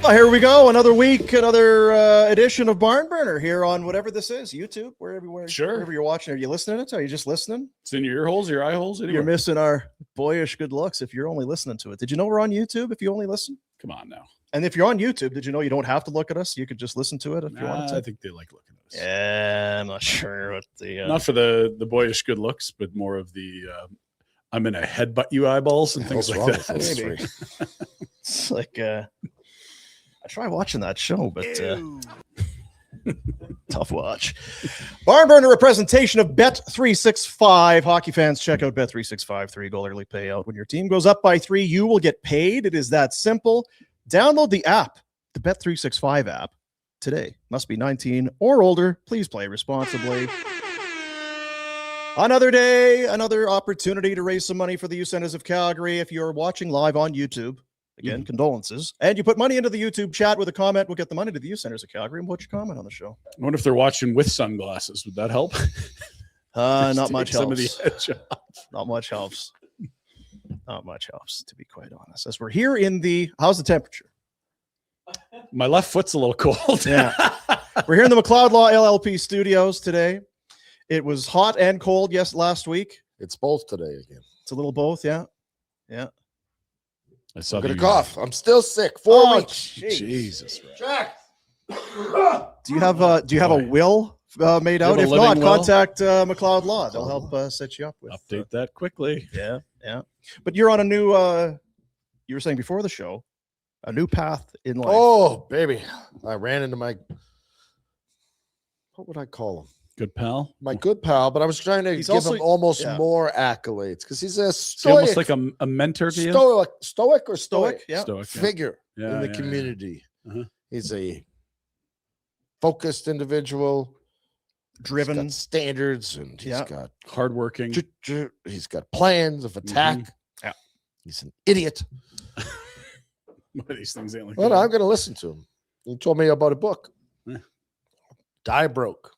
Oh, here we go. Another week, another edition of Barn Burner here on whatever this is, YouTube, wherever you're watching. Are you listening to it? Are you just listening? It's in your ear holes, your eye holes. Anywhere. You're missing our boyish good looks if you're only listening to it. Did you know we're on YouTube if you only listen? Come on now. And if you're on YouTube, did you know you don't have to look at us? You could just listen to it if you wanted to. I think they like looking at us. Yeah, I'm not sure what the... Not for the boyish good looks, but more of the... I'm going to headbutt you eyeballs and things like that. Maybe. It's like... I try watching that show, but tough watch. Barn Burner, a presentation of Bet365. Hockey fans, check out Bet365. $3 early payout. When your team goes up by 3, you will get paid. It is that simple. Download the app, the Bet365 app, today. Must be 19 or older. Please play responsibly. Another day, another opportunity to raise some money for the Youth Centers of Calgary. If you're watching live on YouTube, again, condolences. And you put money into the YouTube chat with a comment. We'll get the money to the Youth Centers of Calgary and watch your comment on the show. I wonder if they're watching with sunglasses. Would that help? Not much helps. Some of the edge off. Not much helps. Not much helps, to be quite honest. As we're here in the... How's the temperature? My left foot's a little cold. Yeah. We're here in the McLeod Law LLP studios today. It was hot and cold, last week. It's both today again. It's a little both, yeah. Yeah. I'm gonna cough. I'm still sick. 4 weeks. Jesus. Jack. Do you have a will made out? If not, contact McLeod Law. They'll help set you up with. Update that quickly. Yeah, yeah. But you're on a new. You were saying before the show, a new path in life. Oh, baby! I ran into my. What would I call him? Good pal. My good pal, but I was trying to give him almost more accolades because he's a stoic, almost like a mentor to you. Stoic figure in the community. Uh-huh. He's a focused individual, driven, he's got standards, and he's got hardworking. He's got plans of attack. Yeah, he's an idiot. What are these things? Ain't like well, I'm going to listen to him. He told me about a book. Yeah. Die Broke.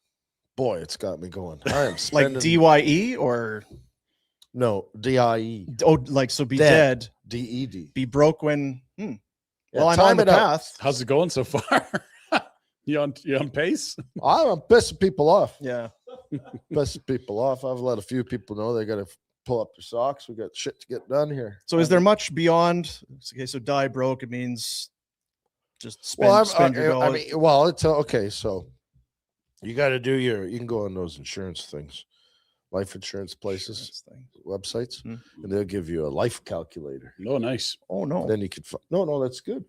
Boy, it's got me going. I am spending... like DYE or no DIE. Oh, like so be dead. DED. Be broke when. Yeah, well, I'm on the path. How's it going so far? you on pace? I'm pissing people off. Yeah, pissing people off. I've let a few people know they got to pull up their socks. We got shit to get done here. So, is there much beyond? Okay, so die broke. It means just spend your dollars. I mean, well, it's okay. So. You got to do you can go on those insurance things, life insurance places, websites, and they'll give you a life calculator. Oh, nice. Oh, no. Then you could, no, that's good.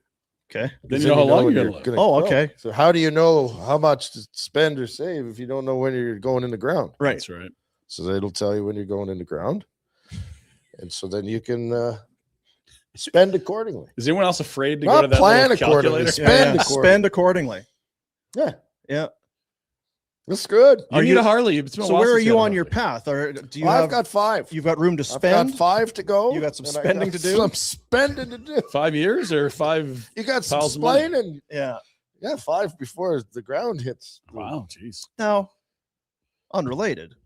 Okay. Then you know how long you're going to Oh, okay. So how do you know how much to spend or save if you don't know when you're going in the ground? Right. That's right. So it'll tell you when you're going in the ground. And so then you can spend accordingly. Is anyone else afraid to go to that plan accordingly? Spend accordingly. Spend accordingly. Yeah. Yeah. That's good. You need a Harley. So where are you on your path? Or do you have? I've got 5. You've got room to spend. I've got 5 to go. You got some spending to do. Some spending to do. 5 years or 5? You got some splaining. Yeah. 5 before the ground hits. Wow, jeez. Now, unrelated,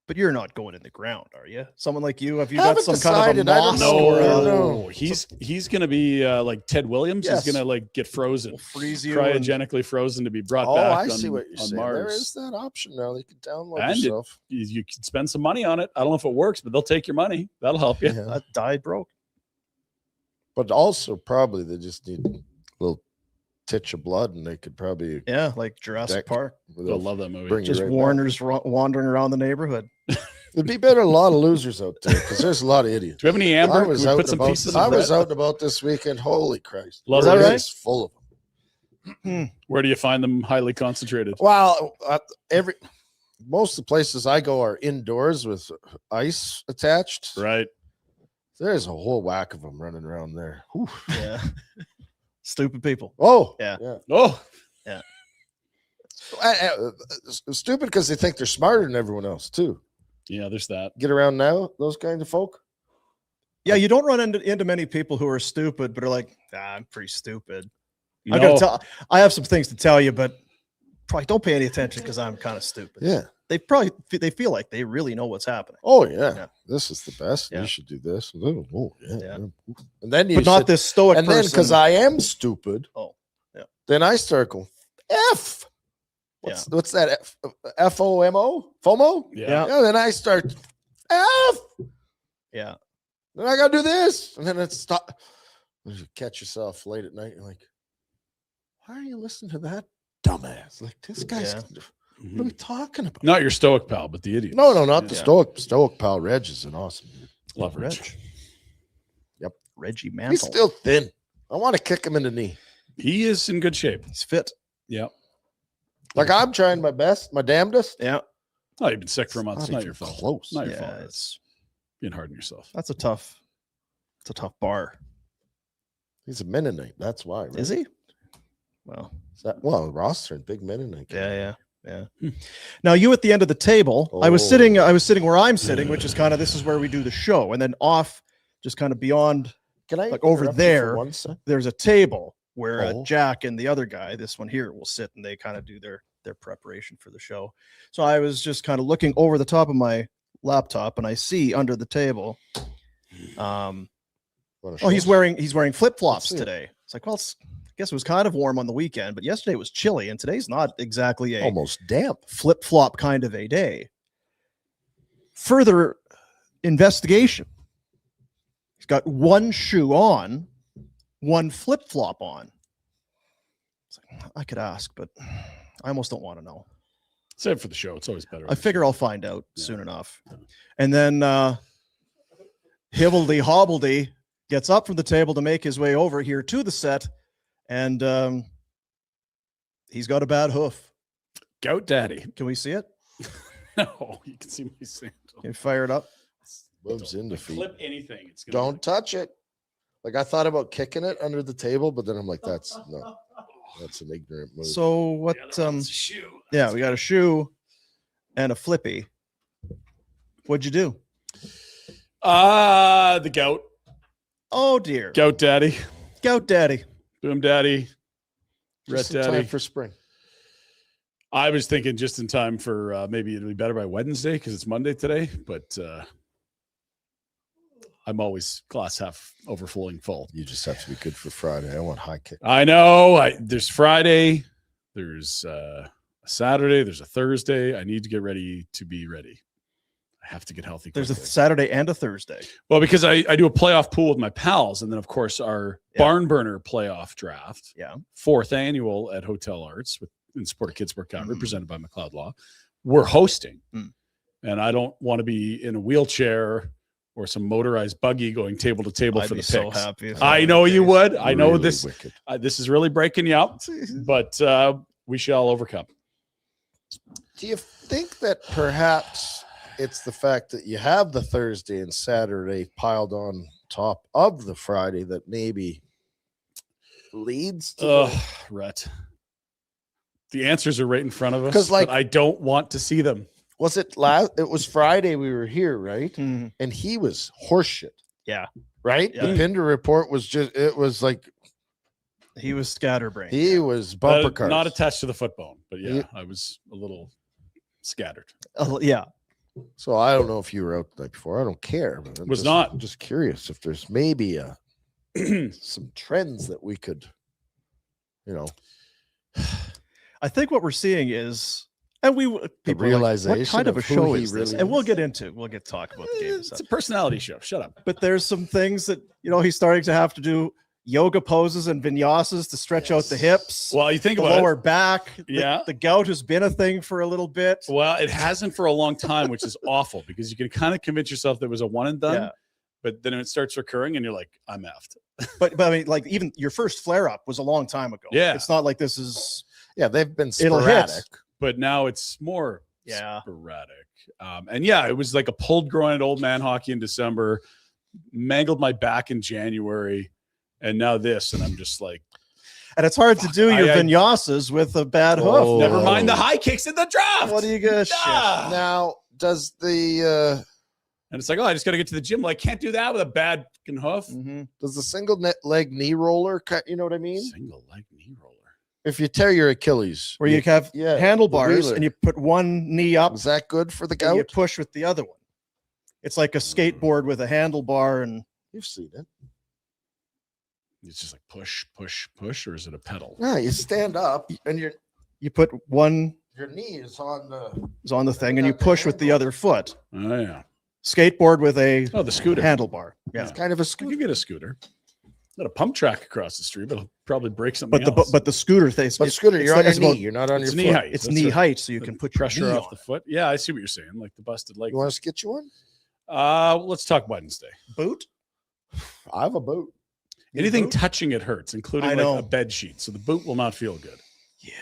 but you're not going in the ground, are you? Someone like you, have you got some kind of a moss? No, he's going to be like Ted Williams. Yes. He's going to like get frozen, freeze you, cryogenically frozen to be brought back. Oh, I see what you're saying. Mars. There is that option now. You can download and yourself. You can spend some money on it. I don't know if it works, but they'll take your money. That'll help you. Yeah. That died broke. But also probably they just need a little titch of blood, and they could probably like Jurassic Park. They'll love that movie. Just Warner's wandering around the neighborhood. There'd be better a lot of losers out there because there's a lot of idiots. Do we have any amber? I was out and about this weekend. Holy Christ! Is that right? Full of them. Where do you find them highly concentrated? Well, most of the places I go are indoors with ice attached. Right. There's a whole whack of them running around there. Whew. Yeah. Stupid people. Oh, yeah. Oh, yeah. Stupid because they think they're smarter than everyone else too. Yeah, there's that. Get around now, those kinds of folk. Yeah, you don't run into many people who are stupid, but are like, I'm pretty stupid. No. I have some things to tell you, but probably don't pay any attention because I'm kind of stupid. Yeah. they feel like they really know what's happening. Oh yeah. Yeah. This is the best. Yeah. You should do this. Oh yeah. Yeah. And then you But not sit- this stoic and then person. because I am stupid. Oh, yeah. Then I start going F. What's that? FOMO? FOMO? Yeah. Yeah. Then I start F. Yeah. Then I gotta do this, and then it's stop. You catch yourself late at night. You're like, why are you listening to that dumbass? Like this guy's. Yeah. What are we talking about? Not your stoic pal, but the idiot. No, not the Yeah. stoic pal. Reg is an awesome dude. Love Reg. Rich. Yep. Reggie Mantle. He's still thin. I want to kick him in the knee. He is in good shape. He's fit. Yeah. Like I'm trying my best, my damnedest. Yeah. Oh, you've been sick for a month. Not It's not even your fault. close. Not your Yeah, fault. It's being hard on yourself. It's a tough bar. He's a Mennonite. That's why. Right? Is he? Well, Well, roster and big Mennonite. yeah. Now you at the end of the table. I was sitting where I'm sitting, which is kind of this is where we do the show, and then off, just kind of beyond. Can I Like over interrupt you for there, 1 sec? There's a table where Oh. Jack and the other guy, this one here, will sit and they kind of do their preparation for the show. So I was just kind of looking over the top of my laptop, and I see under the table. Wanna Oh, show he's us? wearing flip flops Let's see it. today. It's like, well, I guess it was kind of warm on the weekend, but yesterday was chilly, and today's not exactly a almost damp. flip flop kind of a day. Further investigation. He's got one shoe on, one flip flop on. It's like, I could ask, but I almost don't want to know. Save it for the show. It's always better. I figure I'll find out Yeah. soon enough. And then Hibbledy Hobbledy gets up from the table to make his way over here to the set, and he's got a bad hoof. Goat Daddy. Can we see it? No, you can see my sandal. Can you fire it up? Moves into feet. Clip anything. It's gonna Don't touch it. Like I thought about kicking it under the table, but then I'm like, that's an ignorant move. So what? shoe. Yeah, we got a shoe and a flippy. What'd you do? The goat. Oh dear, Goat Daddy. Goat Daddy. Boom Daddy. Ret Just in time Daddy. for spring. I was thinking just in time for maybe it'll be better by Wednesday because it's Monday today, but I'm always glass half overflowing full. You just have to be good for Friday. I want high kick. I know. There's Friday, there's a Saturday, there's a Thursday. I need to get ready to be ready. I have to get healthy. There's a quickly. Saturday and a Thursday. Well, because I do a playoff pool with my pals, and then of course our barn burner playoff draft, Yeah. 4th annual at Hotel Arts in support of Kids Work Out, represented by McLeod Law. We're hosting, and I don't want to be in a wheelchair or some motorized buggy going table to table I'd for be the so picks. happy. if I that know was the you case. would. I know Really this. wicked. This is really breaking you up, but we shall overcome. Do you think that perhaps it's the fact that you have the Thursday and Saturday piled on top of the Friday that maybe leads to Rhett. The answers are right in front of us, 'Cause, like- but I don't want to see them. was it last? It was Friday we were here, right? Mhm. And he was horseshit. Yeah. Right? Yeah. The Pinder report was just, it was like, He was scatterbrained. he was bumper cars. Not attached to the foot bone, but yeah, Yeah. I was a little scattered. Yeah. So I don't know if you were out the night before. I don't care. But I'm Was just, not. just curious if there's maybe some trends that we could, I think what we're seeing is, and people are like, realization what kind of a of who show he is this? really And we'll is. get talk about the game and It's stuff. a personality show. Shut up. But there's some things that, he's starting to have to do yoga poses and vinyasas to stretch out the hips, Well, you think the about lower it. back. Yeah. The gout has been a thing for a little bit. Well, it hasn't for a long time, which is awful because you can kind of convince yourself that it was a one and done, Yeah. but then it starts recurring and you're like, I'm effed. But I mean, like even your first flare up was a long time ago. Yeah. It's not like this is, Yeah, they've been It'll hit. sporadic. But now it's more Yeah. sporadic. And yeah, it was like a pulled groin at old man hockey in December, mangled my back in January, and now this. And I'm just like, and it's hard to do your I- vinyasas with a bad Oh. hoof. never mind the high kicks in the draft. What do you get? Ah! Now, does the And it's like, oh, I just got to get to the gym. Like, can't do that with a bad fucking hoof. Mhm. single leg knee roller? You know what I mean? Single leg knee roller. if you tear your Achilles, where you have yeah, handlebars the and you put one knee up is that good for the and you gout? push with the other one. It's like a skateboard with a handlebar, and You've seen it. It's just like push, push, push, or is it a pedal? No, you stand up and you put one your knee is on the thing and you push with the other foot. Oh yeah. Skateboard with a the scooter handlebar. Yeah. It's kind of a You scooter. can get a scooter. Not a pump track across the street, but it'll probably break something else. But the scooter thing. But scooter, you're on your knee. about, You're not on it's your knee foot. height. it's That's knee right. height, so you The can put your pressure knee off on the it. foot. Yeah, I see what you're saying, like the busted leg. You want us to get you one? Let's talk Wednesday. Boot. I have a boot. Anything boot? touching it hurts, including I like know. a bed sheet. So the boot will not feel good. Yeah.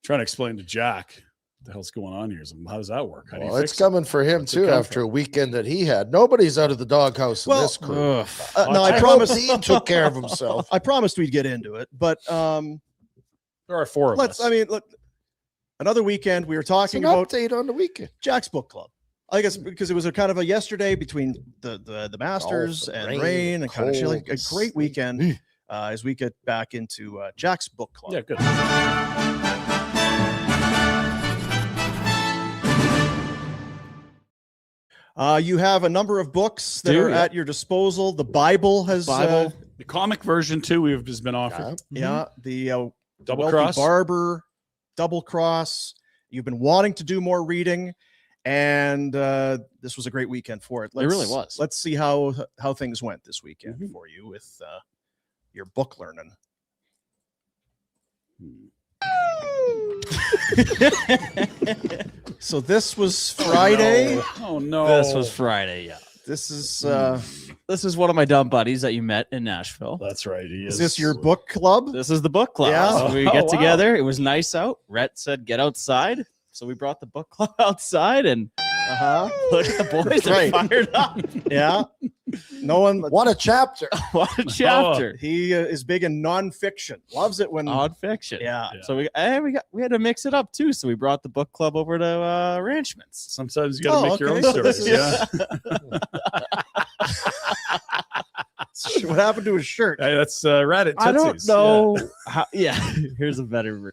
Trying to explain to Jack what the hell's going on here. So how does that work? How do you Well, fix it's coming for him What's it too come after from? a weekend that he had. Nobody's out of the doghouse in Well, this crew. Ugh. No, I I promised. hope Dean took care of himself. I promised we'd get into it, but There are four of let's. us. I mean, look. Another weekend we were It's talking an about update on the weekend. Jack's book club. I guess because it was a kind of a yesterday between the Masters the and rain, rain and kind of chilly. A cold, great weekend as we get back into Jack's book club. yeah, good. You have a number of books that Do are you? at your disposal. The Bible has Bible. The comic version too. We've just been offered. Yeah. the Double Wealthy Cross. Barber, Double Cross. You've been wanting to do more reading, and this was a great weekend for it. really was. Let's see how things went this weekend Mhm. for you with your book learning. So this was Friday. Oh no. This was Friday, yeah. This is This is one of my dumb buddies that you met in Nashville. That's right. He is this your book club? This is the book club. Yeah. So we Oh, get wow. together. It was nice out. Rhett said, get outside. So we brought the book club outside and look at the boys. They're Right. fired up. Yeah. No one. What a chapter. What a chapter. He is big in nonfiction. Loves it when. Odd fiction. Yeah. Yeah. So we had to mix it up too. So we brought the book club over to Ranchman's. Sometimes you got to Oh, make your own okay. So stories. this Yeah. What happened to his shirt? Hey, that's Rat at I don't Tootsie's. know. How, yeah. Here's a better.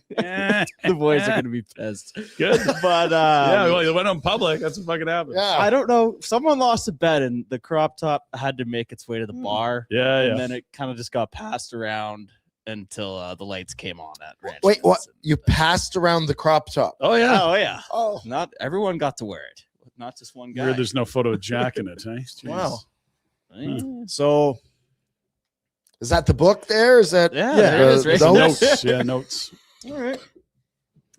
Yeah. The boys are going to be pissed. Good. But Yeah, well, you went on public. That's what fucking happened. Yeah. I don't know. Someone lost a bet, and the crop top had to make its way to the bar. Yeah, And yeah. then it kind of just got passed around until the lights came on at Ranch. Wait, what? You passed around the crop top. Oh yeah. Oh, yeah. Oh, Not everyone got to wear it. Not just one guy. Weird, there's no photo of Jack in it. Eh? Jeez. Wow. Yeah, So is that the book there? Is that yeah, Yeah. there it is. Right Notes. Notes. Yeah, notes. all right,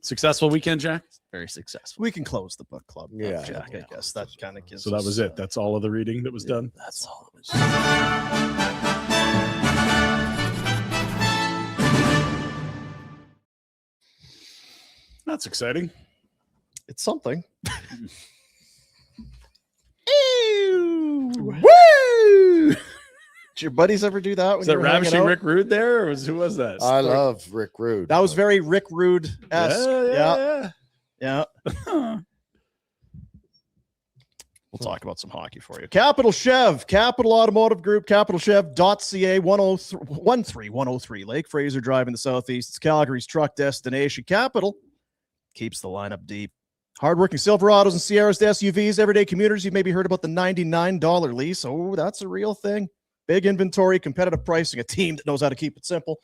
Successful weekend, Jack. Very successful. we can close the book club. now, Yeah. Jack. I guess that kind of gives. So that was us, it. That's all of the reading that was done. That's all it was. That's exciting. It's something. Woo! Did your buddies ever do that? When Was that you were hanging Ravishing out? Rick Rude there, or who was that? I love Rick Rude. That was very Rick Rude esque. Yeah. Yeah. We'll talk about some hockey for you. Capital Chev, Capital Automotive Group, capitalchev.ca, 13103 Lake Fraser Drive in the Southeast. It's Calgary's truck destination. Capital keeps the lineup deep. Hardworking Silverados and Sierras to SUVs, everyday commuters. You've maybe heard about the $99 lease. Oh, that's a real thing. Big inventory, competitive pricing, a team that knows how to keep it simple.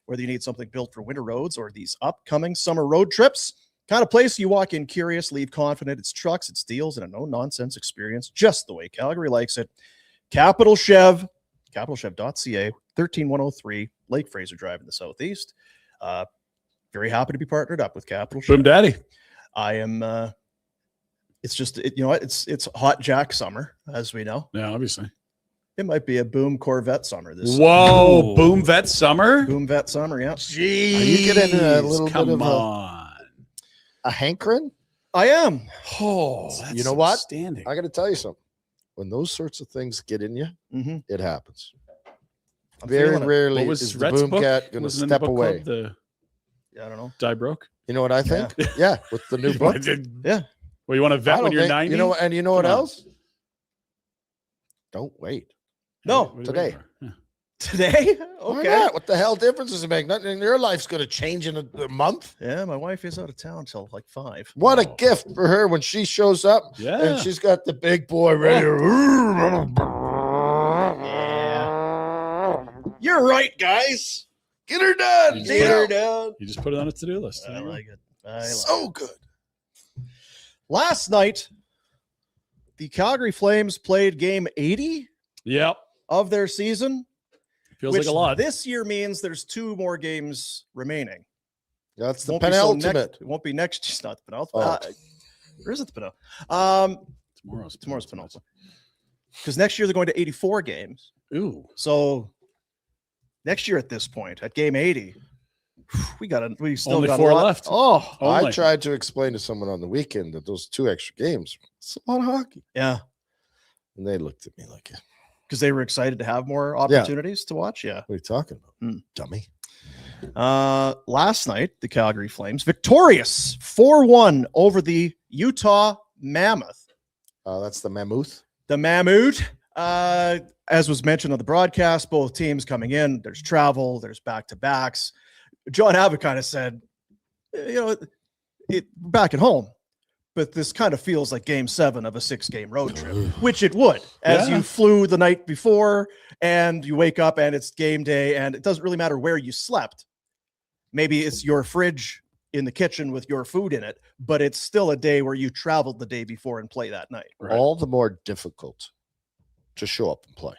Whether you need something built for winter roads or these upcoming summer road trips, kind of place you walk in curious, leave confident. It's trucks, it's deals, and a no-nonsense experience, just the way Calgary likes it. Capital Chev, capitalchev.ca, 13103 Lake Fraser Drive in the Southeast. Very happy to be partnered up with Capital Chev. Boom Daddy. I am. It's just you know what? It's hot Jack summer, as we know. Yeah, obviously. It might be a Boom Corvette summer this Whoa, Ooh. Boom Vet Summer. Boom Vet summer. Yeah, Jeez. Are you getting a little bit Come of on. a hankering? I am. Oh, that's You know what? outstanding. I got to tell you something. When those sorts of things get in you, Mm-hmm. it happens. I'm Very feeling it. rarely What was is the Rhett's boom book? cat going to Wasn't in the step book away. club, The Yeah, I don't know. Die Broke. You know what I think? Yeah, with the new book. Yeah. Well, you want to I vet don't when you're think- 90? You know, and you know what Come on. else? Don't wait. No, What are you today. waiting for? Yeah. Today? Why Okay. not? What the hell difference does it make? Nothing in your life's going to change in a month. Yeah, my wife is out of town till like 5. What a gift for her when she shows up Yeah. and she's got the big boy ready. You're right, guys. Get her done. You Get her done. You just put it on a to-do list. I like it. So good. Last night, the Calgary Flames played game 80 Yep. of their season. Feels which like a lot. This year means there's 2 more games remaining. That's the Won't be so penultimate. it won't be next. It's not the penultimate. Oh. Or is it the penultimate? Tomorrow's penultimate. Because next year they're going to 84 games. Ooh. So next year at this point, at game 80, we still Only got 4 a lot left. Oh, Only. I tried to explain to someone on the weekend that those 2 extra games, it's a lot of hockey. yeah. And they looked at me like, Because they were excited to have more opportunities to watch. Yeah. what are you talking about? Dummy. Last night, the Calgary Flames victorious 4-1 over the Utah Mammoth. That's the Mammoth. The Mammoth, as was mentioned on the broadcast, both teams coming in. There's travel, there's back-to-backs. John Abbott kind of said, back at home, but this kind of feels like game 7 of a 6-game road trip, which it would, as you flew the night before and you wake up and it's game day and it doesn't really matter where you slept. Maybe it's your fridge in the kitchen with your food in it, but it's still a day where you traveled the day before and play that night. Right. All the more difficult to show up and play.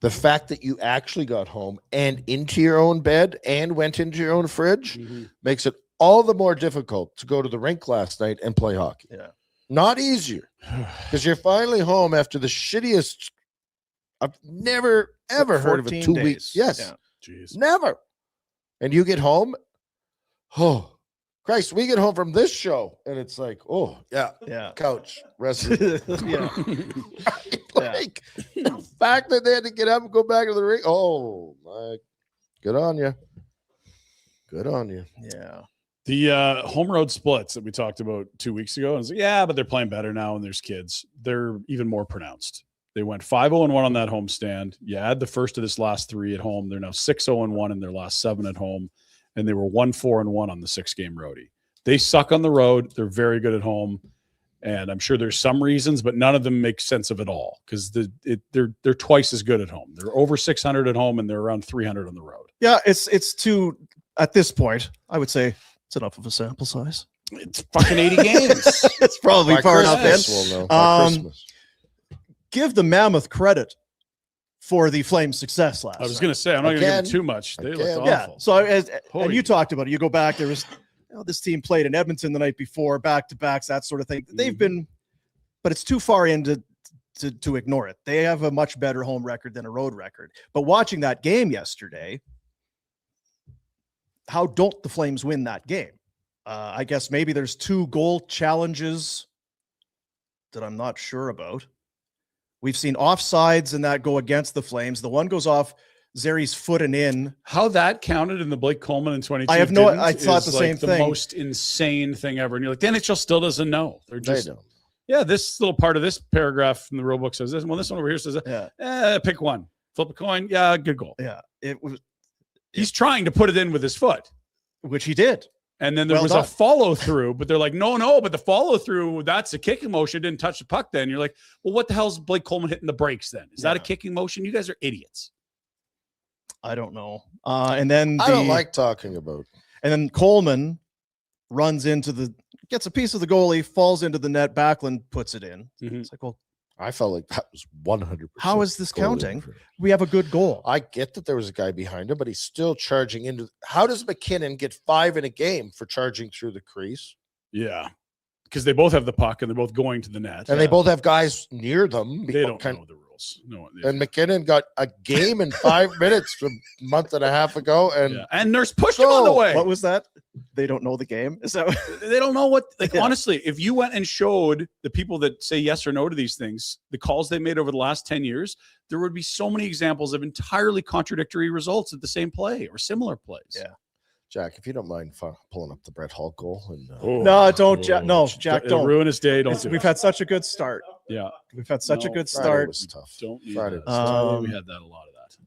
The fact that you actually got home and into your own bed and went into your own fridge makes it all the more difficult to go to the rink last night and play hockey. Yeah. Not easier because you're finally home after the shittiest. I've never, ever heard of it. 2 weeks. Yes. Yeah. Jeez. Never. And you get home. Oh, Christ, we get home from this show and it's like, oh, yeah, Yeah. couch, rest. Yeah. Like the fact that they had to get up and go back to the ring. Oh, my. Good on you. Good on you. Yeah. The home road splits that we talked about 2 weeks ago. And it's like, yeah, but they're playing better now and there's kids. They're even more pronounced. They went 5-0-1 on that homestand. You add the first of this last 3 at home. They're now 6-0-1 in their last 7 at home. And they were 1-4-1 on the 6-game roadie. They suck on the road. They're very good at home. And I'm sure there's some reasons, but none of them make sense of it all because they're twice as good at home. They're over 600 at home and they're around 300 on the road. Yeah. It's too, at this point, I would say it's enough of a sample size. It's fucking 80 games. It's probably By far enough in. Christmas, we'll know. By Christmas. Give the Mammoth credit for the Flames' success last I was night. going to say, I'm not going to give Again. them too much. They looked Again. Yeah. awful. So and Holy. you talked about it. You go back. There was this team played in Edmonton the night before, back-to-backs, that sort of thing. They've been, but it's too far in to ignore it. They have a much better home record than a road record. But watching that game yesterday, how don't the Flames win that game? I guess maybe there's 2 goal challenges that I'm not sure about. We've seen offsides and that go against the Flames. The one goes off Zeri's foot and in. How that counted in the Blake Coleman in 22? I have no- I thought the same the thing. most insane thing ever. And you're like, the NHL still doesn't know. They're They just, don't. yeah, this little part of this paragraph in the rule book says this. Well, this one over here says, pick one. Flip a coin. Yeah, good goal. Yeah, it was, He's trying to put it in with his foot. which he did. And then there Well was done. a follow through, but they're like, no, but the follow through, that's a kicking motion. Didn't touch the puck then. You're like, well, what the hell's Blake Coleman hitting the brakes then? Is that a Yeah. kicking motion? You guys are idiots. I don't know. And then I don't like talking about. and then Coleman runs gets a piece of the goalie, falls into the net. Backlund puts it in. Mhm. It's like, well, I felt like that was 100%. how is this goalie counting? difference. We have a good goal. I get that there was a guy behind him, but he's still charging into. How does McKinnon get 5 in a game for charging through the crease? Yeah. Because they both have the puck and they're both going to the net. And they both have guys near them. They don't know the rules. No, And McKinnon got a game in 5 minutes a month and a half ago. And yeah. And there's push him on the way. What was that? They don't know the game. Is that? They don't know what, like, Yeah. honestly, if you went and showed the people that say yes or no to these things, the calls they made over the last 10 years, there would be so many examples of entirely contradictory results at the same play or similar plays. Yeah. Jack, if you don't mind pulling up the Brett Hall goal. And, No, don't, Jack. No, Jack, It'll don't. ruin his day. Don't do We've it. had such a good start. Yeah. We've had such a No, good Friday start. was tough. Don't need Friday that. was tough. We had that a lot of that.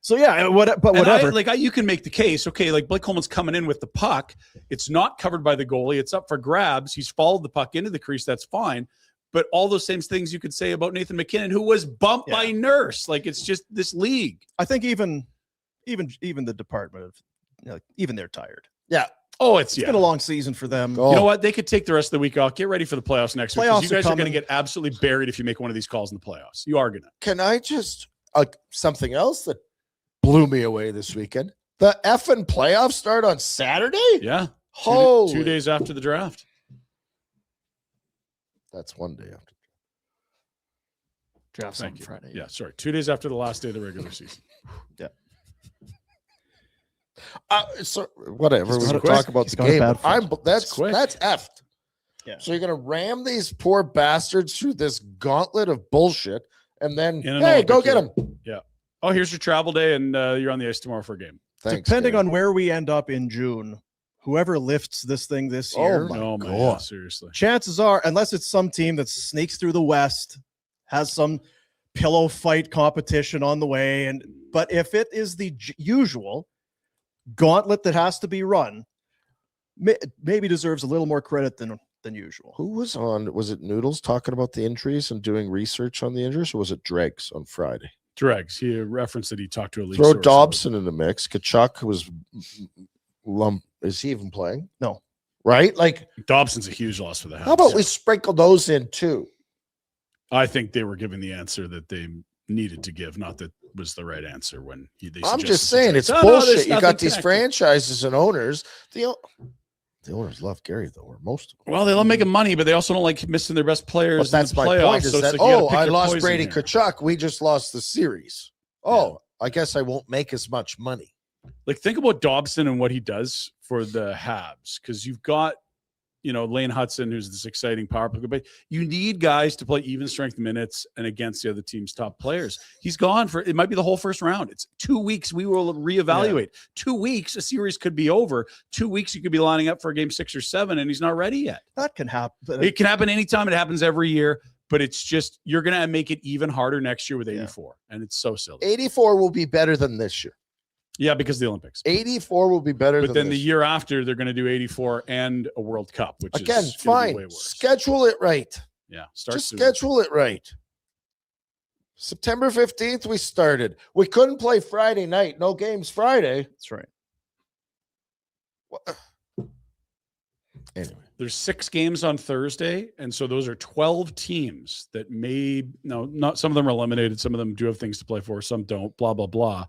So yeah, but And whatever. you can make the case. Okay, like Blake Coleman's coming in with the puck. It's not covered by the goalie. It's up for grabs. He's followed the puck into the crease. That's fine. But all those same things you could say about Nathan McKinnon, who was bumped by Nurse. Like, it's just this league. I think even the department of, even they're tired. Yeah. Oh, it's been a long season for them. Oh. You know what? They could take the rest of the week off. Get ready for the playoffs next week. 'Cause you Playoffs are guys are going to coming. get absolutely buried if you make one of these calls in the playoffs. You are going to. Can I just something else that blew me away this weekend? The effing playoffs start on Saturday? Yeah. Holy. 2 days after the draft. That's 1 day after. Drafts on Thank you. Friday. Yeah, sorry. 2 days after the last day of the regular season. Yeah. So whatever. He's We're got going to a- talk about he's the got a game. bad foot. That's quick. effed. Yeah. So you're going to ram these poor bastards through this gauntlet of bullshit, and then In an hey, go Olympic get year. them. Yeah. Oh, here's your travel day, and you're on the ice tomorrow for a game. Thanks, Depending Gary. on where we end up in June, whoever lifts this thing this year, my Oh, my God. God. Seriously. chances are, unless it's some team that sneaks through the West, has some pillow fight competition on the way, but if it is the usual gauntlet that has to be run, maybe deserves a little more credit than usual. Who was on? Was it Noodles talking about the injuries and doing research on the injuries, or was it Dregs on Friday? Dregs. He referenced that he talked to a league Throw source. Dobson in the mix. Kachuk was Is he even playing? No. Right? Like, Dobson's a huge loss for the Habs. how about we sprinkle those in too? I think they were giving the answer that they needed to give, not that was the right answer when they I'm suggested just saying something. it's No, bullshit. there's You got nothing these connected. franchises and owners. The owners love Gary though, or most of them. Well, they love making money, but they also don't like missing their best players. But that's in the my playoffs, point. Is so it's that like you gotta pick I your lost poison Brady here. Kachuk. We just lost the series. Oh, I guess I won't make as much money. Like, think about Dobson and what he does for the Habs, because you've got, Lane Hudson, who's this exciting power play, but you need guys to play even strength minutes and against the other team's top players. He's gone for, it might be the whole first round. It's 2 weeks. We will reevaluate. 2 weeks, a series could be over. 2 weeks, you could be lining up for a game 6 or 7, and he's not ready yet. That can happen. It can happen anytime. It happens every year, but it's just, you're going to make it even harder next year with 84. And it's so silly. 84 will be better than this year. Yeah, because of the Olympics. 84 will be better But than then the this year after, they're going to do 84 and a World Cup, which Again, is gonna be fine. way worse. Schedule it right. Yeah, start Just soon. schedule it right. September 15th, we started. We couldn't play Friday night. No games Friday. That's right. Anyway, There's 6 games on Thursday, and so those are 12 teams that not some of them are eliminated, some of them do have things to play for, some don't, blah, blah, blah.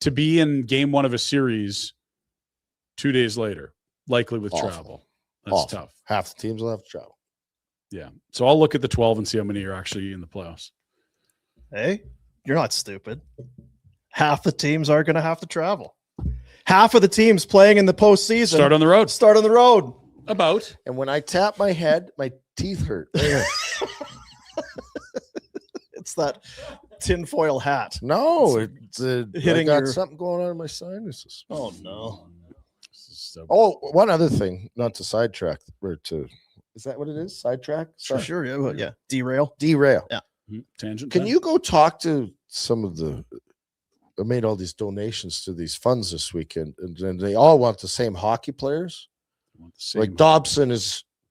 To be in game 1 of a series 2 days later, likely with Awful. travel. That's Awful. tough. Half the teams will have to travel. Yeah. So I'll look at the 12 and see how many are actually in the playoffs. Hey, you're not stupid. Half the teams are going to have to travel. Half of the teams playing in the postseason Start on the road. Start on the road. About. And when I tap my head, my teeth hurt. It's that tinfoil hat. No, it's Hitting I got your- something going on in my sinuses. Oh, no. Oh, one other thing, not to sidetrack, is that what it is? Sidetrack? Sure. Yeah. Well, yeah. Derail. Derail. Yeah. Tangent. Can time? you go talk to some of I made all these donations to these funds this weekend, and they all want the same hockey players. Want the same- Like Dobson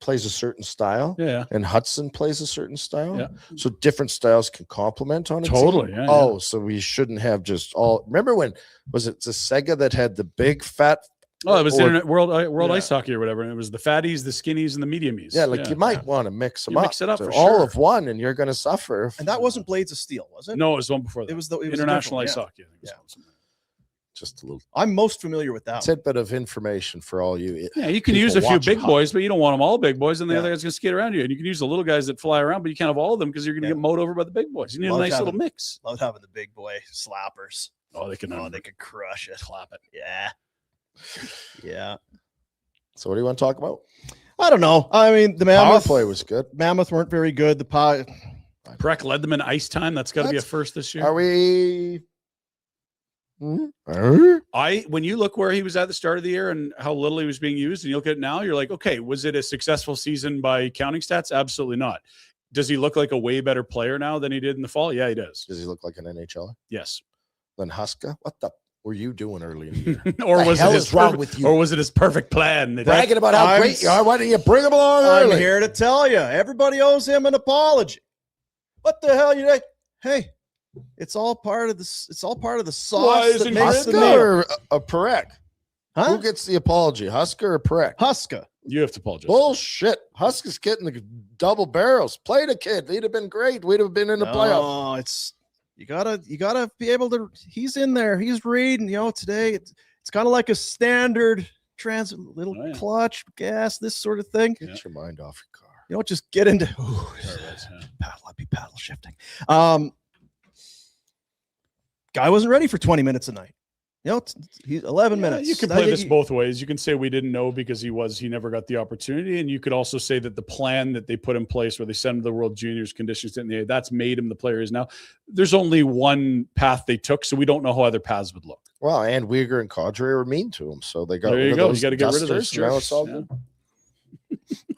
plays a certain style, Yeah. and Hudson plays a certain style. Yeah. So different styles can complement on a Totally, team. yeah, Oh, so we shouldn't have just all. Remember when was it the Sega that had the big fat? Oh, it was or- Internet World Yeah. Ice Hockey or whatever. And it was the fatties, the skinnies, and the mediumies. Yeah, like you might want to mix them You up. mix it up to for all sure. of one, and you're going to suffer. And that wasn't Blades of Steel, was it? No, it was one before that. It was the International a Ice different Hockey. I think Yeah. it was. just a little I'm most familiar with that one. tidbit of information for all you. Yeah, you can People use a few watching big boys, but you don't want them all big boys, and the Yeah. other guys going to skate around you. And you can use the little guys that fly around, but you can't have all of them because you're going to Yeah. get mowed over by the big boys. You need Love a nice little having- mix. Loved having the big boy slappers. Oh, they can. They could crush it. clap it. Yeah. Yeah. So what do you want to talk about? I don't know. I mean, the Power Mammoth play was good. Mammoth weren't very good. The pie. Breck led them in ice time. That's got to be a That's- first this year. Are we? When you look where he was at the start of the year and how little he was being used, and you look at it now, you're like, okay, was it a successful season by counting stats? Absolutely not. Does he look like a way better player now than he did in the fall? Yeah, he does. Does he look like an NHLer? Yes. then Huska, what the were you doing early in the year? Or was hell it his is wrong perfect, with you? or was it his perfect plan? Bragging about how I'm great you are. Why didn't you bring him along I'm early? here to tell you, everybody owes him an apology. What the hell you like? Hey, it's all part of this. It's all part of the sauce that isn't makes the Huska meal. or a Perek? Huh? Who gets the apology, Huska or Perek? Huska. You have to apologize. Bullshit. Huska's getting the double barrels. Play the kid. He'd have been great. We'd have been in the playoffs. No, it's you gotta be able to. He's in there. He's reading. Today it's kind of like a standard transit, little clutch, gas, this sort of thing. Get your mind off your car. Just get into paddle. I'd be paddle shifting. Guy wasn't ready for 20 minutes a night. He's 11 minutes. You can play this both ways. You can say we didn't know because he never got the opportunity. And you could also say that the plan that they put in place where they send him to the World Juniors conditions in the air, that's made him the player he is now. There's only one path they took, so we don't know how other paths would look. Well, and Uyghur and Kadri were mean to him, so they got there you rid go. of You got to get rid of those. Now it's all good.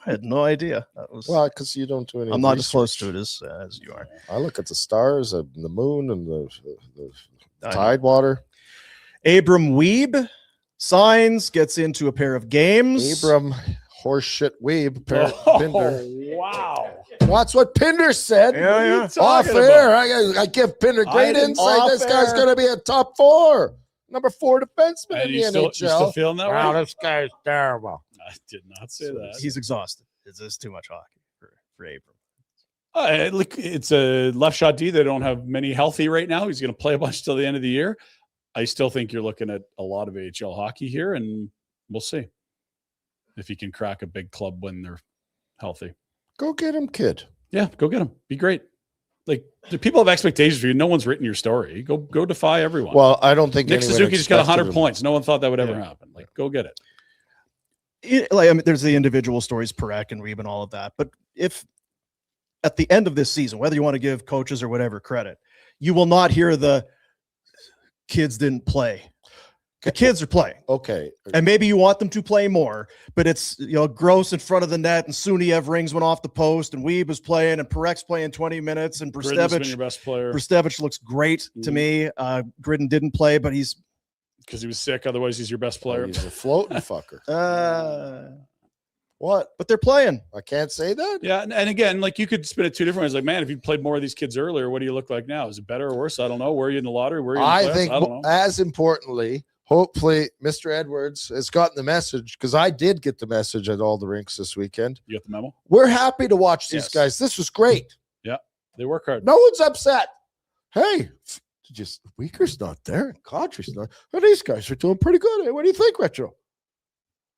I had no idea. That was Because you don't do any. I'm not as research. close to it as you are. I look at the stars and the moon and the tide water. Abram Wiebe signs, gets into a pair of games. Abram horseshit Wiebe. Pinder. Wow. That's what Pinder said. Yeah. Off air. I give Pinder great insight. This guy's going to be a top 4. Number 4 defenseman in the NHL. You still feeling that way? This guy's terrible. I did not say that. He's exhausted. It's too much hockey for Abram. Look, it's a left shot D. They don't have many healthy right now. He's going to play a bunch till the end of the year. I still think you're looking at a lot of AHL hockey here, and we'll see if he can crack a big club when they're healthy. Go get him, kid. Yeah, go get him. Be great. Like, do people have expectations for you? No one's written your story. Go defy everyone. Well, I don't think Nick anyone Suzuki just got 100 expected him. points. No one thought that would ever happen. Like, go get it. There's the individual stories, Perek and Wiebe and all of that. But if at the end of this season, whether you want to give coaches or whatever credit, you will not hear the kids didn't play. The kids are playing. Okay. And maybe you want them to play more, but it's, Gross in front of the net and Suniev rings one off the post and Wiebe is playing and Perek's playing 20 minutes and Gridden's been your best player. Brstevich looks great to me. Gridden didn't play, but he's because he was sick. Otherwise, he's your best player. He's a floating fucker. What? But they're playing. I can't say that. Yeah, and again, like you could spin it 2 different ways. Like, man, if you played more of these kids earlier, what do you look like now? Is it better or worse? I don't know. Where are you in the lottery? Where are you in the I playoffs? think I don't know. as importantly, hopefully Mr. Edwards has gotten the message, because I did get the message at all the rinks this weekend. You got the memo? We're happy to watch these guys. This was great. Yeah, they work hard. No one's upset. Hey, Weaker's not there. Kadri's not. Well, these guys are doing pretty good. Hey, what do you think, Retro?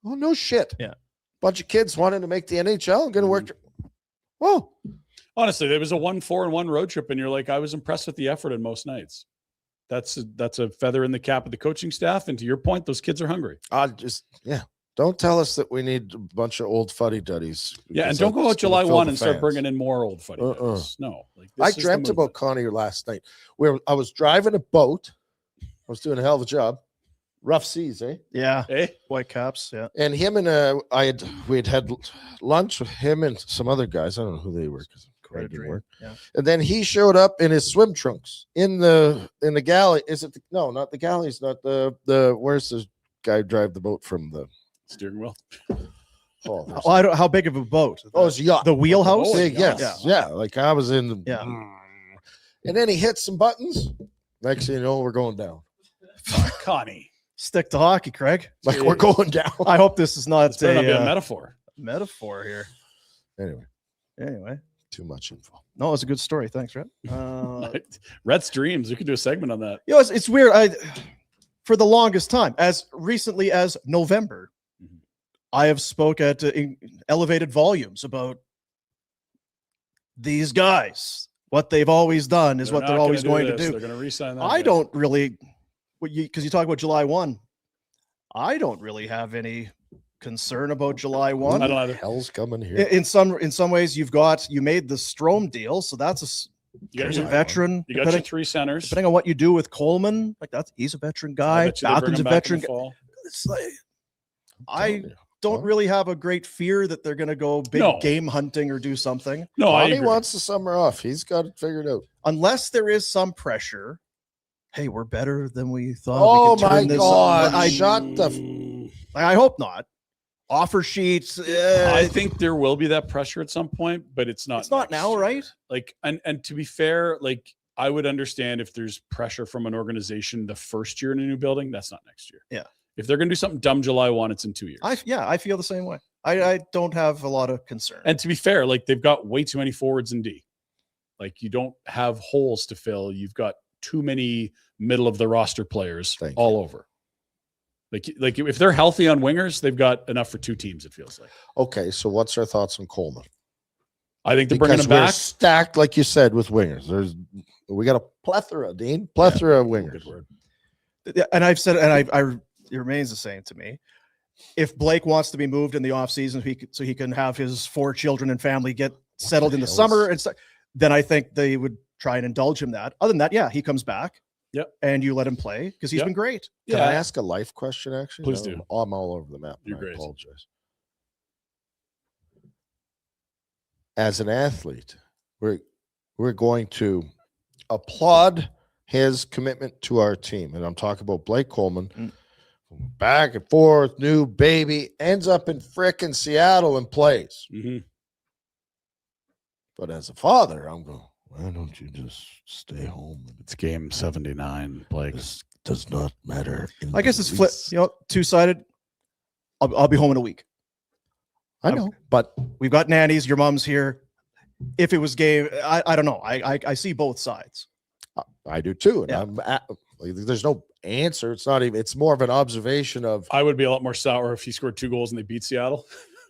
Oh, no shit. Yeah. Bunch of kids wanting to make the NHL and going to work. Well, honestly, there was a 1-4-1 road trip, and you're like, I was impressed with the effort in most nights. That's a feather in the cap of the coaching staff. And to your point, those kids are hungry. Don't tell us that we need a bunch of old fuddy-duddies. Yeah, and don't go out July 1 and start bringing in more old fuddy-duddies. No. I dreamt about Connie last night where I was driving a boat. I was doing a hell of a job. Rough seas, eh? Yeah. Eh? White caps, yeah. And him and we had lunch with him and some other guys. I don't know who they were because Craig didn't work. Yeah. And then he showed up in his swim trunks in the galley. Is it no, not the galleys, not the where's the guy drive the boat from the steering wheel? How big of a boat? It's a yacht. The wheelhouse? Big, yes. Yeah. Like I was in the and then he hit some buttons. Next thing you know, we're going down. Connie. Stick to hockey, Craig. Like we're going down. I hope this is not a metaphor. Metaphor here. Anyway. Too much info. No, it's a good story. Thanks, Rhett. Rhett's dreams. We could do a segment on that. It's weird. For the longest time, as recently as November, I have spoke at elevated volumes about these guys. What they've always done is what they're always going to do. They're going to re-sign that. I don't really, because you talk about July 1. I don't really have any concern about July 1. I don't either. Hell's coming here. In some ways, you made the Strome deal, so that's a veteran. You got your 3 centers. Depending on what you do with Coleman, he's a veteran guy. Falcon's a veteran guy. It's like, I don't really have a great fear that they're going to go big game hunting or do something. No, he wants the summer off. He's got it figured out. Unless there is some pressure hey, we're better than we thought. Oh We can my turn this God. I Shut the. I hope not. Offer sheets. I think there will be that pressure at some point, but it's not. It's not next now, year. right? Like, and to be fair, like I would understand if there's pressure from an organization the first year in a new building. That's not next year. Yeah. If they're going to do something dumb July 1, it's in 2 years. I feel the same way. I don't have a lot of concern. And to be fair, like they've got way too many forwards in D. Like you don't have holes to fill. You've got too many middle of the roster players all over. Like if they're healthy on wingers, they've got enough for 2 teams, it feels like. Okay, so what's our thoughts on Coleman? I think they're bringing him back. Stacked, like you said, with wingers. We got a plethora, Dean. Plethora of wingers. Good word. And I've said, and it remains the same to me. If Blake wants to be moved in the offseason so he can have his 4 children and family get settled in the summer, then I think they would try and indulge him that. Other than that, yeah, he comes back. Yep. And you let him play because he's been great. Can I ask a life question, actually? Please do. I'm all over the map. You're I great. apologize. As an athlete, we're going to applaud his commitment to our team. And I'm talking about Blake Coleman. Back and forth, new baby, ends up in frickin' Seattle and plays. Mm-hmm. But as a father, I'm going, why don't you just stay home? It's game 79, Blake. This does not matter. I guess it's flip, two-sided. I'll be home in a week. I know, but we've got nannies. Your mom's here. If it was game, I don't know. I see both sides. I do too. And Yeah. There's no answer. It's not even, it's more of an observation of. I would be a lot more sour if he scored 2 goals and they beat Seattle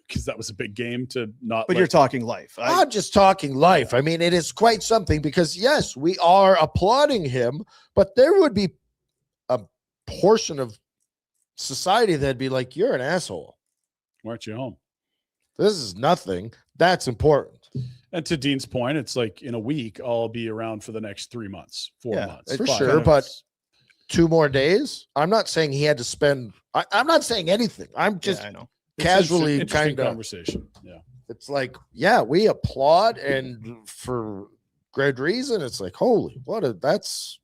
because that was a big game to not. But you're talking life. I'm just talking life. I mean, it is quite something because, yes, we are applauding him, but there would be a portion of society that'd be like, you're an asshole. Why aren't you home? This is nothing. That's important. And to Dean's point, it's like in a week, I'll be around for the next 3 months, 4 months. For 5 sure. months. But 2 more days. I'm not saying he had to spend. I'm not saying anything. I'm just I know. casually interesting kind of conversation. Yeah. It's like, yeah, we applaud, and for good reason. It's like, holy, that's.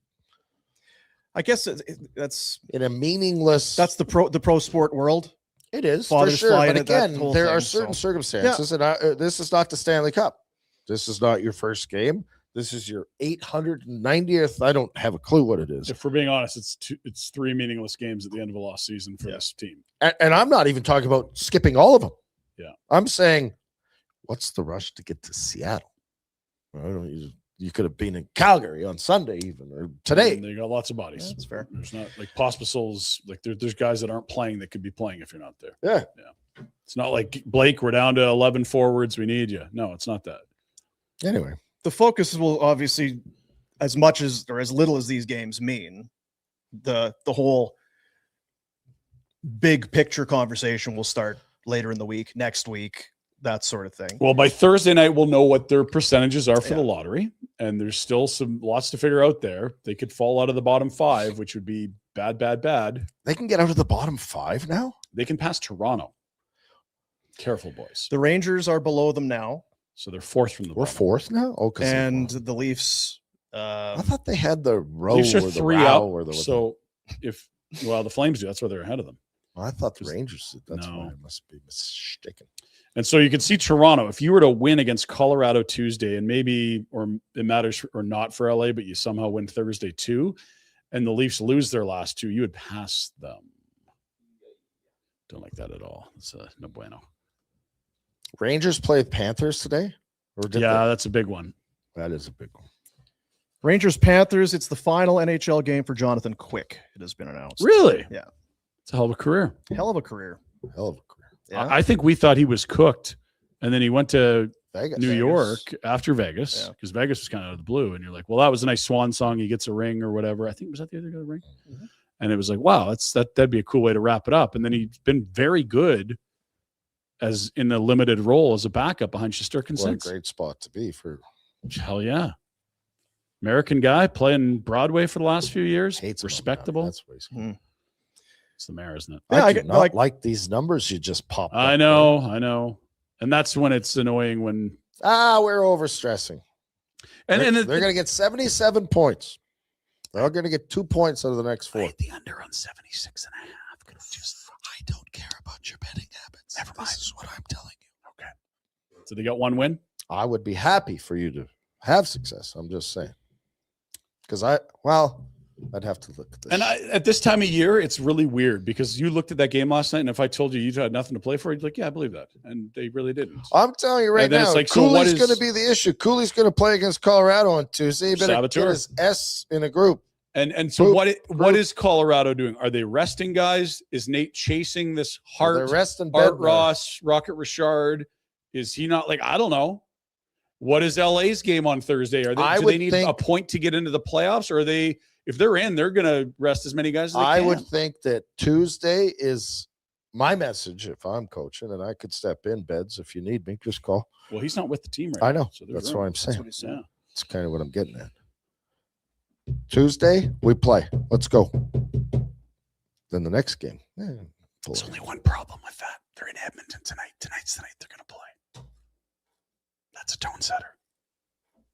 I guess that's in a meaningless. That's the pro sport world. It is Fathers for sure. fly But in that again, whole there thing, are certain so. circumstances, and this is not the Stanley Cup. This is not your first game. This is your 890th. I don't have a clue what it is. If we're being honest, it's 3 meaningless games at the end of a lost season for this team. And I'm not even talking about skipping all of them. Yeah. I'm saying, what's the rush to get to Seattle? I don't know, you could have been in Calgary on Sunday even, or today. And they got lots of bodies. Yeah, that's fair. There's not like Pospisil's, like there's guys that aren't playing that could be playing if you're not there. Yeah. Yeah. It's not like Blake, we're down to 11 forwards. We need you. No, it's not that. Anyway. The focus will obviously, as much as or as little as these games mean, the whole big picture conversation will start later in the week, next week, that sort of thing. Well, by Thursday night, we'll know what their percentages are for the lottery. And there's still lots to figure out there. They could fall out of the bottom 5, which would be bad. They can get out of the bottom 5 now? They can pass Toronto. Careful, boys. The Rangers are below them now. So they're 4th from the We're bottom. 4th now? Oh, and the Leafs. I thought they had the row Leafs are or the 3 row up. or the. So the Flames do. That's why they're ahead of them. Well, I thought the Rangers did. That's No. why I must be mistaken. And so you can see Toronto, if you were to win against Colorado Tuesday and maybe, or it matters or not for LA, but you somehow win Thursday too, and the Leafs lose their last 2, you would pass them. Don't like that at all. It's no bueno. Rangers play Panthers today? Or did That's a big one. That is a big one. Rangers Panthers. It's the final NHL game for Jonathan Quick. It has been announced. Really? Yeah. It's a hell of a career. Hell of a career. Hell of a career. Yeah. I think we thought he was cooked. And then he went to Vegas. New York after Vegas because Vegas was kind of out of the blue. And you're like, well, that was a nice swan song. He gets a ring or whatever. I think was that the other guy, ring? Mm-hmm. And it was like, wow, that'd be a cool way to wrap it up. And then he's been very good as in a limited role as a backup behind Shesterkin What a since. great spot to be for. Hell yeah. American guy playing Broadway for the last few years. Hates him on that. Respectable. That's what he's It's the mayor, isn't it? Yeah, I do not like these numbers you just popped. I know. And that's when it's annoying when we're overstressing. and They're going to get 77 points. They're all going to get 2 points out of the next 4. I hit the under on 76.5. Could have just. I don't care about your betting habits. Never mind. This is what I'm telling you. Okay. So they got 1 win. I would be happy for you to have success. I'm just saying. Because I'd have to look at this. And at this time of year, it's really weird because you looked at that game last night, and if I told you had nothing to play for, you'd be like, yeah, I believe that. And they really didn't. I'm telling you right And then now, it's like, so what Cooley's is- going to be the issue. Cooley's going to play against Colorado on Tuesday. He better Saboteur. get his S in a group. And so what is Colorado doing? Are they resting guys? Is Nate chasing this They're resting Art Bednar. Ross, Rocket Richard? Is he not like, I don't know. What is LA's game on Thursday? Do they need a point to get into the playoffs? Or are they, if they're in, they're going to rest as many guys as they I can? would think that Tuesday is my message if I'm coaching, and I could step in, Beds, if you need me. Just call. Well, he's not with the team right now. I know. So there's That's room. what I'm saying. That's what he said. Yeah. That's kind of what I'm getting at. Tuesday, we play. Let's go. Then the next game. There's only one problem with that. They're in Edmonton tonight. Tonight's the night they're going to play. That's a tone setter.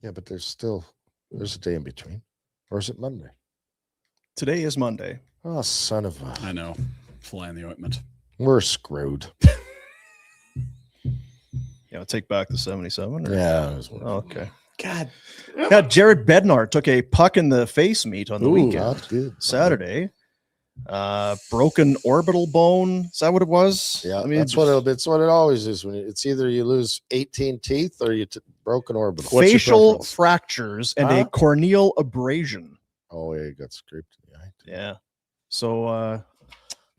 Yeah, but there's a day in between. Or is it Monday? Today is Monday. Oh, son of a. I know. Fly in the ointment. We're screwed. Yeah, take back the 77. Or? Yeah. It was Okay. God. Yeah, Jared Bednar took a puck in the face meet on the weekend. Not good. Saturday. Broken orbital bone. Is that what it was? Yeah, I mean, that's what it always is. When it's either you lose 18 teeth or you broken orbital. What's your facial preference? fractures and a Huh? corneal abrasion. Oh, yeah, you got scraped in the eye. Yeah. So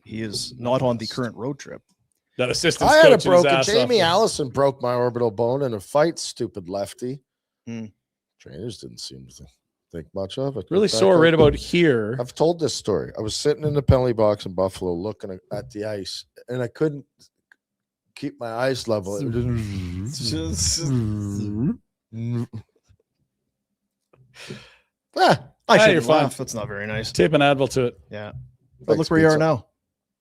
he is not on the current road trip. That assistant I had a coaching his broken. ass Jamie off. Allison broke my orbital bone in a fight. Stupid lefty. Hmm. Trainers didn't seem to think much of it. Really But sore right about here. I've told this story. I was sitting in the penalty box in Buffalo looking at the ice, and I couldn't keep my eyes level. It was just- Ah, I Hey, shouldn't you're fine. laugh. That's not very nice. Tape an Advil to it. Yeah. But thanks, look where you are pizza. now.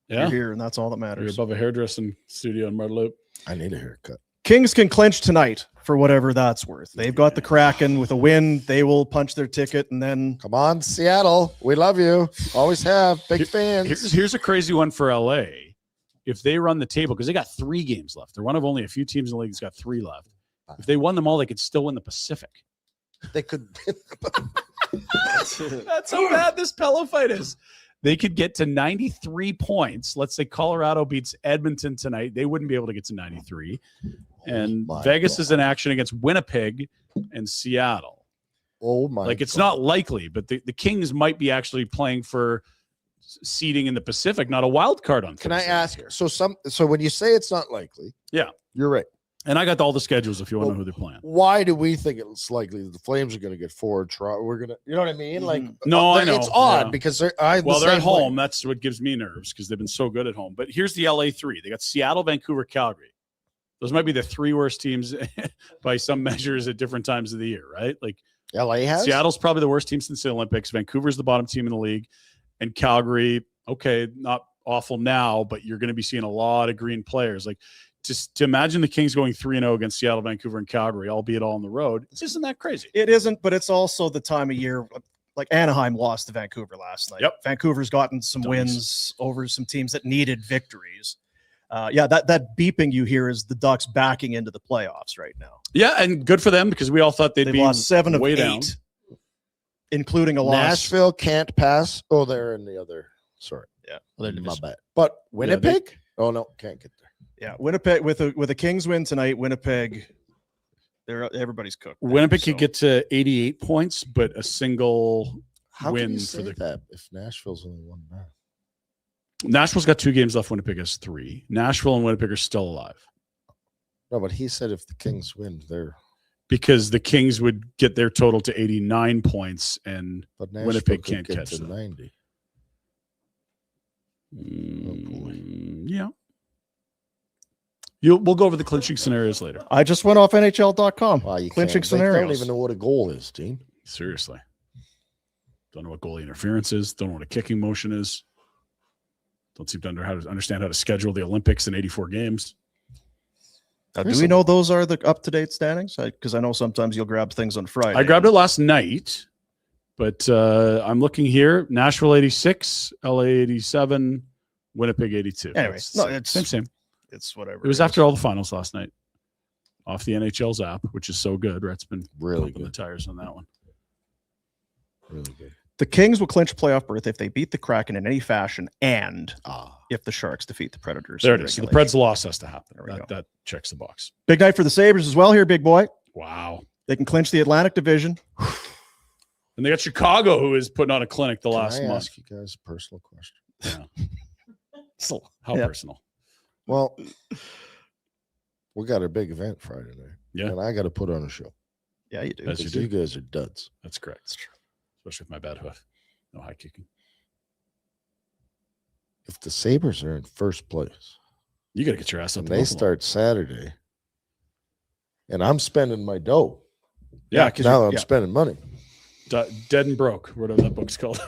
Yeah. You're here, and that's all that You're matters. above a hairdressing studio in Myrtle Loop. I need a haircut. Kings can clinch tonight for whatever that's worth. They've got the Kraken with a win. They will punch their ticket, and then Come on, Seattle. We love you. Always have. Big fans. Here's a crazy one for LA. If they run the table, because they got 3 games left. They're one of only a few teams in the league that's got 3 left. If they won them all, they could still win the Pacific. They could. That's how bad this Pello fight is. They could get to 93 points. Let's say Colorado beats Edmonton tonight. They wouldn't be able to get to 93. And my Vegas God. is in action against Winnipeg and Seattle. Oh my! Like, it's God. not likely, but the Kings might be actually playing for seeding in the Pacific, not a wild card on Can I Thursday ask? here. So when you say it's not likely, Yeah. you're right. And I got all the schedules if you want to know who they're playing. Why do we think it's likely that the Flames are going to get 4? We're going to, you know what I mean? Like, No, I know. It's odd Yeah. because they're Well, they're the at same way. home. That's what gives me nerves because they've been so good at home. But here's the LA 3. They got Seattle, Vancouver, Calgary. Those might be the 3 worst teams by some measures at different times of the year, right? Like, LA has Seattle's probably the worst team since the Olympics. Vancouver's the bottom team in the league. And Calgary, okay, not awful now, but you're going to be seeing a lot of green players. Like, just to imagine the Kings going 3-0 against Seattle, Vancouver, and Calgary, albeit all on the road, isn't that crazy? it isn't, but it's also the time of year. Like Anaheim lost to Vancouver last night. Yep. Vancouver's gotten some Dummies. wins over some teams that needed victories. That beeping you hear is the Ducks backing into the playoffs right now. Yeah, and good for them because we all thought they'd They've be lost 7 of way 8, down. including a loss. Nashville can't pass. Oh, they're in the other. Sorry, Yeah, my bad. But Winnipeg? Oh no, can't get there. yeah. Winnipeg with a Kings win tonight. Winnipeg, everybody's cooked. now, Winnipeg so- could get to 88 points, but a single How win can you for say the that if Nashville's only 1 now? Nashville's got 2 games left. Winnipeg has 3. Nashville and Winnipeg are still alive No, but he said if the Kings win, they're. because the Kings would get their total to 89 points, and But Nashville Winnipeg could can't get catch to them. 90. Yeah. We'll go over the clinching scenarios later. I just went off NHL.com. Wow, you Clinching can't. They don't scenarios. even know what a goal is, Dean. Seriously. Don't know what goalie interference is. Don't know what a kicking motion is. Don't seem to understand how to schedule the Olympics in 84 games. Now, do we know those are the up-to-date standings? Because I know sometimes you'll grab things on Friday. I grabbed it last night, But I'm looking here. Nashville 86, LA 87, Winnipeg 82. Anyway, It's no, it's same. It's whatever. It was after all the finals last night off the NHL's app, which is so good. Rhett's been Really pumping the good. tires on that one. Really good. The Kings will clinch playoff berth if they beat the Kraken in any fashion, and if the Sharks defeat the Predators. There in it is. So the regulation. Preds loss has to happen. There we go. That checks the box. Big night for the Sabres as well here, big boy. Wow. They can clinch the Atlantic Division. And they got Chicago, who is putting on a clinic the last Can I month. ask you guys a personal question? Yeah. So, How yeah. personal? Well, we got a big event Friday night. Yeah. And I got to put on a show. Yeah, you do. That's Because you you do. guys are duds. That's correct. That's true. Especially with my bad hoof. No high kicking. If the Sabres are in first place You got to get your ass up. and to they Buffalo. start Saturday, and I'm spending my dough. Yeah, Now that I'm spending money. Dead and broke, whatever that book's called.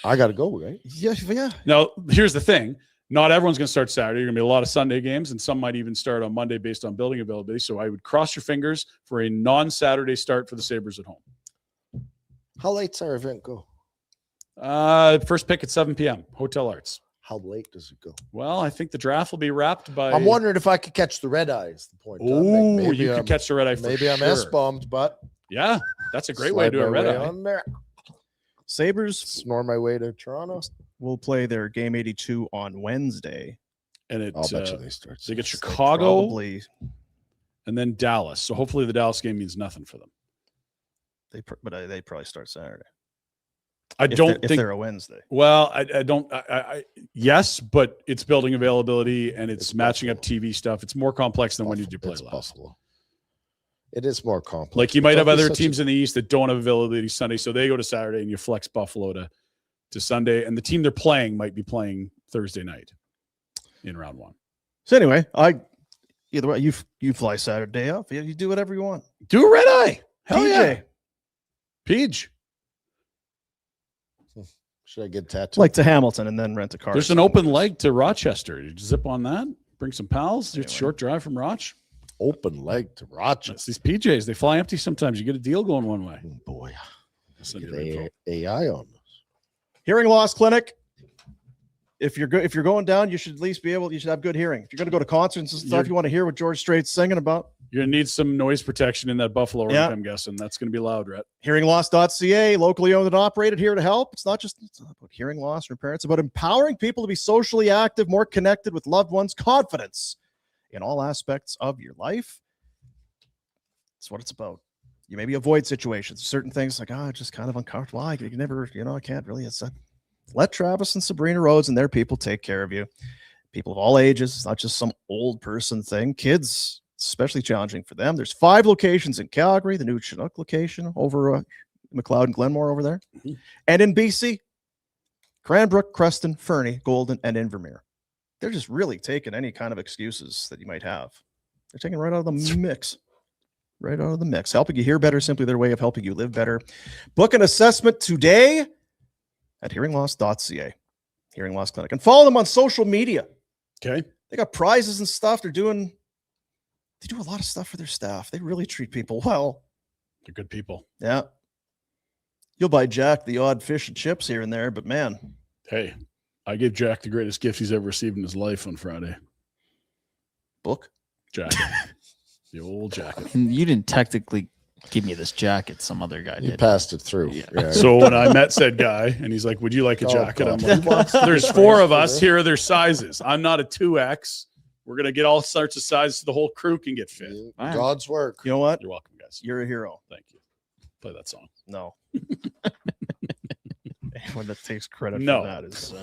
I got to go, right? Yeah. Now, here's the thing. Not everyone's going to start Saturday. You're going to be a lot of Sunday games, and some might even start on Monday based on building availability. So I would cross your fingers for a non-Saturday start for the Sabres at home. How late's our event go? First pick at 7 p.m. Hotel Arts. How late does it go? Well, I think the draft will be wrapped by. I'm wondering if I could catch the red eyes. The point. Oh, Maybe you I'm, could catch the red eye for Maybe I'm sure. S-bombed, but Yeah, that's a great way to do a slide my red way eye. on there. Sabres Snore my way to Toronto. will play their game 82 on Wednesday. And it, I'll bet you they start. they get Saturday. Chicago Probably and then Dallas. So hopefully the Dallas game means nothing for them. they probably start Saturday. I don't if think they're a Wednesday. Well, I don't. Yes, but it's building availability and it's matching up TV stuff. It's more complex than when you do play It's last. Buffalo. It is more complex. Like you might have Don't be other such teams in the East that don't have availability Sunday, so they go to Saturday and you flex Buffalo to Sunday, and the team they're playing might be playing Thursday night in round one. So anyway, either way, you fly Saturday off. You do whatever you want. Do a red eye. Hell PJ. yeah. Peach. Should I get tattooed? Like to Hamilton and then rent a car. There's an open leg to Rochester. Did you zip on that? Bring some pals. It's a Anyway. short drive from Roch. Open leg to Rochester. That's these PJs. They fly empty sometimes. You get a deal going one way. Oh, boy, I'll send get you the info. AI on this. Hearing loss clinic. If you're going down, you should at least be able. You should have good hearing. If you're going to go to concerts and stuff, You're- you want to hear what George Strait's singing about. You're going to need some noise protection in that Buffalo rink, Yeah. I'm guessing. That's going to be loud, Rhett. Hearingloss.ca, locally owned and operated, here to help. It's not about hearing loss or parents. It's about empowering people to be socially active, more connected with loved ones, confidence in all aspects of your life. That's what it's about. You maybe avoid situations, certain things like, it's just kind of uncomfortable. I can never, I can't really. Let Travis and Sabrina Rhodes and their people take care of you. People of all ages. It's not just some old person thing. Kids, especially challenging for them. There's 5 locations in Calgary, the new Chinook location over McLeod and Glenmore over there. Mm-hmm. And in BC, Cranbrook, Creston, Fernie, Golden, and Invermere. They're just really taking any kind of excuses that you might have. They're taking right out of the mix. Right out of the mix. Helping you hear better, simply their way of helping you live better. Book an assessment today at hearingloss.ca. Hearing Loss Clinic. And follow them on social media. Okay. They got prizes and stuff. They do a lot of stuff for their staff. They really treat people well. They're good people. Yeah. You'll buy Jack the odd fish and chips here and there, but man, Hey, I gave Jack the greatest gift he's ever received in his life on Friday. book. Jacket. The old jacket. And you didn't technically give me this jacket. Some other guy You did. passed it through. Yeah. So when I met said guy and he's like, would you like a Oh, jacket? I'm God. like, He wants to there's be 4 of nice us. for Here are their sizes. I'm not a 2X. We're going to get all sorts of sizes so the whole crew can get fit. you. Wow. God's work. You know what? You're welcome, guys. You're a hero. Thank you. Play that song. No. Anyone that takes credit No. for that is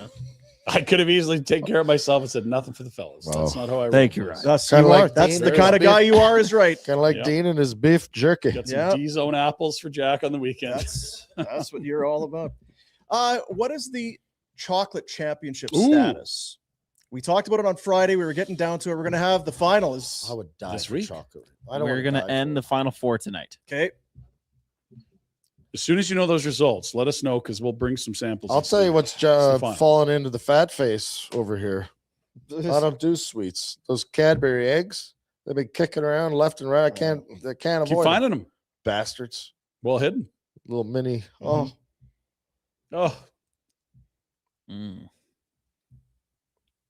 I could have easily taken care of myself and said nothing for the fellas. That's Wow. not how I Thank roll. you, Ryan. that's Kinda you like are. That's Dean the there. kind of guy you are is right. Kind of like Yeah. Dean and his beef jerky. Got some Yeah. D-zone apples for Jack on the weekend. That's what you're all about. What is the chocolate championship Ooh. status? We talked about it on Friday. We were getting down to it. We're going to have the final. I would die This for week? chocolate. We're going to end the Final Four tonight. Okay. As soon as you know those results, let us know because we'll bring some samples. I'll and tell you see. what's the fun. falling into the fat face over here. I don't do sweets. Those Cadbury eggs, they've been kicking around left and right. I can't Keep avoid them. finding them. Bastards. Well hidden. Little mini. Oh, Oh,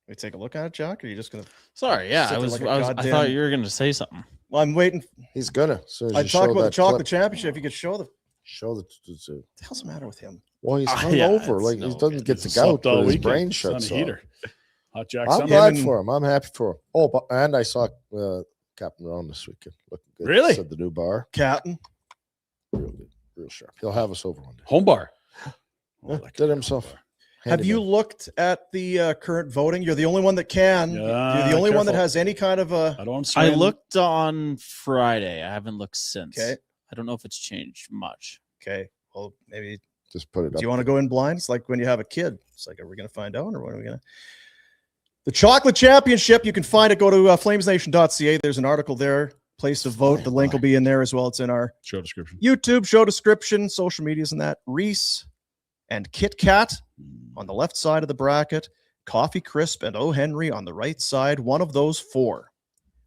We take a look at it, Jack. Or are you just gonna? Sorry, yeah, Sit I there was. like a I thought goddamn- you were going to say something. Well, I'm waiting. He's gonna. As soon as I you talk show about the that chocolate clip, championship. If you could show the. show the. What the hell's the matter with him? Well, he's Ah, hung yeah, over. it's Like no he doesn't good. get he's the gout, slept all but his weekend. brain It's on shuts a off. heater. Hot Jack I'm summer. glad and- for him. I'm happy for him. Oh, but, and I saw Captain Ron this weekend. Looking good. Really? At the new bar. Captain. Real good. Real sharp. He'll have us over one day. Home bar. Yeah, did himself. Have you looked at the current voting? You're the only one that can. Yeah, You're the only one that careful. has any kind of a. I don't. I swim. looked on Friday. I haven't looked since. Okay. I don't know if it's changed much. Okay. Well, maybe. Just put it Do up? you want to go in blind? It's like when you have a kid. It's like, are we going to find out or what are we going to? The Chocolate Championship. You can find it. Go to flamesnation.ca. There's an article there. Place to vote. The link will be in there as well. It's in our Show description. YouTube show description, social medias, and that. Reese and Kit Kat on the left side of the bracket, Coffee Crisp and O. Henry on the right side. One of those four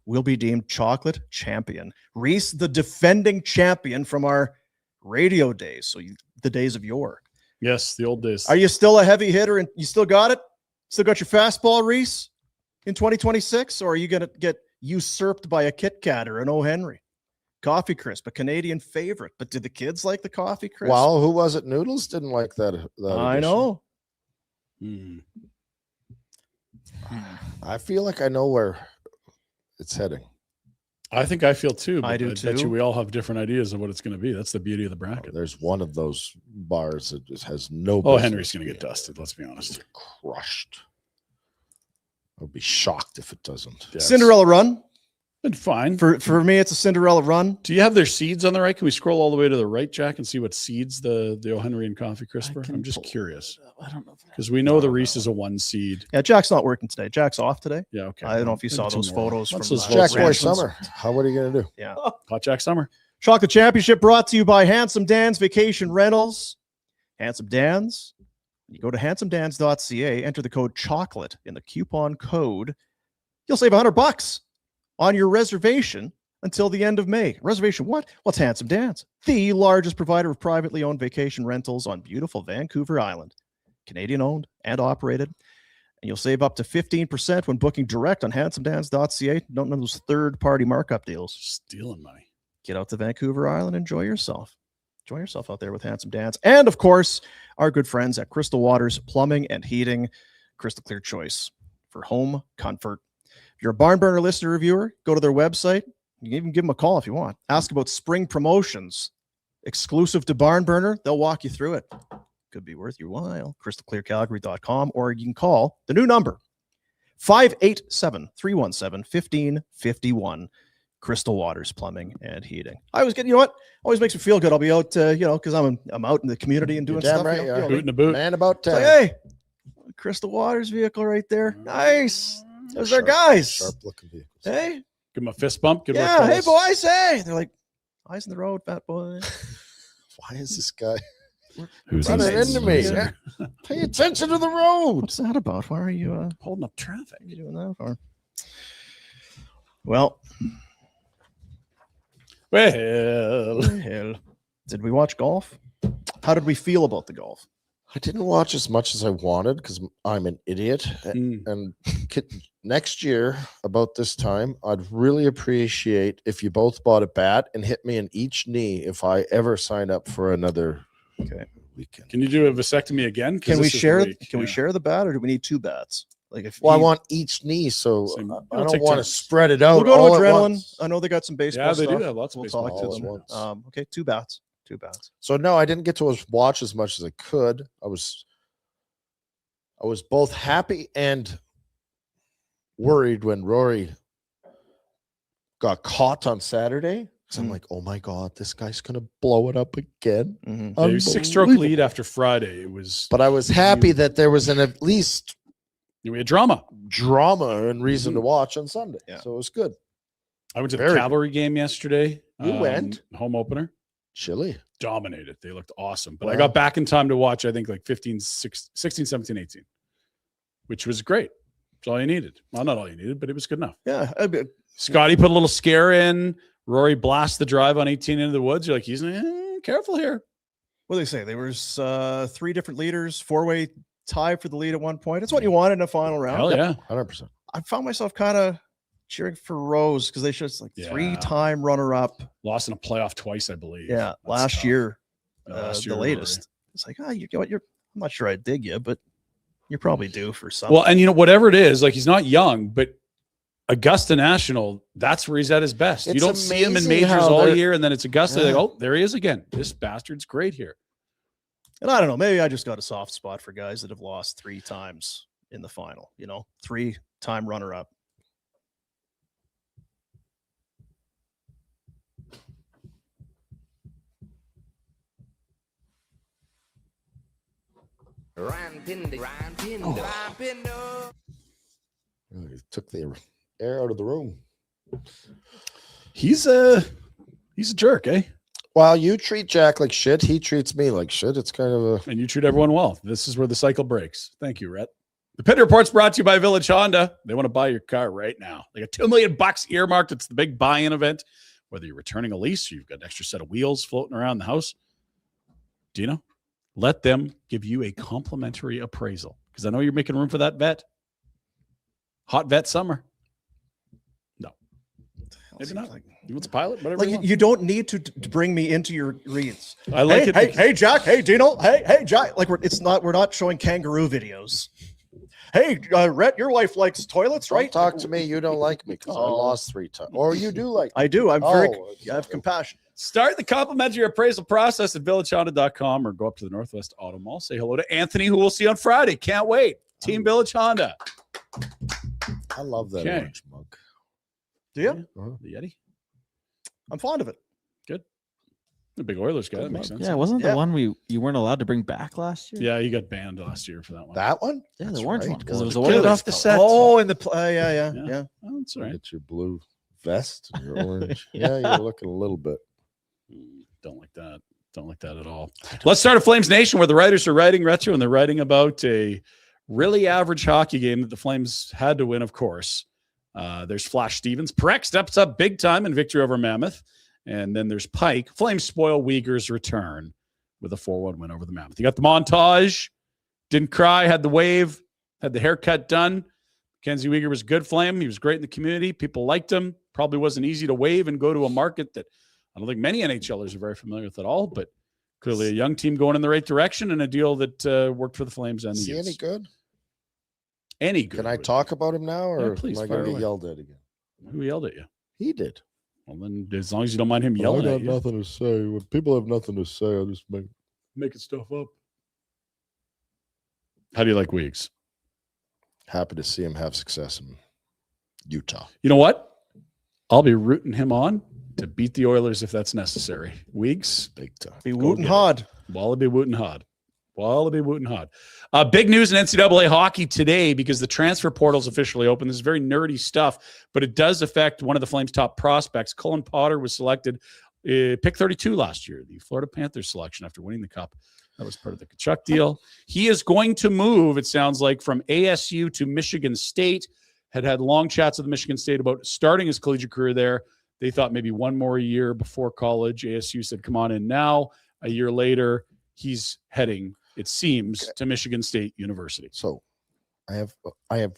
will be deemed chocolate champion. Reese, the defending champion from our radio days, so the days of yore. Yes, the old days. Are you still a heavy hitter and you still got it? Still got your fastball, Reese, in 2026? Or are you going to get usurped by a Kit Kat or an O. Henry? Coffee Crisp, a Canadian favorite. But did the kids like the Coffee Crisp? Well, who was it? Noodles didn't like that. I edition. know. Mm. I feel like I know where it's heading. I think I feel too. I but do bet too. you we all have different ideas of what it's going to be. That's the beauty of the bracket. There's one of those bars that just has no. Oh, business Henry's going to get being dusted. Let's be honest. crushed. I'll be shocked if it doesn't. Yeah, Cinderella run. Been fine. For me, it's a Cinderella run. Do you have their seeds on the right? Can we scroll all the way to the right, Jack, and see what seeds the O. Henry and Coffee Crisp are? I'm just curious I don't know. because we know the Reese is a 1 seed. Yeah, Jack's not working today. Jack's off today. Yeah, okay. I don't know if you Maybe saw those tomorrow. photos Once from those the votes Jack Boy are in. Summer. How what are you gonna do? Yeah. Hot Jack Summer. Chocolate Championship brought to you by Handsome Dan's Vacation Rentals. Handsome Dan's. You go to handsomedans.ca, enter the code chocolate in the coupon code. You'll save $100 on your reservation until the end of May. Reservation what? What's Handsome Dan's? The largest provider of privately owned vacation rentals on beautiful Vancouver Island. Canadian owned and operated. And you'll save up to 15% when booking direct on handsomedans.ca. Don't know those third-party markup deals. Stealing money. Get out to Vancouver Island, enjoy yourself. Enjoy yourself out there with Handsome Dan's. And of course, our good friends at Crystal Waters Plumbing and Heating, crystal clear choice for home comfort. If you're a Barn Burner listener or viewer, go to their website. You can even give them a call if you want. Ask about spring promotions exclusive to Barn Burner. They'll walk you through it. Could be worth your while. crystalclearcalgary.com, or you can call the new number 587-317-1551. Crystal Waters Plumbing and Heating. I always get, you know what? Always makes me feel good. I'll be out, because I'm out in the community and doing You're damn stuff. right you are. Boot in a boot. Man about It's like, 10. hey, Crystal Waters vehicle right there. Nice. Those are guys. Sharp looking vehicles. Hey, Give him a fist bump. Good yeah. work, Hey, fellas. boys. Hey. They're like, eyes in the road, fat boy. Why is this guy Who's running Roommates. into me? Yeah. Pay attention to the road. What's that about? Why are you holding up traffic? what are you doing that for? Well, Well, hell. Did we watch golf? How did we feel about the golf? I didn't watch as much as I wanted because I'm an idiot. And next year, about this time, I'd really appreciate if you both bought a bat and hit me in each knee if I ever sign up for another weekend. can you do a vasectomy again? 'Cause Can we this is share? weak. Can we Yeah. share the bat, or do we need two bats? Like if Well, I he- want each knee, so Same. I It'll don't take want to turns. spread it out. we'll go all to at adrenaline. once. I know they got some baseball Yeah, they do stuff. have lots of We'll baseball talk to all at them. once. Okay, two bats. Two bats. So no, I didn't get to watch as much as I could. I was both happy and worried when Rory got caught on Saturday. So I'm Mm. like, oh my God, this guy's gonna blow it up again. Mhm. Yeah, he was 6-stroke Unbelievable. lead after Friday. It was, But I was happy that there was at least we had drama. drama and reason to watch on Sunday. Yeah. So it was good. I went to the Very good. Cavalry game yesterday. You went? Home opener. Chilly. Dominated. They looked awesome. But I Wow. got back in time to watch, I think, like 16, 17, 18, which was great. It's all you needed. Well, not all you needed, but it was good enough. Yeah, Scotty put a little scare in. Rory blasts the drive on 18 into the woods. You're like, he's careful here. what do they say? There was 3 different leaders, 4-way tie for the lead at one point. It's what you want in a final round. Hell yeah. 100%. I found myself kind of cheering for Rose because they should like 3-time runner-up. Lost in a playoff twice, I believe. Yeah, That's last tough. year, Last the year, latest. It's like, you know what? I'm not sure I dig you, but you're probably due for something. Well, and whatever it is, like he's not young, but Augusta National, that's where he's at his best. It's you don't see him in amazing majors how all they're- year, and then it's Augusta. Yeah. Like, oh, there he is again. This bastard's great here. And I don't know, maybe I just got a soft spot for guys that have lost 3 times in the final, 3-time runner-up. He took the air out of the room. He's a jerk, eh? While you treat Jack like shit, he treats me like shit. It's kind of a... And you treat everyone well. This is where the cycle breaks. Thank you, Rhett. The Pinder Report's brought to you by Village Honda. They want to buy your car right now. They got $2 million earmarked. It's the big buy-in event. Whether you're returning a lease or you've got an extra set of wheels floating around the house, Dino, let them give you a complimentary appraisal because I know you're making room for that vet. Hot vet summer. No. Maybe not. You want to pilot? Whatever you Like want. you don't need to bring me into your reads. I like hey, it. Hey, hey, Jack. Hey, Dino. Hey, Jack. Like we're not showing kangaroo videos. Hey, Rhett, your wife likes toilets, right? Don't talk to me. You don't like me because I lost 3 times. Or you do like me. I do. I Oh, have compassion. Start the complimentary appraisal process at villagehonda.com or go up to the Northwest Auto Mall. Say hello to Anthony, who we'll see on Friday. Can't wait. Team Village Honda. I love that Okay. orange mug. Do you? The Yeti. I'm fond of it. Good. The big Oilers guy. That makes sense. Yeah, wasn't Yeah. the one you weren't allowed to bring back last year? Yeah, he got banned last year for that one. That one? Yeah, That's the orange right. one because it was the Get it Oilers off the color. set. Oh, in the yeah. Oh, that's all right. Get your blue vest and your orange. Yeah, you're looking a little bit. Don't like that. Don't like that at all. Let's start a Flames Nation where the writers are writing retro and they're writing about a really average hockey game that the Flames had to win, of course. There's Flash Stevens. Perek steps up big time in victory over Mammoth. And then there's Pike. Flames spoil Uyghur's return with a 4-1 win over the Mammoth. You got the montage. Didn't cry. Had the wave. Had the haircut done. Mackenzie Uyghur was a good Flame. He was great in the community. People liked him. Probably wasn't easy to wave and go to a market that I don't think many NHLers are very familiar with at all, but clearly a young team going in the right direction and a deal that worked for the Flames and the Is he Utes. any good? Any good. Can I would- talk about him now, or please, am I fire going to away. get yelled at again? Who yelled at you? He did. Well, then as long as you don't mind him I yelling got at you, nothing to say. When people have nothing to say, I'll just making stuff up. How do you like Weeks? happy to see him have success in Utah. You know what? I'll be rooting him on to beat the Oilers if that's necessary. Weeks, Big time. Be Go wootin' get it. hard. Wallaby Wooten Hod. Wallaby Wooten Hod. Big news in NCAA hockey today because the transfer portal is officially open. This is very nerdy stuff, but it does affect one of the Flames' top prospects. Cullen Potter was selected pick 32 last year, the Florida Panthers selection after winning the Cup. That was part of the Kachuk deal. He is going to move, it sounds like, from ASU to Michigan State. Had long chats with Michigan State about starting his collegiate career there. They thought maybe one more year before college. ASU said, come on in now. A year later, he's heading, it seems, to Michigan State University. So I have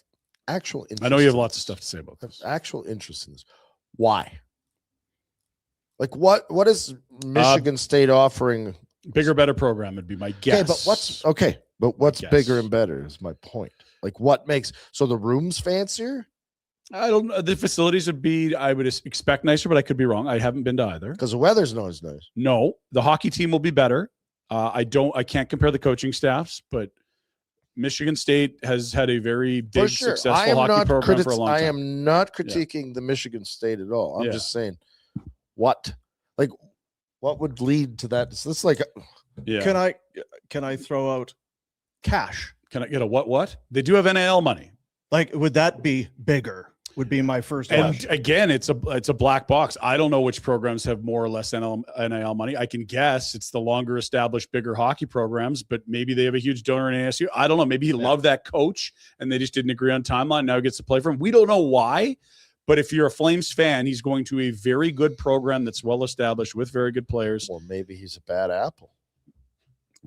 actual interest. I know you have lots of stuff to say about I have this. actual interest in this. Why? Like what is Michigan State offering? Bigger, better program would be my guess. But what's Guess. bigger and better is my point. Like what makes so the rooms fancier? I don't know. The facilities would be, I would expect nicer, but I could be wrong. I haven't been to either. Because the weather's not as nice. No, the hockey team will be better. I can't compare the coaching staffs, but Michigan State has had a very big, For sure. successful hockey program for a long time. I am not critiquing the Michigan State at all. I'm Yeah. just saying what would lead to that? So it's like Yeah. Can I throw out cash? Can I get a what? They do have NIL money. Like, would that be bigger? Would be my first And question. again, it's a black box. I don't know which programs have more or less NIL money. I can guess it's the longer established, bigger hockey programs, but maybe they have a huge donor in ASU. I don't know. Maybe he loved that coach and they just didn't agree on timeline. Now he gets to play for him. We don't know why, but if you're a Flames fan, he's going to a very good program that's well established with very good players. Or maybe he's a bad apple.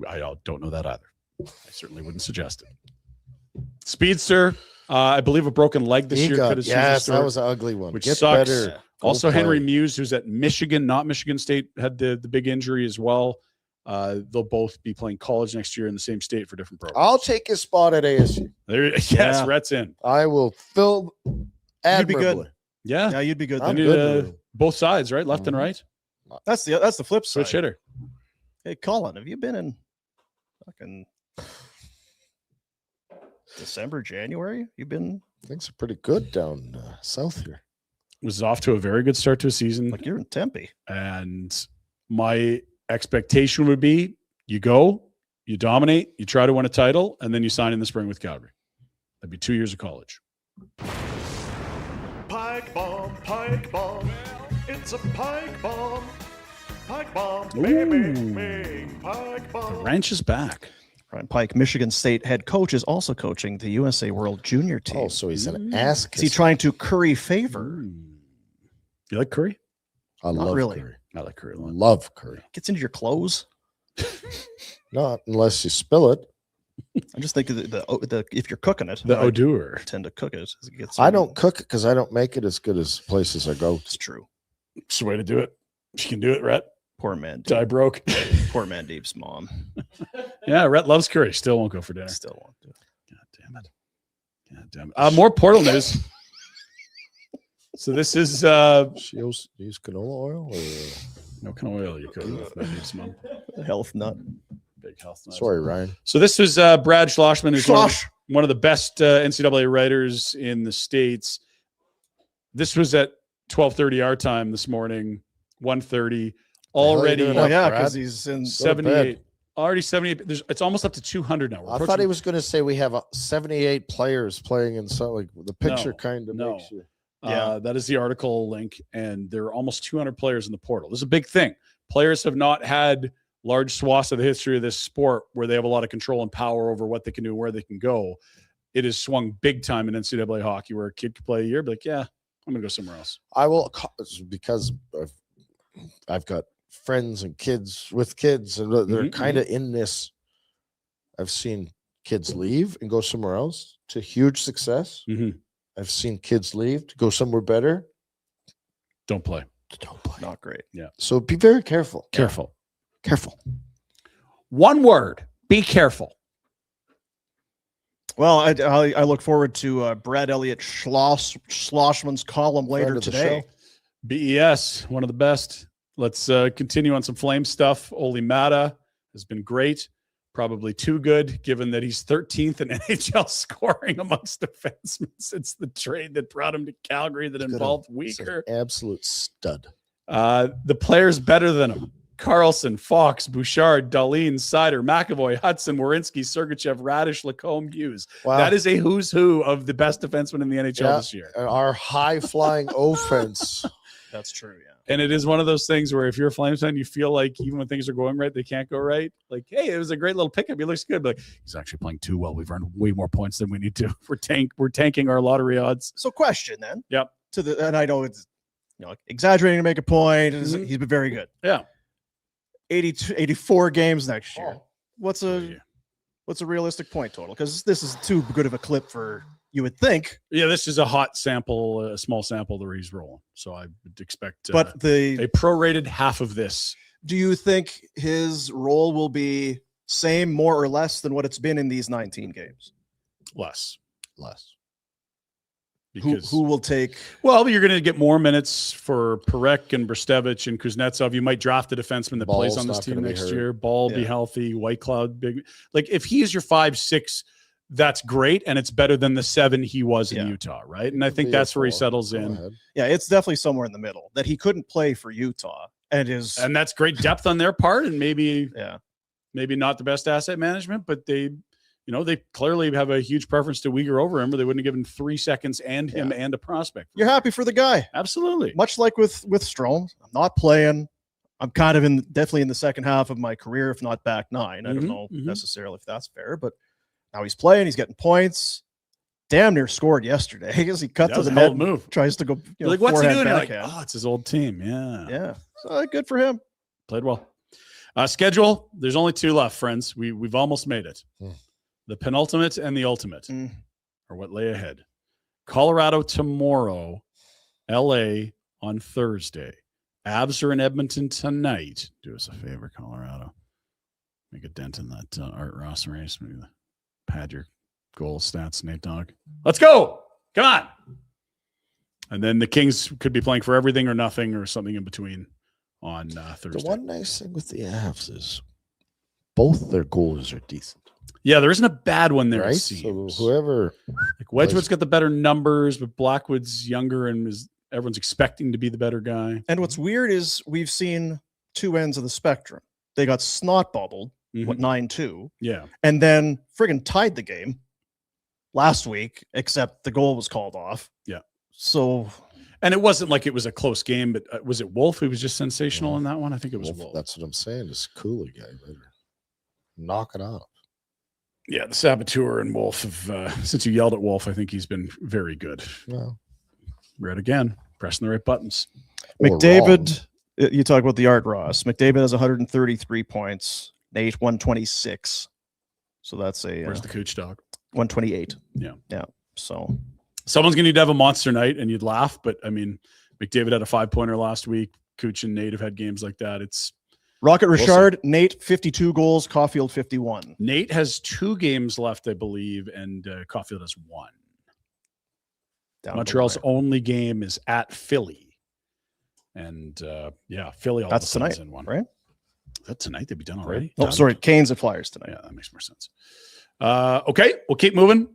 I don't know that either. I certainly wouldn't suggest it. Speedster, I believe a broken leg this year. Could have yes, that was an ugly one. Which Get sucks. better. Also, Go Henry play. Muse, who's at Michigan, not Michigan State, had the big injury as well. They'll both be playing college next year in the same state for different programs. I'll take his spot at ASU. Yes, Yeah. Rhett's in. I will fill You'd be good. admirably. Yeah, Yeah, you'd be good. I'm Then. They need, good with him. both sides, right? Left and right. That's the flip side. Switch hitter. Hey, Colin, have you been in fucking December, January? You been Things are pretty good down south here. Was off to a very good start to a season. like you're in Tempe? And my expectation would be you go, you dominate, you try to win a title, and then you sign in the spring with Calgary. That'd be 2 years of college. Pike bomb, pike bomb. It's a pike bomb. Pike bomb, Ooh. baby. Pike The bomb. ranch is back. Ryan Pike, Michigan State head coach, is also coaching the USA World Junior team. Oh, so he's an ass Is he kisser. trying to curry favor? You like curry? I Not love really. curry. I like curry a lot. Love curry. Gets into your clothes. Not unless you spill it. I'm just thinking the if you're cooking it, The I odor. tend to cook it. As it gets I don't cook it because I don't make it as good as places I go. It's true. It's the way to do it. You can do it, Rhett. Poor man. Die broke. Poor man Deep's mom. Yeah, Rhett loves curry. Still won't go for dinner. Still won't do it. God damn it. God damn it. More Portal news. So this is She use canola oil? Or... no kind of oil you could with my Deep's mom. Health nut. Big health nut. Sorry, Ryan. So this was Brad Schlossman, who's Schloss. one of the best NCAA writers in the States. This was at 12:30 our time this morning, 1:30. Already doing Oh up, yeah, Brad? because he's in. 78. Already 78. It's almost up to 200 now. We're I thought approaching- he was going to say we have 78 players playing in so like the picture No, kind of no. makes you. Yeah. That is the article link, and there are almost 200 players in the portal. This is a big thing. Players have not had large swaths of the history of this sport where they have a lot of control and power over what they can do and where they can go. It has swung big time in NCAA hockey where a kid could play a year, be like, yeah, I'm going to go somewhere else. I will because I've got friends and kids with kids, and they're Mhm, kind of in this. I've seen kids leave and go somewhere else to huge success. Mhm. I've seen kids leave to go somewhere better. Don't play. Don't play. Not great. So be very careful. Careful. Careful. One word. Be careful. Well, I look forward to Brad Elliott Schlossman's column Friend later of the today. show. BES, one of the best. Let's continue on some Flame stuff. Oli Mata has been great. Probably too good, given that he's 13th in NHL scoring amongst defensemen since the trade that brought him to Calgary that involved He's an Weaker. absolute stud. The players better than him. Carlson, Fox, Bouchard, Dahlin, Sider, McAvoy, Hudson, Werenski, Sergachev, Radish, Lacombe, Hughes. Wow. That is a who's who of the best defensemen in the NHL Yeah. this year. Our high flying offense. That's true. Yeah. And it is one of those things where if you're a Flames fan, you feel like even when things are going right, they can't go right. Like, hey, it was a great little pickup. He looks good. But like, he's actually playing too well. We've earned way more points than we need to. We're tanking our lottery odds. So, question then. Yep. And I know it's exaggerating to make a point. Mhm. He's been very good. Yeah. 84 games next year. Oh. What's a realistic point total? Because this is too good of a clip for you would think. Yeah, this is a hot sample, a small sample where he's rolling. So I would expect But a prorated half of this. do you think his role will be same, more or less than what it's been in these 19 games? Less. Who Because, will take? well, you're going to get more minutes for Perek and Brstevich and Kuznetsov. You might draft a defenseman that plays Ball's on this not team gonna be next hurt. year. Ball be Yeah. healthy. White Cloud big. Like if he is your 5-6, that's great, and it's better than the 7 he was in Yeah. Utah, right? And I think Be a that's where he four. settles Go in. ahead. Yeah, it's definitely somewhere in the middle that he couldn't play for Utah and is And that's great depth on their part, and maybe yeah. not the best asset management, but they clearly have a huge preference to Uyghur over him, or they wouldn't have given 3 seconds and him and a prospect. You're happy for the guy. Absolutely. Much like with Strome, I'm not playing. I'm kind of definitely in the second half of my career, if not back 9. I don't Mhm, know mhm. necessarily if that's fair, but now he's playing. He's getting points. Damn near scored yesterday because he cut That to was the a hell net, of a move. tries to go. You're like, what's he forehand, doing? You're like, backhand. oh, it's his old team. Yeah. Yeah, so good for him. Played well. Schedule. There's only 2 left, friends. We've almost made it. Hmm. The penultimate and the ultimate are what lay ahead. Colorado tomorrow, L.A. on Thursday. Avs are in Edmonton tonight. Do us a favor, Colorado. Make a dent in that Art Ross race. Maybe pad your goal stats, Nate Dogg. Let's go. Come on. And then the Kings could be playing for everything or nothing or something in between on Thursday. The one nice thing with the Avs is both their goals are decent. Yeah, there isn't a bad one there. Right? It seems. So whoever, like Wedgwood's got the better numbers, but Blackwood's younger and everyone's expecting to be the better guy. And what's weird is we've seen 2 ends of the spectrum. They got snot bubbled, 9-2. Yeah. And then friggin' tied the game last week, except the goal was called off. Yeah. So. And it wasn't like it was a close game, but was it Wolf who was just sensational in that one? I think it was Wolf. That's what I'm saying. This Cooley guy better knock it out. Yeah, the Saboteur and Wolf have, since you yelled at Wolf, I think he's been very good. Well, Red again, pressing the right buttons. McDavid, you talk about the Art Ross. McDavid has 133 points, Nate 126. So that's a where's the Cooch dog? 128. Yeah. Yeah. So someone's gonna need to have a monster night, and you'd laugh, but I mean, McDavid had a 5-pointer last week. Cooch and Nate have had games like that. It's Rocket Richard, Nate 52 goals, Caulfield 51. Nate has 2 games left, I believe, and Caulfield has 1. Montreal's only game is at Philly, and Philly. That's tonight, in one. Right? Is that tonight? They'd be done already. Oh, sorry, Canes and Flyers tonight. Yeah, that makes more sense. Okay, we'll keep moving.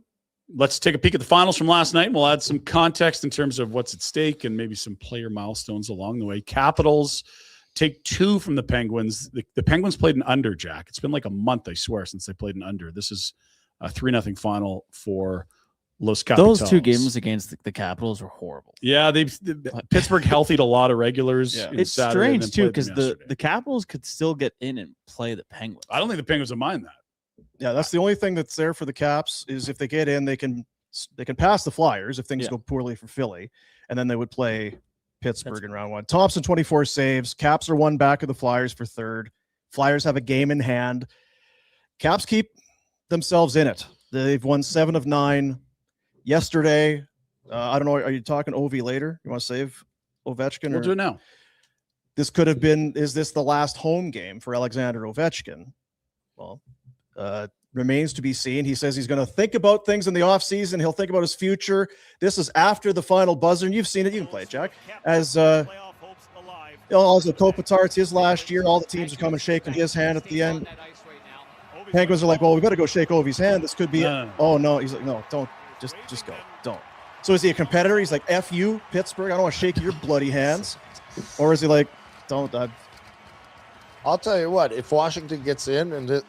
Let's take a peek at the finals from last night. We'll add some context in terms of what's at stake and maybe some player milestones along the way. Capitals take 2 from the Penguins. The Penguins played an under, Jack. It's been like a month, I swear, since they played an under. This is a 3-0 final for Los Capitals. Those 2 games against the Capitals were horrible. Yeah, Pittsburgh healthied a lot of regulars. Yeah. It's strange, too, because the Capitals could still get in and play the Penguins. I don't think the Penguins will mind that. Yeah, that's the only thing that's there for the Caps is if they get in, they can pass the Flyers if things go poorly for Philly, and then they would play Pittsburgh in round 1. Thompson 24 saves. Caps are 1 back of the Flyers for 3rd. Flyers have a game in hand. Caps keep themselves in it. They've won 7 of 9 yesterday. I don't know. Are you talking Ovi later? You want to save Ovechkin? We'll do it now. This could have been. Is this the last home game for Alexander Ovechkin? Well, remains to be seen. He says he's going to think about things in the offseason. He'll think about his future. This is after the final buzzer, and you've seen it. You can play it, Jack. As also Kopitar, it's his last year. All the teams are coming shaking his hand at the end. Penguins are like, well, we got to go shake Ovi's hand. This could be it. Oh, no. He's like, no, don't. Just go. Don't. So is he a competitor? He's like, F you, Pittsburgh. I don't want to shake your bloody hands. Or is he like, don't. I'll tell you what. If Washington gets in and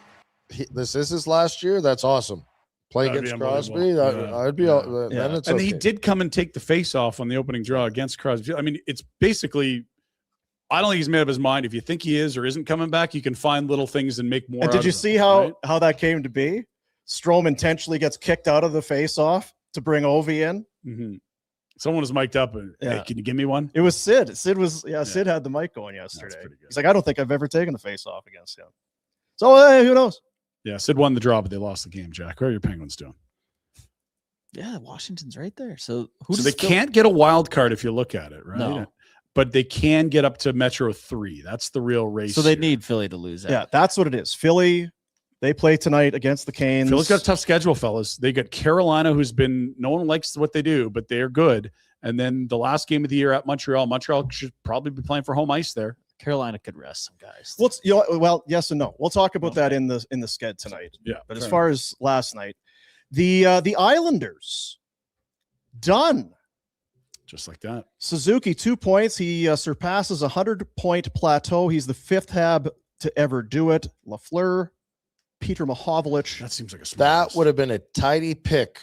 this is his last year, that's awesome. Play against Crosby, I'd be all. Then it's and he did come and take the face off on the opening draw against Crosby. I mean, it's basically. I don't think he's made up his mind. If you think he is or isn't coming back, you can find little things and make more. And did you see how that came to be? Strome intentionally gets kicked out of the face-off to bring Ovi in. Mm-hmm. Someone was mic'd up. And, hey, can you give me one? It was Sid. Sid had the mic going yesterday. He's like, I don't think I've ever taken the face-off against him. So who knows? Yeah, Sid won the draw, but they lost the game, Jack. What are your Penguins doing? Yeah, Washington's right there. So they can't get a wild card if you look at it, right? No. But they can get up to Metro 3. That's the real race. So they need Philly to lose that. Yeah, that's what it is. Philly, they play tonight against the Canes. Philly's got a tough schedule, fellas. They got Carolina, who's been, no one likes what they do, but they're good. And then the last game of the year at Montreal. Montreal should probably be playing for home ice there. Carolina could rest some guys. Well, yes and no. We'll talk about that in the sked tonight. Yeah. But as far as last night, the Islanders done. Just like that. Suzuki, 2 points. He surpasses 100-point plateau. He's the 5th Hab to ever do it. Lafleur, Peter Mahovlich. That seems like a smart That list. would have been a tidy pick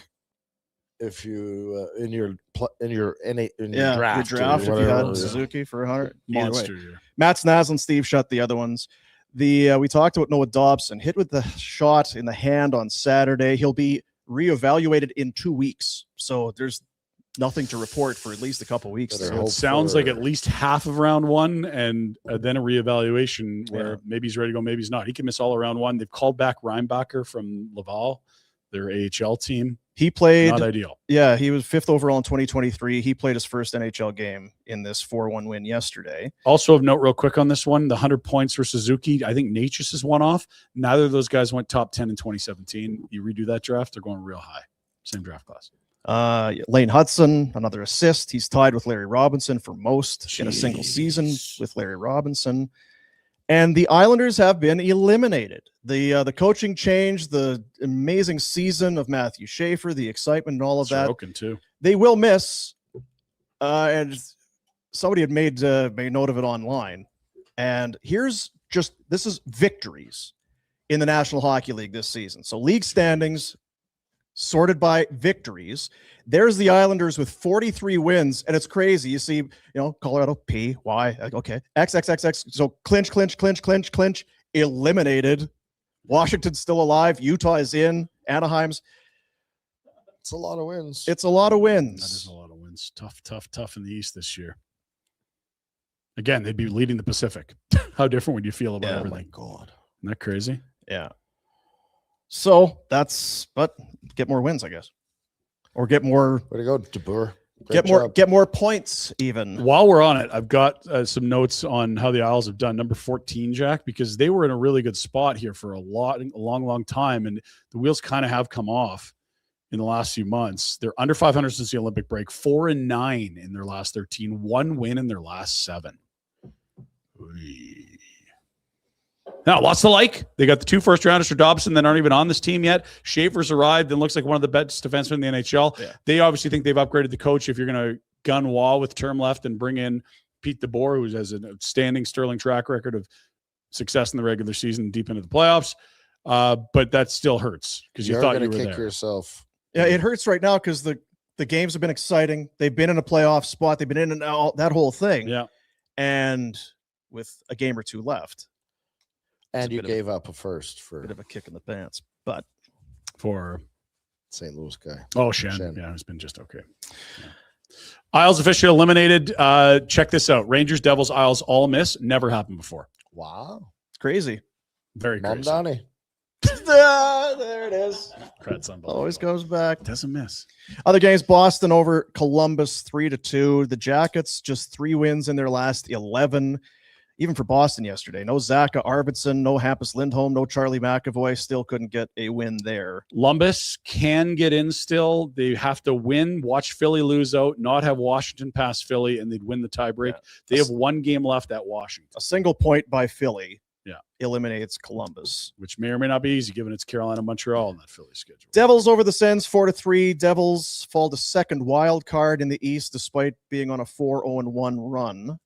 if you in your draft. If you had Suzuki for 100. Monster year. Matt Snaslin, Steve shut the other ones. We talked about Noah Dobson, hit with the shot in the hand on Saturday. He'll be reevaluated in 2 weeks. So there's nothing to report for at least a couple weeks. Better there. So hope it sounds for- like at least half of round one and then a reevaluation where maybe he's ready to go, maybe he's not. He can miss all of round one. They've called back Reinbacher from Laval, their AHL team. He played, Not ideal. yeah, he was 5th overall in 2023. He played his first NHL game in this 4-1 win yesterday. Also of note real quick on this one, the 100 points for Suzuki, I think Natchez is one off. Neither of those guys went top 10 in 2017. You redo that draft, they're going real high. Same draft class. Lane Hudson, another assist. He's tied with Larry Robinson for most in a single season with Larry Robinson. And the Islanders have been eliminated. The coaching change, the amazing season of Matthew Schaefer, the excitement and all of that. Sorokin too. They will miss. And somebody had made note of it online. And this is victories in the National Hockey League this season. So league standings sorted by victories. There's the Islanders with 43 wins, and it's crazy. You see, Colorado, P, Y, okay, X, X, X, X. So clinch, eliminated. Washington's still alive. Utah is in. Anaheim's. It's a lot of wins. It's a lot of That wins. is a lot of wins. Tough in the East this year. Again, they'd be leading the Pacific. How different would you feel about Yeah, everything? Oh my God. Isn't that crazy? Yeah. So but get more wins, I guess, or get more. Way to go, DeBoer. Great Get more points even. While we're on it, I've got some notes on how the Isles have done. Number 14, Jack, because they were in a really good spot here for a long time, and the wheels kind of have come off in the last few months. They're under 500 since the Olympic break, 4-9 in their last 13, 1 win in their last 7. Now, lots to like. They got the 2 first-rounders for Dobson that aren't even on this team yet. Schaefer's arrived and looks like one of the best defensemen in the NHL. Yeah. They obviously think they've upgraded the coach. If you're going to gun Wall with term left and bring in Pete DeBoer, who has an outstanding sterling track record of success in the regular season, deep into the playoffs. But that still hurts because you thought you were kick there. yourself. Yeah, it hurts right now because the games have been exciting. They've been in a playoff spot. They've been in and out, that whole thing. Yeah. And with a game or 2 left, And a you bit of gave up a first a for bit of a kick in the pants. But For St. Louis guy. Shen. Yeah, it's been just okay. Yeah. Isles officially eliminated. Check this out. Rangers, Devils, Isles all miss. Never happened before. Wow. it's crazy. Very Mom crazy. Donnie. There it is. That's unbelievable. Always goes back. Doesn't miss. Other games, Boston over Columbus 3-2. The Jackets just 3 wins in their last 11. Even for Boston yesterday, no Zaka Arvidsson, no Hampus Lindholm, no Charlie McAvoy. Still couldn't get a win there. Lumbus can get in still. They have to win, watch Philly lose out, not have Washington pass Philly, and they'd win the tiebreak. Yeah. They have 1 game left at Washington, A single point by Philly Yeah. eliminates Columbus. which may or may not be easy given it's Carolina, Montreal in that Philly schedule. Devils over the Sens 4-3. Devils fall to second wild card in the East despite being on a 4-0-1 run.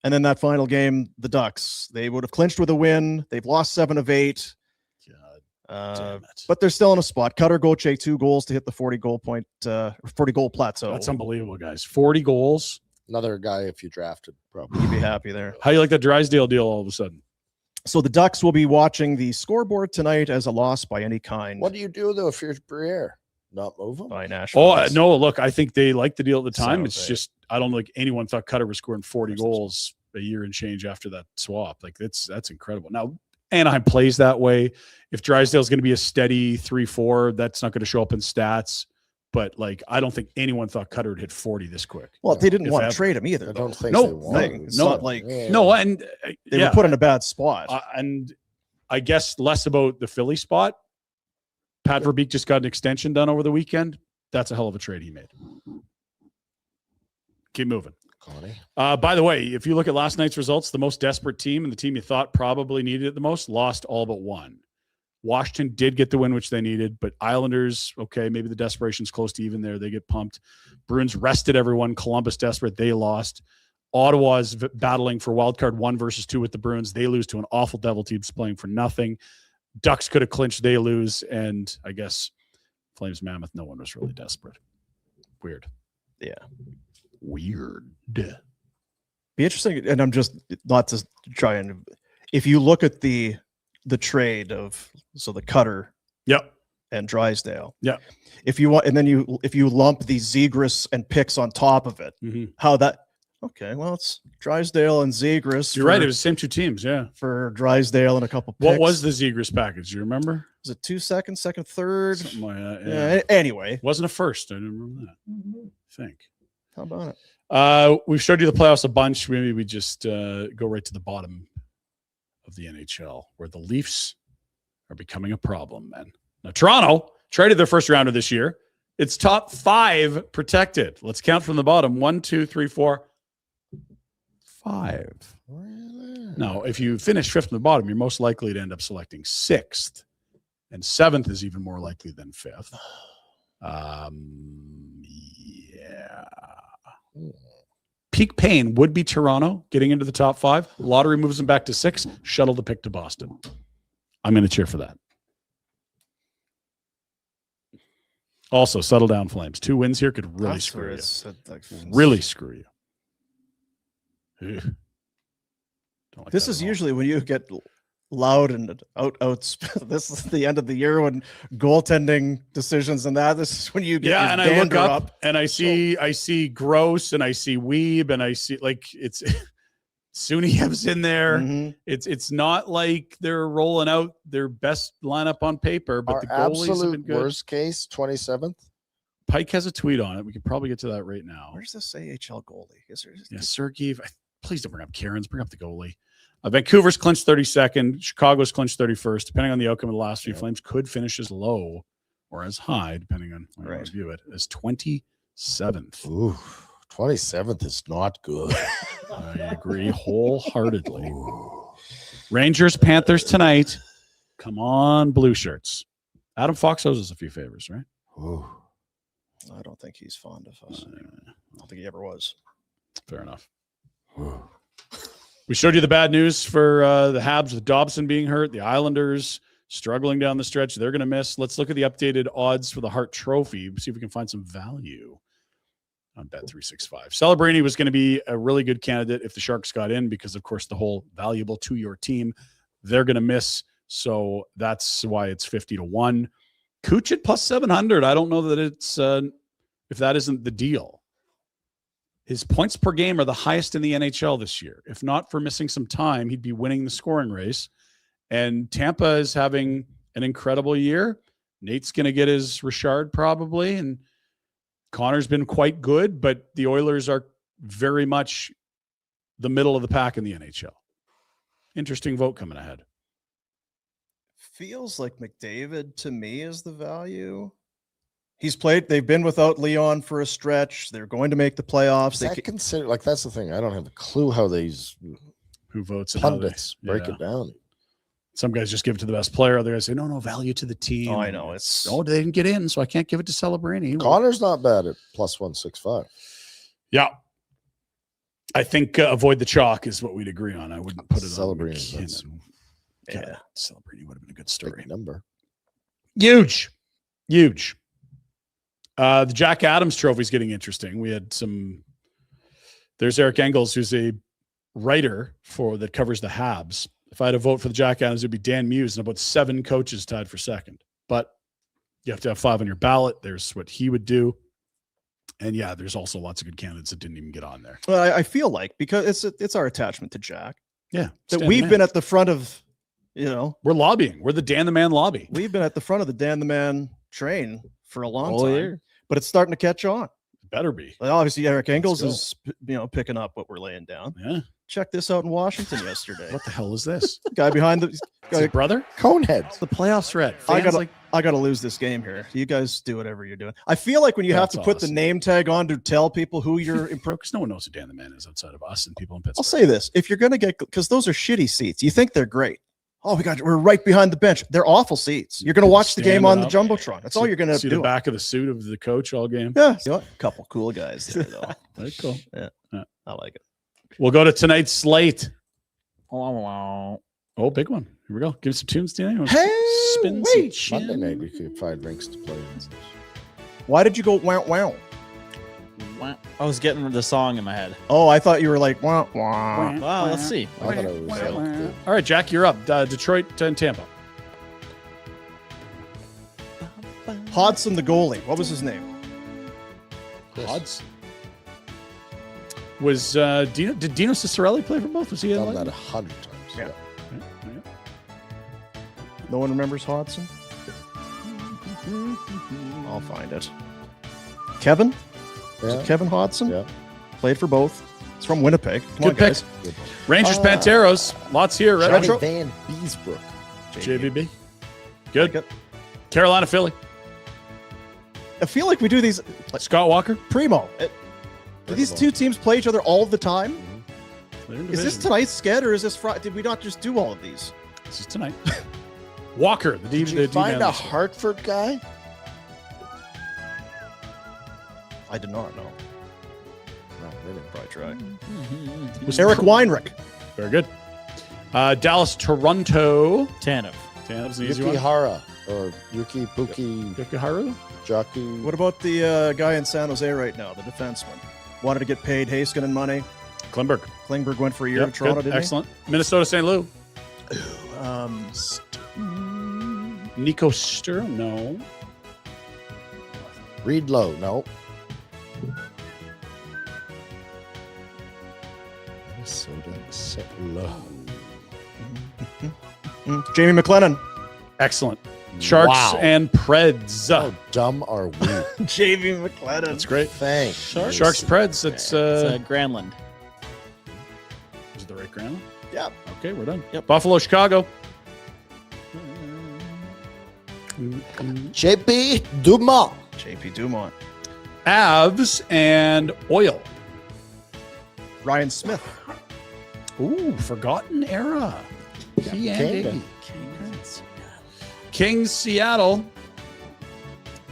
And then that final game, the Ducks, they would have clinched with a win. They've lost 7 of 8. God damn it. But they're still in a spot. Cutter Gauthier 2 goals to hit the 40 goal plateau. That's unbelievable, guys. 40 goals. Another guy if you drafted, probably. You'd be happy there. How do you like that Drysdale deal all of a sudden? So the Ducks will be watching the scoreboard tonight as a loss by any kind What do you do though if you're Briere? Not move him? by Nashville. Oh, no, look, I think they liked the deal at the time. San It's Jose. just, I don't think anyone thought Cutter was scoring 40 Rest of us. goals a year and change after that swap. Like, that's incredible. Now, Anaheim plays that way. If Drysdale's going to be a steady 3-4, that's not going to show up in stats. But, like, I don't think anyone thought Cutter would hit 40 this quick. Well, they didn't If want to ever. trade him either. I though. don't think No, they want It's no. not like No, and they yeah, were put in a bad spot. and I guess less about the Philly spot. Pat Verbeek just got an extension done over the weekend. That's a hell of a trade he made. Keep moving. Connie. By the way, if you look at last night's results, the most desperate team and the team you thought probably needed it the most lost all but 1. Washington did get the win, which they needed, but Islanders, okay, maybe the desperation's close to even there. They get pumped. Bruins rested everyone. Columbus desperate. They lost. Ottawa's battling for wild card 1 versus 2 with the Bruins. They lose to an awful Devil team playing for nothing. Ducks could have clinched. They lose. And I guess Flames Mammoth, no one was really desperate. Weird. Yeah. Weird. Be interesting, and I'm just not to try and if you look at the trade of the Cutter Yep. and Drysdale. Yeah. If you want, and then if you lump the Zegras and picks on top of it, how that? Okay, well, it's Drysdale and Zegras. You're right. It was the same two teams. Yeah. For Drysdale and a couple picks. What was the Zegras package? Do you remember? Was it 2 seconds, second, third? Something like that. Yeah. Anyway. Wasn't a first. I didn't remember that. I think. How about it? We've showed you the playoffs a bunch. Maybe we just go right to the bottom of the NHL, where the Leafs are becoming a problem, man. Now, Toronto traded their first rounder this year. It's top 5 protected. Let's count from the bottom. 1, 2, 3, 4, 5. Now, if you finish 5th from the bottom, you're most likely to end up selecting 6th. And 7th is even more likely than 5th. Yeah. Peak pain would be Toronto getting into the top 5. Lottery moves them back to 6. Shuttle the pick to Boston. I'm going to cheer for that. Also, settle down, Flames. 2 wins here could really screw you. Really screw you. Don't like this is usually when you get loud and outs. This is the end of the year when goaltending decisions and that. This is when you get and I look up and I see Gross and I see Wiebe and I see it's Suniev's in there. It's not like they're rolling out their best lineup on paper, but the goalies have been good. Worst case 27th. Pike has a tweet on it. We could probably get to that right now. Where's this AHL goalie? Is there? Yeah, Sergey. Please don't bring up Karen's. Bring up the goalie. Vancouver's clinched 32nd. Chicago's clinched 31st. Depending on the outcome of the last few, Flames could finish as low or as high, depending on how you view it, as 27th. Ooh, 27th is not good. I agree wholeheartedly. Rangers, Panthers tonight. Come on, blue shirts. Adam Fox owes us a few favors, right? Ooh. I don't think he's fond of us. I don't think he ever was. Fair enough. We showed you the bad news for the Habs with Dobson being hurt, the Islanders struggling down the stretch. They're going to miss. Let's look at the updated odds for the Hart Trophy. See if we can find some value on Bet365. Celebrini was going to be a really good candidate if the Sharks got in because, of course, the whole valuable to your team. They're going to miss, so that's why it's 50-1. Kuchit plus 700. I don't know that it's if that isn't the deal. His points per game are the highest in the NHL this year. If not for missing some time, he'd be winning the scoring race. And Tampa is having an incredible year. Nate's going to get his Richard probably. And Connor's been quite good, but the Oilers are very much the middle of the pack in the NHL. Interesting vote coming ahead. Feels like McDavid to me is the value. He's played. They've been without Leon for a stretch. They're going to make the playoffs. That's the thing. I don't have a clue how these who votes pundits break it down. Some guys just give it to the best player. Other guys say, no, value to the team. Oh, I know. They didn't get in, so I can't give it to Celebrini. Connor's not bad at plus 165. Yeah. I think avoid the chalk is what we'd agree on. I wouldn't put it Celebrini. Yeah. Celebrini would have been a good story. Big number. Huge. The Jack Adams Trophy is getting interesting. We had there's Eric Engels, who's a writer that covers the Habs. If I had a vote for the Jack Adams, it would be Dan Muse and about 7 coaches tied for second. But you have to have 5 on your ballot. There's what he would do. And yeah, there's also lots of good candidates that didn't even get on there. Well, I feel like because it's our attachment to Jack. Yeah. That we've been at the front of, we're lobbying. We're the Dan the Man lobby. We've been at the front of the Dan the Man train for a long time. Year. But it's starting to catch on. Better be. Obviously, Eric Engels is picking up what we're laying down. Yeah. Check this out in Washington yesterday. What the hell is this? Guy behind the brother? Coneheads. The playoffs red. I gotta lose this game here. You guys do whatever you're doing. I feel like when you have to put the name tag on to tell people who you're because no one knows who Dan the Man is outside of us and people in Pittsburgh. I'll say this. If you're gonna because those are shitty seats. You think they're great. Oh, we're right behind the bench. They're awful seats. You're going to watch the game on the Jumbotron. That's all you're going to do. See the back of the suit of the coach all game. Yeah. A couple cool guys there, though. Very cool. Yeah. I like it. We'll go to tonight's slate. Oh, big one. Here we go. Give me some tunes, Danny. Monday night we could find rinks to play. Why did you go wow? I was getting the song in my head. Oh, I thought you were like, wah, wah. Wow, let's see. I thought it was all right, Jack, you're up. Detroit and Tampa. Hodson, the goalie. What was his name? Odds. Was Dino? Did Dino Cicerelli play for both? Was he? Done in that Lightning? 100 times. Yeah. Yeah. No one remembers Hodson? I'll find it. Kevin? Is Yeah. it Kevin Hodson? Yeah. Played for both. It's from Winnipeg. Come on, Good picks. guys. Rangers, Panteros. Lots here, right? Johnny Retro- Van Beesbrook. JVB. Good. Like it. Carolina, Philly. I feel like we do these Scott Walker. primo. Do these two teams play each other all the time? They're in Is this division. tonight's sked or is this Friday? Did we not just do all of these? This is tonight. Walker, the D. Did the you find D-man a this week. Hartford guy? I did not know. No, they didn't. Probably try. Was Eric Weinrich. Very good. Dallas, Toronto. Tanev. Tanev's the easy Yuki one. Hara or Yuki Puki Yokoharu? Jockey. What about the guy in San Jose right now, the defenseman? Wanted to get paid Haskin money. Klimberg. Klingberg went for a year Yep, to Toronto, good. didn't Excellent. Minnesota, St. Louis. he? Nico Sturm. No. Reed Lowe. No. Minnesota St. Louis. Jamie McLennan. Excellent. Sharks Wow. and Preds. How dumb are we? Jamie McLennan. That's great. Thanks. Sharks, Preds. It's Granlund. is it the right ground? Yep. Okay, we're done. Yep. Buffalo, Chicago. JP Dumont. JP Dumont. Avs and Oil. Ryan Smith. Ooh, forgotten era. He and Canada. Iggy. Kings, Seattle.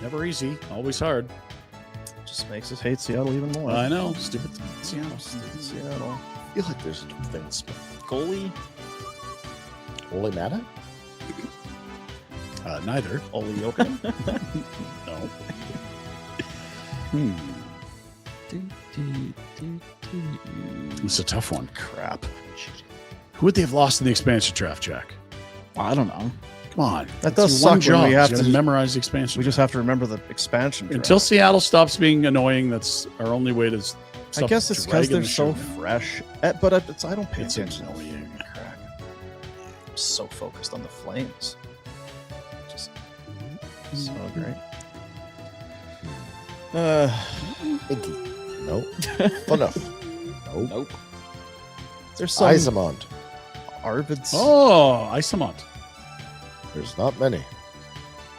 Never easy. Always hard. Just makes us hate Seattle even more. I know. Stupid Seattle. Seattle. I feel like there's a defenseman. Goalie. Ole Matta? Neither. Oli Jokinen. No. It's a tough one. Crap. Who would they have lost in the expansion draft, Jack? I don't know. Come on. That That's does your one suck when job. we have You gotta to- memorize the expansion We just have to remember the expansion. draft. Until Seattle stops being annoying, that's our only way to I stop guess it's because dragging they're the so show down. fresh. But I don't pay It's attention. annoying. Crap. I'm so focused on the Flames. Just so great. Iggy. Nope. Enough. Nope. Nope. There's some Isamond. Arvids. Oh, Isamont. There's not many.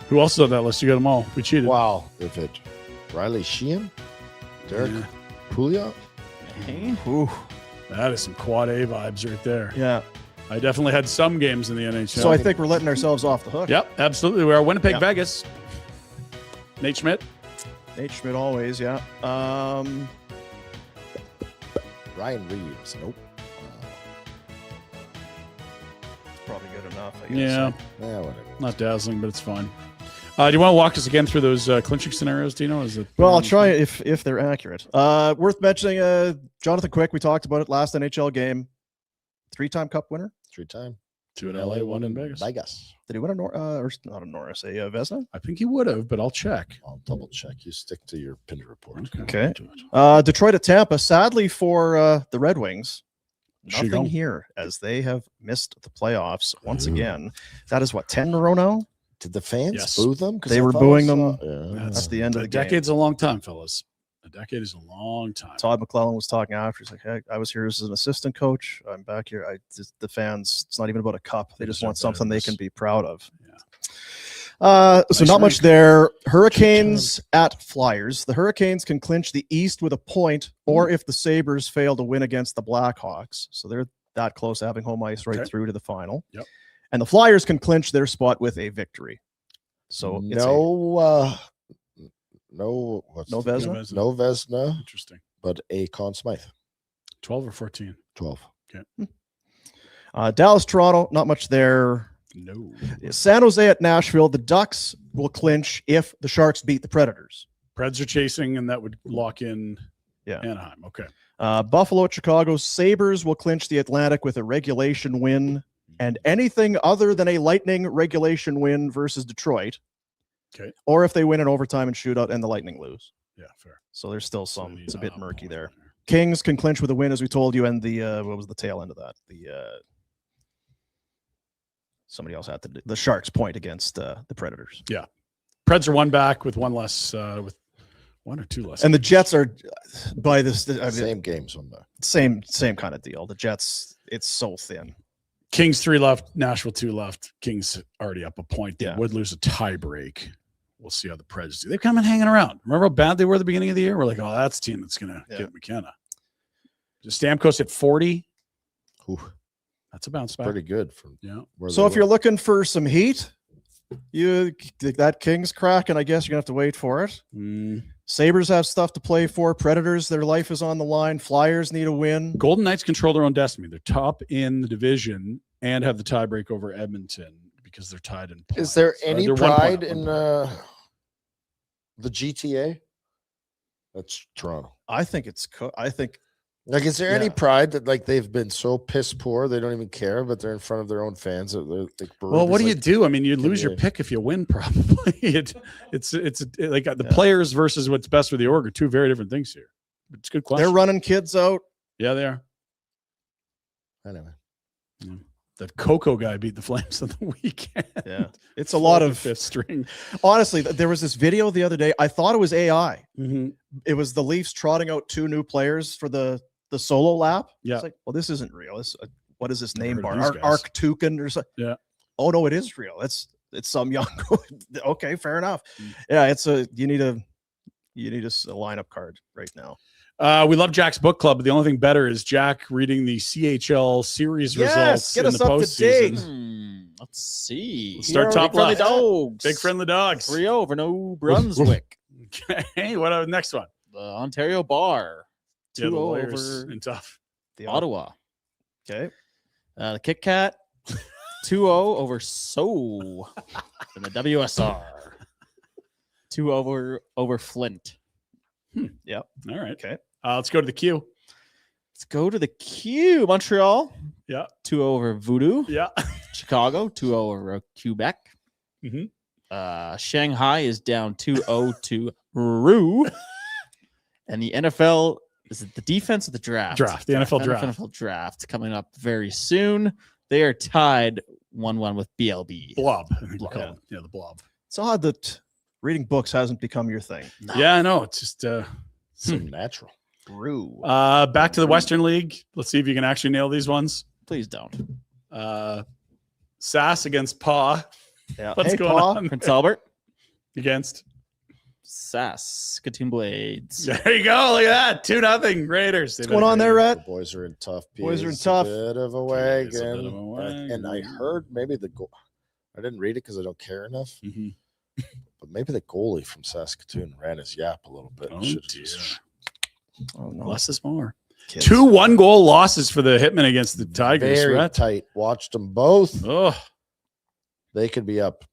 Who else is on that list? You got them all. We cheated. Wow. If it Riley Sheehan, Derek Yeah. Pouliot, Hey. Ooh, That is some quad A vibes right there. yeah. I definitely had some games in the NHL. So I think we're letting ourselves off the hook. Yep, absolutely. We are Winnipeg, Yep. Vegas. Nate Schmidt. Nate Schmidt always, yeah. Ryan Reeves. Nope. Probably good enough. I guess. Yeah, Yeah, whatever. not dazzling, but it's fine. Do you want to walk us again through those clinching scenarios, Dino? Is it? Well, I'll try if they're accurate. Worth mentioning, Jonathan Quick. We talked about it last NHL game. 3-time Cup winner. 3-time. 2 in LA, 1 in Vegas. Vegas. Did he win a or not a Norris, a Vezina? I think he would have, but I'll check. I'll double check. You stick to your Pinder report. Okay. Do it. Detroit at Tampa. Sadly for the Red Wings, Should nothing go. here as they have missed the playoffs once again. That is what 10 in a row now. Did the fans Yes. boo them? 'Cause They I were thought I booing saw- them. Yeah. That's the end of A the game. decade's a long time, fellas. A decade is a long time. Todd McClellan was talking after. He's like, "Hey, I was here as an assistant coach. I'm back here. The fans. It's not even about a cup. They just deserve want better something than they this. can be proud of." Yeah. So Nice not much rink. there. Hurricanes at Flyers. The Hurricanes can clinch the East with a point, or Hmm. if the Sabres fail to win against the Blackhawks. So they're that close to having home ice right Okay. through to the final. Yep. And the Flyers can clinch their spot with a victory. So it's no, what's no the- Vezina. no Vesna, Interesting. but a Conn Smythe. 12 or 14? 12. Dallas, Toronto. Not much there. No. San Jose at Nashville. The Ducks will clinch if the Sharks beat the Predators. Preds are chasing, and that would lock in Yeah. Anaheim. Okay. Buffalo at Chicago. Sabres will clinch the Atlantic with a regulation win, and anything other than a Lightning regulation win versus Detroit Okay. Or if they win in overtime and shootout and the Lightning lose. Yeah, fair. So there's still So some. you It's a need bit a murky point there. Kings can clinch with a win, as we told you, and the what was the tail end of that? Somebody else had the Sharks point against the Predators. Yeah. Preds are one back with one less, with one or two less. And the Jets are by this Same games on that. same kind of deal. The Jets, it's so thin. Kings 3 left, Nashville 2 left. Kings already up a point. They Yeah. would lose a tie break. We'll see how the Preds do. They've come in hanging around. Remember how bad they were at the beginning of the year? We're like, oh, that's a team that's going to get McKenna. Just Stamkos at 40. Ooh, That's a bounce back. pretty good. So if you're looking for some heat, that Kings crack, and I guess you're gonna have to wait for it. Sabres have stuff to play for. Predators, their life is on the line. Flyers need a win. Golden Knights control their own destiny. They're top in the division and have the tiebreak over Edmonton because they're tied in points. Is there any They're 1 point pride up, in 1 point. the GTA? That's Toronto. I think Like, is there any Yeah. pride that like they've been so piss poor they don't even care, but they're in front of their own fans? They're, like, Well, what do you like, do? I mean, you lose your Yeah. pick if you win, probably. It's like the players versus what's best for the org are two very different things here. It's a good question. they're running kids out. Yeah, they are. Anyway, That Coco guy beat the Flames on the weekend. Yeah, it's a lot of fifth string. Honestly, there was this video the other day. I thought it was AI. Mm-hmm. It was the Leafs trotting out 2 new players for the solo lap. Yeah. It's like, well, this isn't real. What is this Never name heard bar? of these guys. Ark Tukin or something. Yeah. Oh no, it is real. It's some young. Okay, fair enough. Yeah, you need a lineup card right now. We love Jack's book club, but the only thing better is Jack reading the CHL series results get in us the up to date. postseason. Let's see. Let's start top Friendly left. Dogs. Big friendly dogs. 3-0 over New Brunswick. Okay, what about the next one? The Ontario Bar. 2-0 Yeah, the Warriors over and tough. Ottawa. Okay. The Kit Kat. 2-0 over So in the WSR. 2 over Flint. Yep. All right. Okay. Let's go to the queue. Let's go to the Q. Montreal. Yeah. 2-0 over Voodoo. Yeah. Chicago. 2-0 over Quebec. Mhm. Shanghai is down 2-0 to Rue. And the NFL, is it the defense or the draft? The NFL draft. NFL draft coming up very soon. They are tied 1-1 with BLB. Blob. I think we Blob. call it. Yeah, the blob. It's odd that reading books hasn't become your thing. Yeah, I know. It's just so natural. Rue. back to the Western League. Let's see if you can actually nail these ones. Please don't. Sass against Paw. Yeah. What's Hey, going Paw. on Prince there? Albert. Against? Saskatoon Blades. There you go. Look at that. 2-0 Raiders. What's going on there, The Rhett? boys are in tough. Boys are in It's tough. A bit of a It's a bit wagon. of a wagon. And I heard maybe the goal. I didn't read it because I don't care enough. Mhm. But maybe the goalie from Saskatoon ran his yap a little bit. Oh, Should've dear. just- Oh no. Less is more. Kids. 2 1-goal losses for the Hitmen against the Tigers. Very Rhett. tight. Watched them both. Oh, They could be up.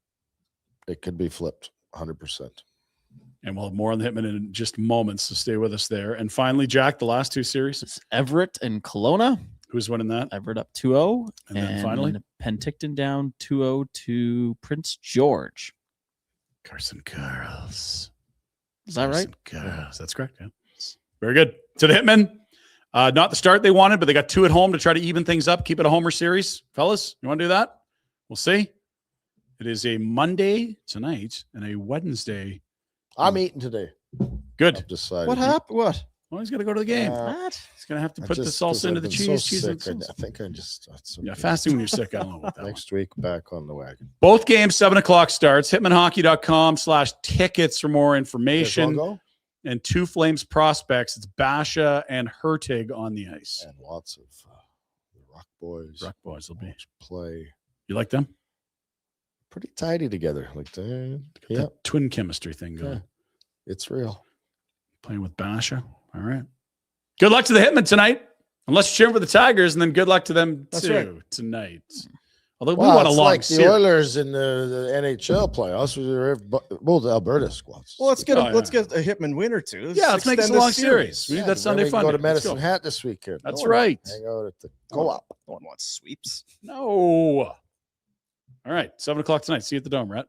It could be flipped 100%. and we'll have more on the Hitmen in just moments, so stay with us there. And finally, Jack, the last 2 series. It's Everett and Kelowna. Who's winning that? Everett up 2-0. And then finally? Penticton down 2-0 to Prince George. Carson Girls. Is that right? Girls. That's correct. Yeah. Very good. To the Hitmen. Not the start they wanted, but they got 2 at home to try to even things up. Keep it a homer series. Fellas, you want to do that? We'll see. It is a Monday tonight and a Wednesday. I'm eating today. Good. I've decided. What happened? What? Well, he's got to go to the game. What? He's going to have to I put the just- salsa 'cause into I've the been cheese. so cheese and sick, salsa. I think I just. That's Yeah, okay. fasting when you're sick. I don't know what that was. Next week, back on the wagon. Both games, 7 o'clock starts. Hitmanhockey.com/tickets for more You guys information. wanna go? And 2 Flames prospects. It's Basha and Hertig on the ice. And lots of the Rock Boys. Rock Boys will be. Play You like them? pretty tidy together. Like, yeah, That twin chemistry thing going. Yeah. It's real. Playing with Basha. All right. Good luck to the Hitmen tonight. Unless you're cheering for the Tigers, and then good luck to them That's too right. tonight. Although we Wow, want a it's long like the series. Oilers in the NHL playoffs. Both Alberta squads. Well, let's get Oh, let's get a Hitman win or two. Yeah, let's make this a extend long this series. We need that then Sunday we can fun. Go to Let's Medicine go. Hat this weekend. That's No one right. Hang out at the go up. No one wants sweeps. No. All right. 7 o'clock tonight. See you at the Dome, Rhett.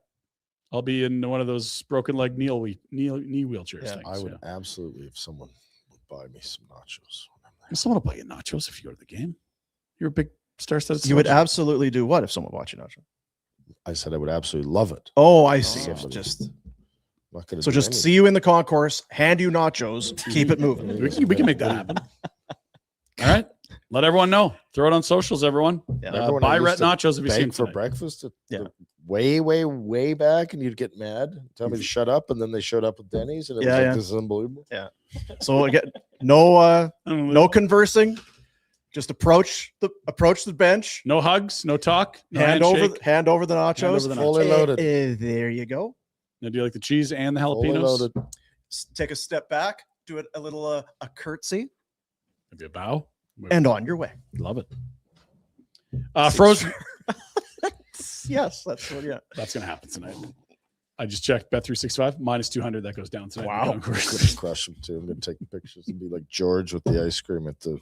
I'll be in one of those broken leg knee wheelchairs Yeah, things. I would absolutely, if someone would buy me some nachos. Someone will buy you nachos if you go to the game. You're a big star-studded You would selection. absolutely do what if someone watched you nacho? I said I would absolutely love it. Oh, I see. Somebody- Just I'm not gonna so do just anything. see you in the concourse, hand you nachos, keep it moving. We can make that happen. All right. Let everyone know. Throw it on socials, everyone. Yeah. Remember when Buy I used Rhett to nachos if you see beg him for tonight. breakfast Yeah. way, way, way back, and you'd get mad, tell me to shut up, and then they showed up with Denny's, and it was Yeah, like, yeah. this is unbelievable. So again, no No conversing. Just approach the bench, No hugs, no talk, no hand handshake. over the nachos. over the Fully Eh, loaded. there you go. Now, do you like the cheese and the Fully jalapenos? loaded. Take a step back, do it a little a curtsy, Maybe a bow. and on your way. Love it. Frozen. Yes, that's what. Yeah. That's going to happen tonight. I just checked Bet365 minus 200. That goes down tonight. Wow. I'm gonna crush them too. I'm gonna take pictures and be like George with the ice cream at the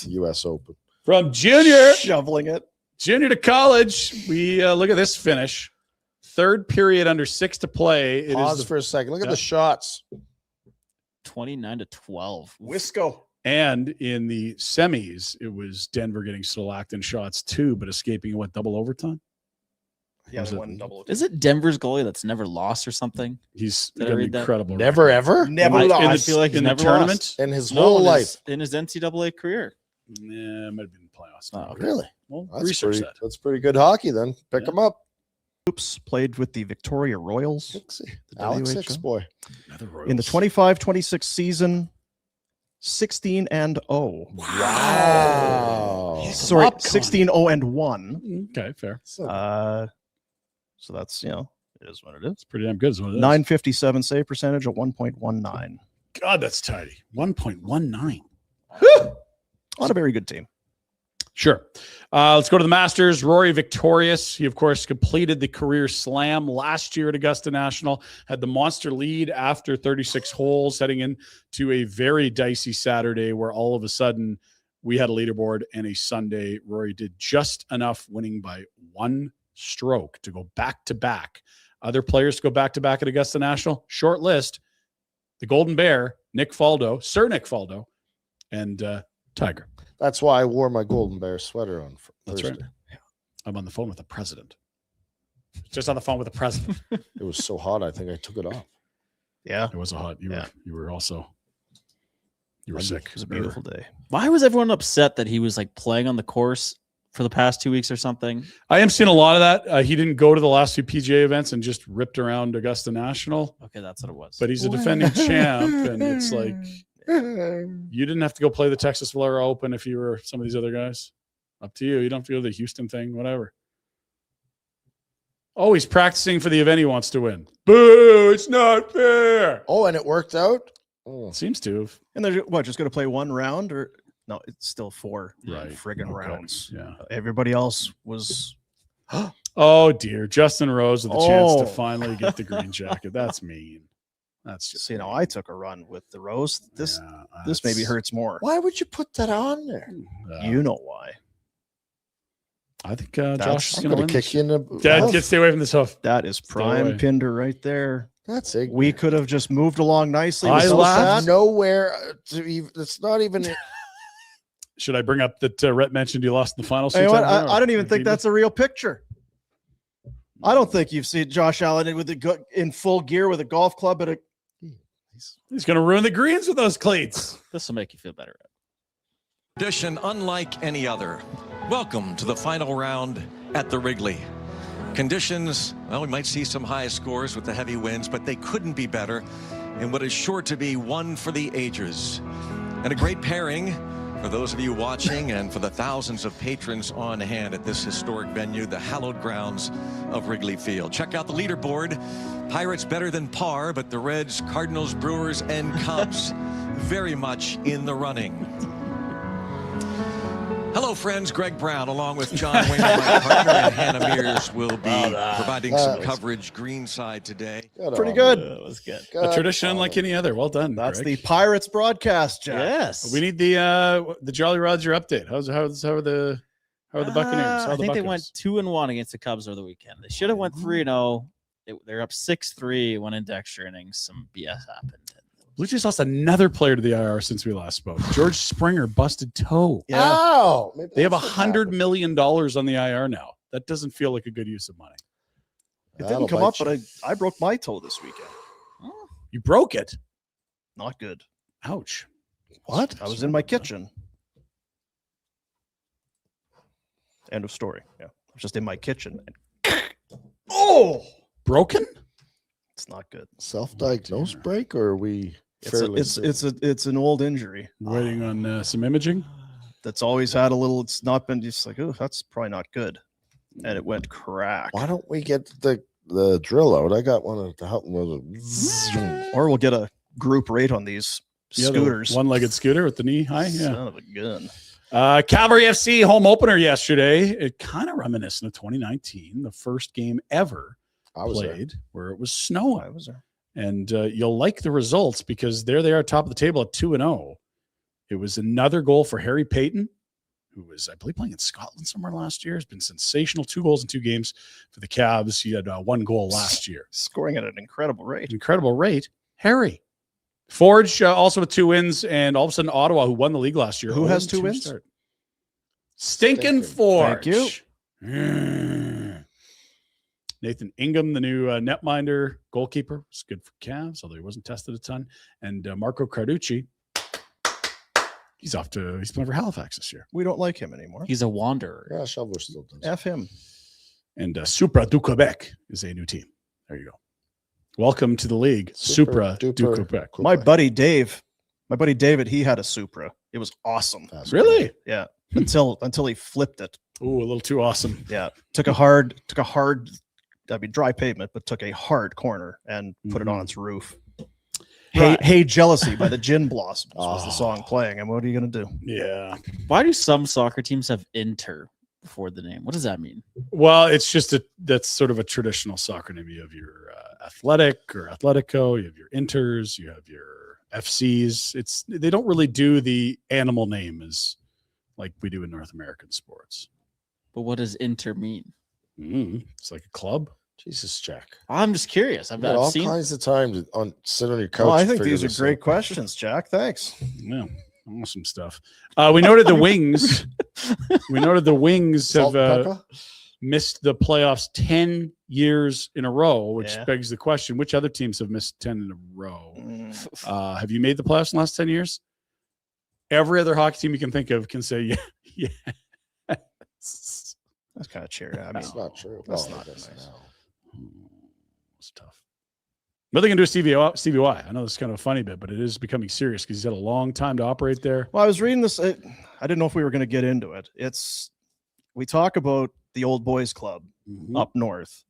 U.S. Open. From junior Shoveling it. to college, we look at this finish. Third period under 6 to play. It Pause is for a second. Look at Yeah. the shots. 29-12. Wisco. and in the semis, it was Denver getting shellacked in shots too, but escaping what, double overtime. Yeah, Was they it- won double. Is it Denver's goalie that's never lost or something? He's Did I got an read that? incredible Never record. ever Never I- lost. I feel like he's in the never tournament. lost. in his No, whole in life. in his NCAA career. Yeah, it might have been playoffs. Oh, okay. Really? Well, That's research pretty, that. that's pretty good hockey then. Pick Yeah. them up. Oops, played with the Victoria Royals The The Alex WHL. Hicks boy. Another in the Royals. 25-26 season. 16-0. Wow. Sorry, Up, Connie. 16-0-1. Okay, fair. So that's, it is what it is. It's pretty damn good. Is what it is. 957 save percentage at 1.19. God, that's tidy. 1.19. Not a very good team. Sure. Let's go to the Masters. Rory victorious. He, of course, completed the career slam last year at Augusta National, had the monster lead after 36 holes, heading into a very dicey Saturday where all of a sudden we had a leaderboard and a Sunday. Rory did just enough, winning by one stroke to go back to back. Other players to go back to back at Augusta National, short list. The Golden Bear, Sir Nick Faldo, and Tiger. That's why I wore my Golden Bear sweater on That's Thursday. right. I'm on the phone with the president. Just on the phone with the president. It was so hot, I think I took it off. Yeah, It was a hot. You were sick. it was a beautiful day. Why was everyone upset that he was like playing on the course for the past 2 weeks or something? I am seeing a lot of that. He didn't go to the last few PGA events and just ripped around Augusta National, Okay, that's what it was. but he's a defending champ, and it's like you didn't have to go play the Texas Valero Open if you were some of these other guys. Up to you. You don't have to go to the Houston thing, whatever. Oh, he's practicing for the event he wants to win. Boo! It's not fair. Oh, and it worked out? Oh. Seems to have. And they're just going to play one round, or no? It's still four Right. friggin' Okay. rounds. Yeah. Everybody else was. Oh dear, Justin Rose with a chance to Oh. finally get the green jacket. That's mean. That's just. See, mean. I took a run with the Rose. This Yeah, maybe that's- hurts more. Why would you put that on there? You know why? I think Josh is I'm going to going win. to kick you in the Dad, mouth. stay away from this hoof. That is away. prime Pinder right there. That's it. We could have just moved along nicely. I with so laughed. sad. Nowhere to even, it's not even. Should I bring up that Rhett mentioned you lost in the finals? Hey, what? sometime, I or- don't even or think keep that's it? a real picture. I don't think you've seen Josh Allen with in full gear with a golf club at a. He's going to ruin the greens with those cleats. This will make you feel better. Tradition unlike any other. Welcome to the final round at the Wrigley. Conditions, well, we might see some high scores with the heavy winds, but they couldn't be better in what is sure to be one for the ages. And a great pairing for those of you watching and for the thousands of patrons on hand at this historic venue, the hallowed grounds of Wrigley Field. Check out the leaderboard. Pirates better than par, but the Reds, Cardinals, Brewers, and Cubs very much in the running. Hello, friends. Greg Brown, along with John Wayne, my partner, and Hannah Mears, will be providing some coverage greenside today. Pretty good. That was good. A tradition unlike any other. Well done. That's Greg. the Pirates broadcast, Jack. Yes. We need the Jolly Roger update. How are the Buccaneers? How are I the think they Buccos? went 2-1 against the Cubs over the weekend. They should have went 3-0. They're up 6-3, went into extra innings. Some BS happened. Blue Jays lost another player to the IR since we last spoke. George Springer busted toe. Yeah. Oh, maybe They have that's what $100 happened. million on the IR now. That doesn't feel like a good use of money. It That'll didn't come bite up, you. but I broke my toe this weekend. You broke it. Not good. Ouch. What? I was in my kitchen. End of story. Yeah. I was just in my kitchen. Oh, Broken? it's not good. Self-diagnosed break, or are we It's an old injury Waiting on some imaging. that's always had a little. It's not been just like, oh, that's probably not good, and it went crack. Why don't we get the drill out? I got one to help with Or we'll get a group rate on these Yeah, the scooters. one-legged scooter with the knee high. Yeah. Son of a gun. Cavalry FC home opener yesterday. It kind of reminiscent of 2019, the first game ever I was there. played where it was snowing. I was there. And you'll like the results because there they are, top of the table at 2-0. It was another goal for Harry Payton, who was, I believe, playing in Scotland somewhere last year. Has been sensational. 2 goals in 2 games for the Cavs. He had 1 goal last year. Scoring at an incredible rate. Incredible rate. Harry. Forge also with 2 wins, and all of a sudden Ottawa, who won the league last year. Who has 0-2 2 wins? start. Stinking Stinking. Forge. Thank you. Nathan Ingham, the new netminder goalkeeper, was good for Cavs, although he wasn't tested a ton. And Marco Carducci, he's playing for Halifax this year. We don't like him anymore. He's a wanderer. Yeah, Shovel still does. F him. And Supra du Quebec is a new team. There you go. Welcome to the league, Supra du duper Quebec. My buddy David, he had a Supra. It was awesome. Really? Yeah. Until he flipped it. Ooh, a little too awesome. Yeah. Took a hard, dry pavement, but took a hard corner and put it on its roof. Hey, Jealousy by the Gin Blossoms was the song playing. And what are you going to do? Yeah. Why do some soccer teams have Inter before the name? What does that mean? Well, it's just that's sort of a traditional soccer name. You have your Athletic or Atletico, you have your Inters, you have your FCs. They don't really do the animal name as like we do in North American sports. But what does Inter mean? It's like a club. Jesus, Jack. I'm just curious. You got all kinds of time to sit on your couch. Well, I and think figure these are this great out. questions, Jack. Thanks. Yeah, awesome stuff. We noted the Wings. Have Salt and pepper? missed the playoffs 10 years in a row, which Yeah. begs the question, which other teams have missed 10 in a row? Mm. Have you made the playoffs in the last 10 years? Every other hockey team you can think of can say, yeah. That's kind of cheery. I mean, That's not true. That's Well, not I guess nice. now. It's tough. What are they going to do with Stevie Y? I know this is kind of a funny bit, but it is becoming serious because he's had a long time to operate there. Well, I was reading this. I didn't know if we were going to get into it. We talk about the old boys club up north.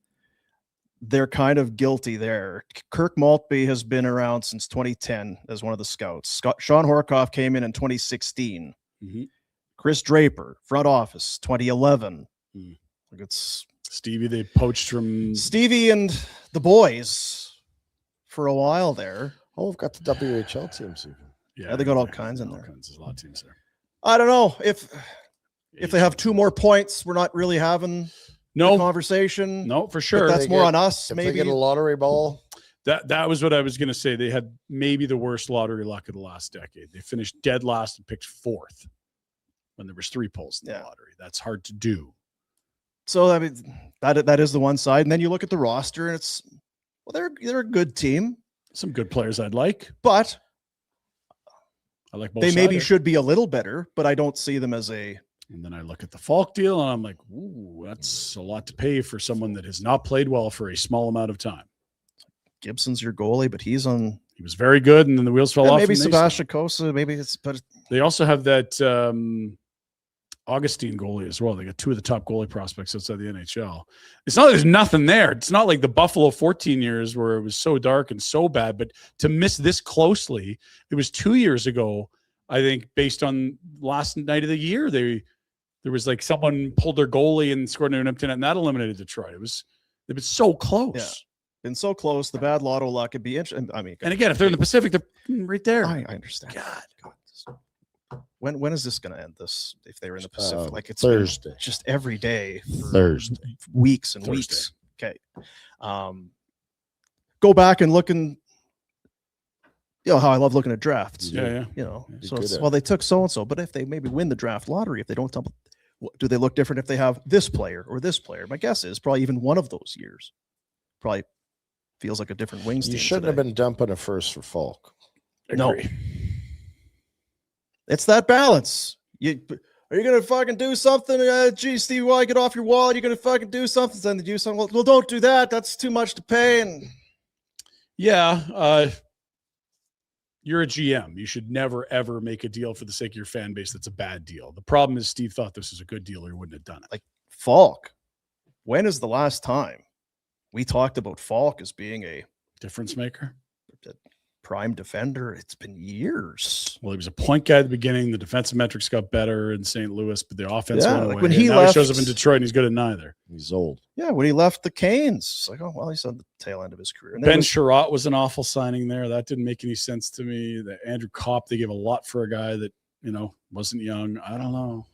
They're kind of guilty there. Kirk Maltby has been around since 2010 as one of the scouts. Sean Horkoff came in 2016. Mhm. Chris Draper, front office, 2011. Mm. Like it's Stevie, they poached from Stevie and the boys for a while there. Oh, we've got the WHL teams even. Yeah, they got all kinds in there. There's a lot of teams there. I don't know if they have 2 more points, we're not really having the conversation. No, for But sure. that's They more get- on us. If Maybe they get a lottery ball, That was what I was going to say. They had maybe the worst lottery luck of the last decade. They finished dead last and picked 4th when there was 3 pulls in the lottery. That's hard to do. So I mean that is the one side, and then you look at the roster, and they're a good team. Some good players I'd like, but I like both. They maybe sides. should be a little better, but I don't see them as a. And then I look at the Falk deal, and I'm like, ooh, that's a lot to pay for someone that has not played well for a small amount of time. Gibson's your goalie, but he was very good, and then the wheels fell off. Maybe and they Sebastian Kosa, maybe it's, but They also have that Augustine goalie as well. They got 2 of the top goalie prospects outside the NHL. It's not like there's nothing there. It's not like the Buffalo 14 years where it was so dark and so bad, but to miss this closely, it was 2 years ago, I think, based on last night of the year, there was like someone pulled their goalie and scored an empty net, and that eliminated Detroit. They've been so close. Yeah. Been so close. The bad lotto luck could be interesting. I mean, And again, if they're in the Pacific, they're right there. I understand. God. When is this going to end? This if they're in the Pacific, like it's Thursday. been just every day, for Thursday. weeks and Thursday. weeks. Okay. go back and look and how I love looking at drafts. Yeah. So it's, well, they took so and so, but if they maybe win the draft lottery, if they don't tell, do they look different if they have this player or this player? My guess is probably even one of those years probably feels like a different Wings team. You shouldn't have been dumping a first for Falk. No, it's that balance. Are you gonna fucking do something? Gee, Steve, why get off your wallet? You're gonna fucking do something. Then they do something. Well, don't do that. That's too much to pay. And you're a GM. You should never, ever make a deal for the sake of your fan base that's a bad deal. The problem is Steve thought this was a good deal or he wouldn't have done it. Like Falk, when is the last time we talked about Falk as being a difference maker? Prime defender? It's been years. Well, he was a point guy at the beginning. The defensive metrics got better in St. Louis, but the offense went away. When he now left, he shows up in Detroit and he's good at neither. He's old. Yeah, when he left the Canes, it's like, oh, well, he's on the tail end of his career. And Ben Sherratt was an awful signing there. That didn't make any sense to me. The Andrew Kopp, they gave a lot for a guy that, wasn't young. I don't know.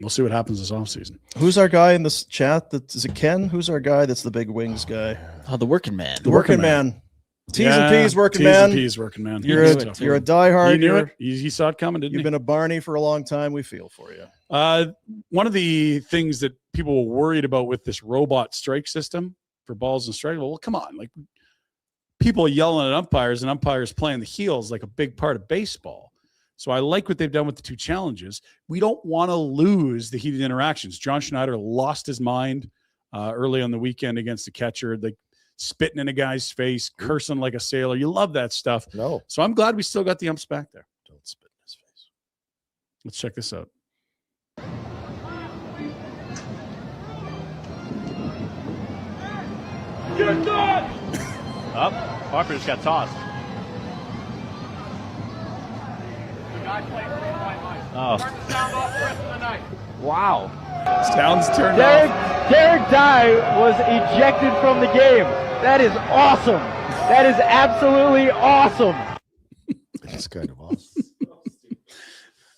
We'll see what happens this offseason. Who's our guy in this chat? Is it Ken? Who's our guy that's the big Wings guy? Oh, the working man. The working man. T's and P's working man. T's and P's working man. You're a diehard. You knew it. He saw it coming, didn't You've he? been a Barney for a long time. We feel for you. One of the things that people were worried about with this robot strike system for balls and strikes, well, come on. Like, people yelling at umpires and umpires playing the heels like a big part of baseball. So I like what they've done with the two challenges. We don't want to lose the heated interactions. John Schneider lost his mind early on the weekend against the catcher, like spitting in a guy's face, cursing like a sailor. You love that stuff. No. So I'm glad we still got the umps back there. Don't spit in his face. Let's check this out. You're done! Up. Harper just got tossed. Oh. Wow. Sounds turned off. Derek Dye was ejected from the game. That is awesome. That is absolutely awesome. That's kind of awesome.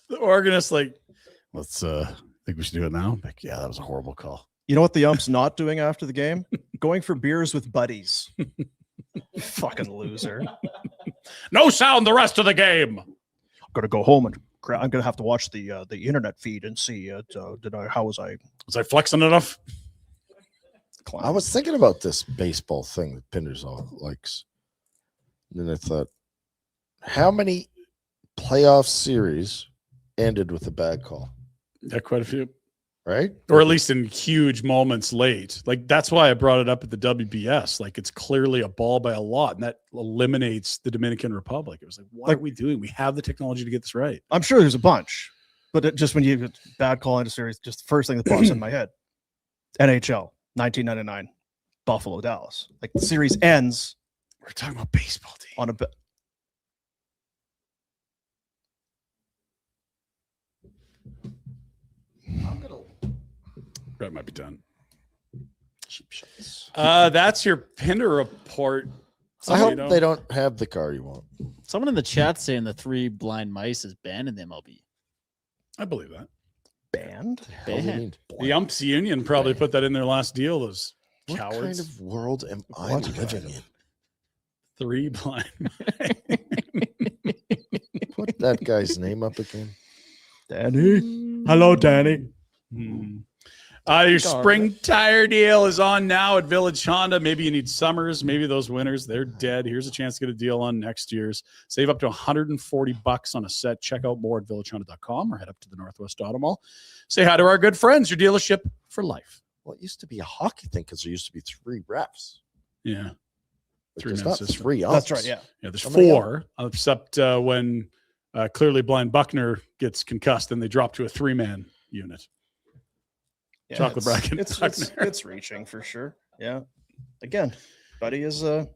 The organist, let's think we should do it now. Like, yeah, that was a horrible call. You know what the ump's not doing after the game? Going for beers with buddies. Fucking loser. No sound the rest of the game. I'm gonna go home and I'm gonna have to watch the internet feed and see how was I flexing enough? I was thinking about this baseball thing that Pinder's all likes. And then I thought, how many playoff series ended with a bad call? Yeah, quite a few. Right? Or at least in huge moments late. Like, that's why I brought it up at the WBS. Like, it's clearly a ball by a lot, and that eliminates the Dominican Republic. It was like, what are we doing? We have the technology to get this right. I'm sure there's a bunch, but just when you get bad call into series, just the first thing that pops in my head. NHL, 1999, Buffalo, Dallas. Like, the series ends. We're talking about baseball team. On a That might be done. That's your Pinder report. I hope they don't have the car you want. Someone in the chat saying the three blind mice is banned in the MLB. I believe that. Banned? Banned. The umps union probably put that in their last deal. Those what cowards. Kind of world am I living in? Three blind. Put that guy's name up again. Danny. Hello, Danny. Your spring tire deal is on now at Village Honda. Maybe you need summers. Maybe those winters, they're dead. Here's a chance to get a deal on next year's. Save up to $140 on a set. Check out more at villagehonda.com or head up to the Northwest Auto Mall. Say hi to our good friends, your dealership for life. Well, it used to be a hockey thing because there used to be three refs. Yeah. There's not three umps. That's right, yeah. Yeah, there's four, except when clearly blind Buckner gets concussed and they drop to a three-man unit. Yeah, Chocolate bracket. It's reaching for sure. Yeah. Again, Buddy's a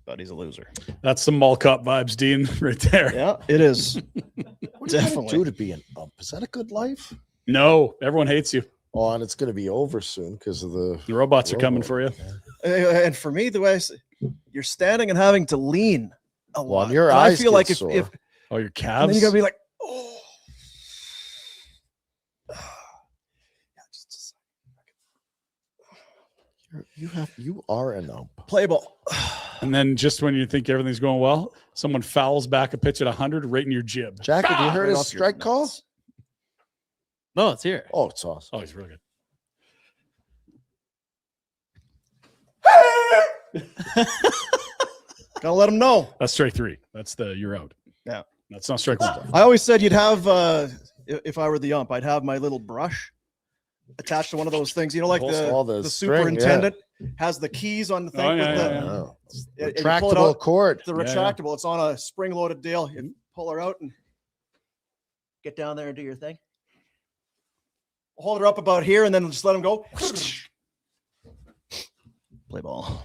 loser. That's some mall cop vibes, Dean, right there. Yeah, it is. What do you do to be an ump? Is that a good life? No, everyone hates you. Oh, and it's going to be over soon because of the robots are coming for you. Yeah. And for me, the way you're standing and having to lean a lot. Your and eyes I feel like if your calves, and then you got to be like, oh. You are an ump. Play ball. And then just when you think everything's going well, someone fouls back a pitch at 100 right in your jib. Jack, have you heard Right his off your strike call? nuts. No, it's here. Oh, it's awesome. Oh, he's really good. Gotta let him know. That's strike 3. That's you're out. Yeah. That's not strike 1. I always said you'd have, if I were the ump, I'd have my little brush attached to one of those things. You know, like the string, superintendent has the keys on the thing. Oh, yeah, with yeah, the, yeah. Oh. you pull it Retractable out, cord. the Yeah, retractable. It's on a spring-loaded deal. You pull her out and get down there and do your thing. Hold her up about here and then just let him go. Play ball.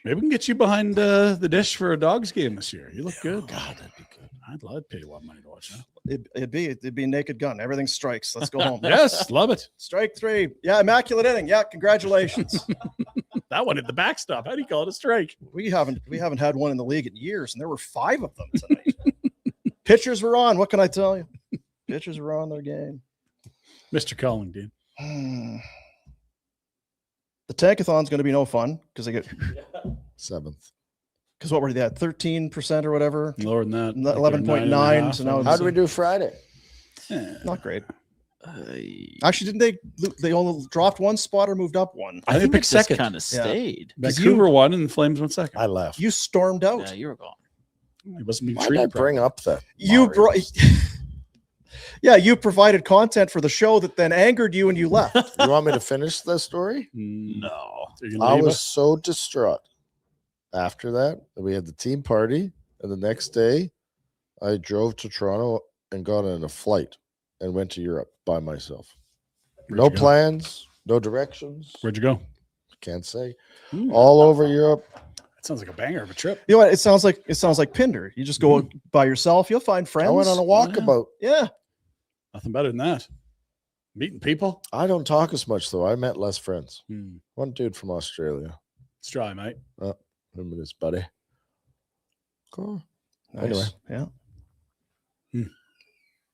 Maybe we can get you behind the dish for a Dogs game this year. You look good. God, that'd be good. I'd pay you a lot of money to watch that. It'd be Naked Gun. Everything strikes. Let's go home. Yes, love it. Strike 3. Yeah, immaculate inning. Yeah, congratulations. That one hit the backstop. How do you call it a strike? We haven't had one in the league in years, and there were 5 of them tonight. Pitchers were on. What can I tell you? Pitchers were on their game. Mr. Collingdean. The tankathon's going to be no fun because they get 7th. because what were they at 13% or whatever, Lower than that. 11.9. So now How did we do Friday? not great. Actually, didn't they only dropped one spot or moved up one? I think it picked second. kind of stayed. Vancouver won and the Flames went second. I left. You stormed out. Yeah, you were gone. He wasn't being Why did I treated bring up that? You brought. Yeah, you provided content for the show that then angered you and you left. You want me to finish the story? No. I was so distraught after that we had the team party, and the next day I drove to Toronto and got on a flight and went to Europe by myself. No plans, no directions. Where'd you go? Can't say. All over Europe. That sounds like a banger of a trip. You know what? It sounds like Pinder. You just go by yourself. You'll find friends. I went on a walkabout. Yeah. Nothing better than that. Meeting people. I don't talk as much though. I met less friends. Hmm. One dude from Australia. Let's try, mate. Him and his buddy. Cool. Nice. Anyway. Yeah.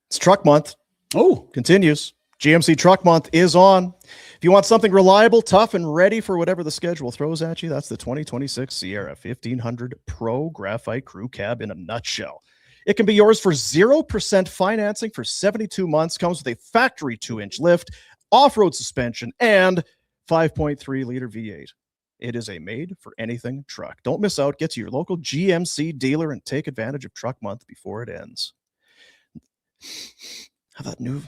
It's truck month. Oh, Continues. GMC Truck Month is on. If you want something reliable, tough, and ready for whatever the schedule throws at you, that's the 2026 Sierra 1500 Pro Graphite Crew Cab in a nutshell. It can be yours for 0% financing for 72 months, comes with a factory 2-inch lift, off-road suspension, and 5.3-liter V8. It is a made-for-anything truck. Don't miss out. Get to your local GMC dealer and take advantage of Truck Month before it ends. Have that new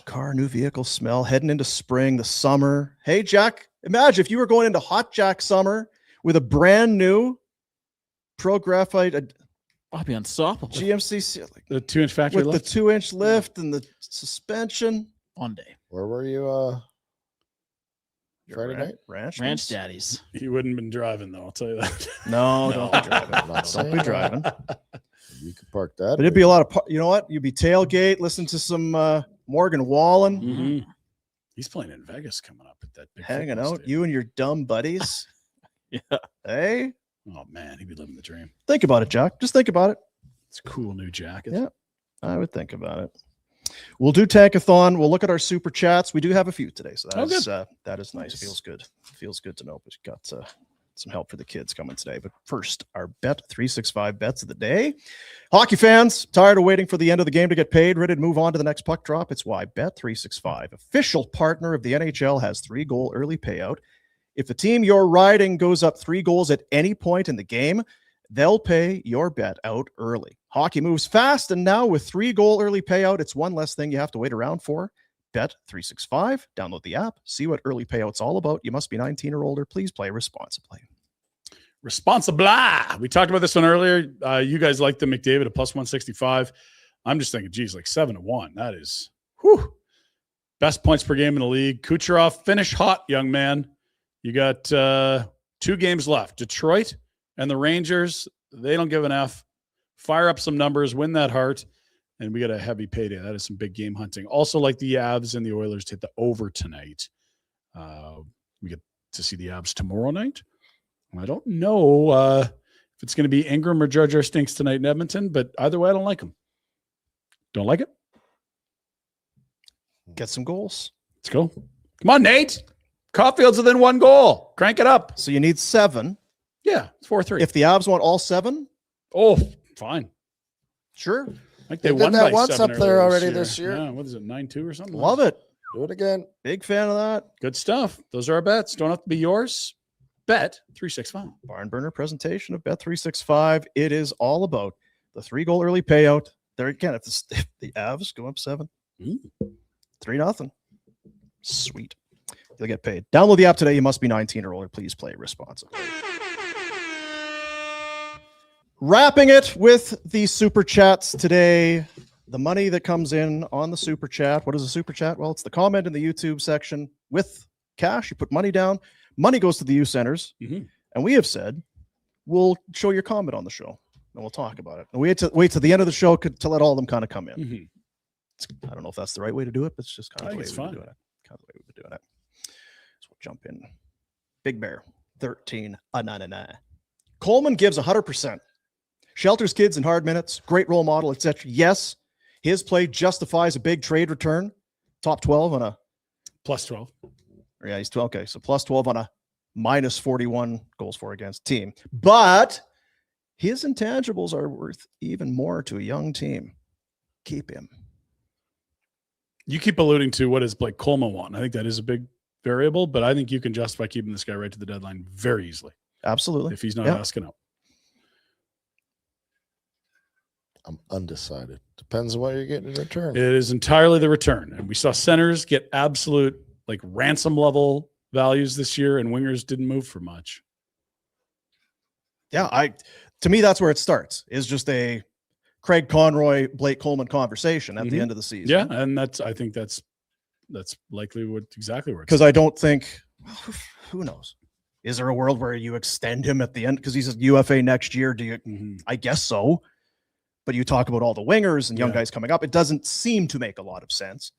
car, new vehicle smell heading into spring, the summer. Hey, Jack, imagine if you were going into Hot Jack summer with a brand new Pro Graphite I'll be unstoppable. GMC the 2-inch factory with lift. the 2-inch lift and the suspension. One day. Where were you Friday night? Ranch daddies. He wouldn't have been driving though. I'll tell you that. No, don't be driving. Not Don't saying be that. driving. You could park that. But it'd be a lot of, you know what? You'd be tailgate, listen to some Morgan Wallen, Mm-hmm. He's playing in Vegas coming up at that big hanging football out. stadium. You and your dumb buddies. Yeah. Hey, Oh man, he'd be living the dream. think about it, Jack. Just think about it. It's a cool new jacket. Yeah. I would think about it. We'll do Tankathon. We'll look at our super chats. We do have a few today, so that is nice. Feels good. Feels good to know. But we got some help for the kids coming today. But first, our Bet 365 bets of the day. Hockey fans, tired of waiting for the end of the game to get paid, ready to move on to the next puck drop? It's why Bet 365, official partner of the NHL, has 3-goal early payout. If the team you're riding goes up 3 goals at any point in the game, they'll pay your bet out early. Hockey moves fast, and now with 3-goal early payout, it's one less thing you have to wait around for. Bet 365. Download the app. See what early payout's all about. You must be 19 or older. Please play responsibly. Responsibly. We talked about this one earlier. You guys like the McDavid at plus 165. I'm just thinking, geez, like 7-1. That is best points per game in the league. Kucherov, finish hot, young man. You got 2 games left. Detroit and the Rangers, they don't give an F. Fire up some numbers, win that heart, and we got a heavy payday. That is some big game hunting. Also, like the Avs and the Oilers to hit the over tonight. We get to see the Avs tomorrow night. I don't know if it's going to be Ingram or Jar Jar Stinks tonight in Edmonton, but either way, I don't like them. Don't like it? Get some goals. Let's go. Come on, Nate. Caulfield's within 1 goal. Crank it up. So you need 7. Yeah, it's 4-3. If the Avs want all 7, Oh, fine. sure. Like They they did won that by once 7 up there earlier already this year. Yeah, what is it, 9-2 or something? Love it. Do it again. Big fan of that. Good stuff. Those are our bets. Don't have to be yours. Bet 365. Barn burner presentation of Bet365. It is all about the 3-goal early payout. There again, if the Avs go up 7, 3-0. Sweet. You'll get paid. Download the app today. You must be 19 or older. Please play responsibly. Wrapping it with the super chats today. The money that comes in on the super chat. What is a super chat? Well, it's the comment in the YouTube section with cash. You put money down. Money goes to the youth centers. And we have said, we'll show your comment on the show and we'll talk about it. And we had to wait to the end of the show to let all of them kind of come in. I don't know if that's the right way to do it, but it's just kind of the way we've been doing it. Kind of the way we've been doing it. So we'll jump in. Big Bear, 13.99. Coleman gives 100%. Shelters kids in hard minutes. Great role model, etc. Yes, his play justifies a big trade return. Top 12 on a plus 12. Yeah, he's 12. Okay, so plus 12 on a minus 41 goals for against team. But his intangibles are worth even more to a young team. Keep him. You keep alluding to what is Blake Coleman want. I think that is a big variable, but I think you can justify keeping this guy right to the deadline very easily. Absolutely. If he's not asking out. I'm undecided. Depends on what you're getting in return. It is entirely the return. And we saw centers get absolute like ransom level values this year, and wingers didn't move for much. Yeah, to me, that's where it starts. Is just a Craig Conroy, Blake Coleman conversation at the end of the season. Yeah, and I think that's likely exactly where it's because I don't think who knows. Is there a world where you extend him at the end because he's a UFA next year? Do you? I guess so. But you talk about all the wingers and young guys coming up. It doesn't seem to make a lot of sense.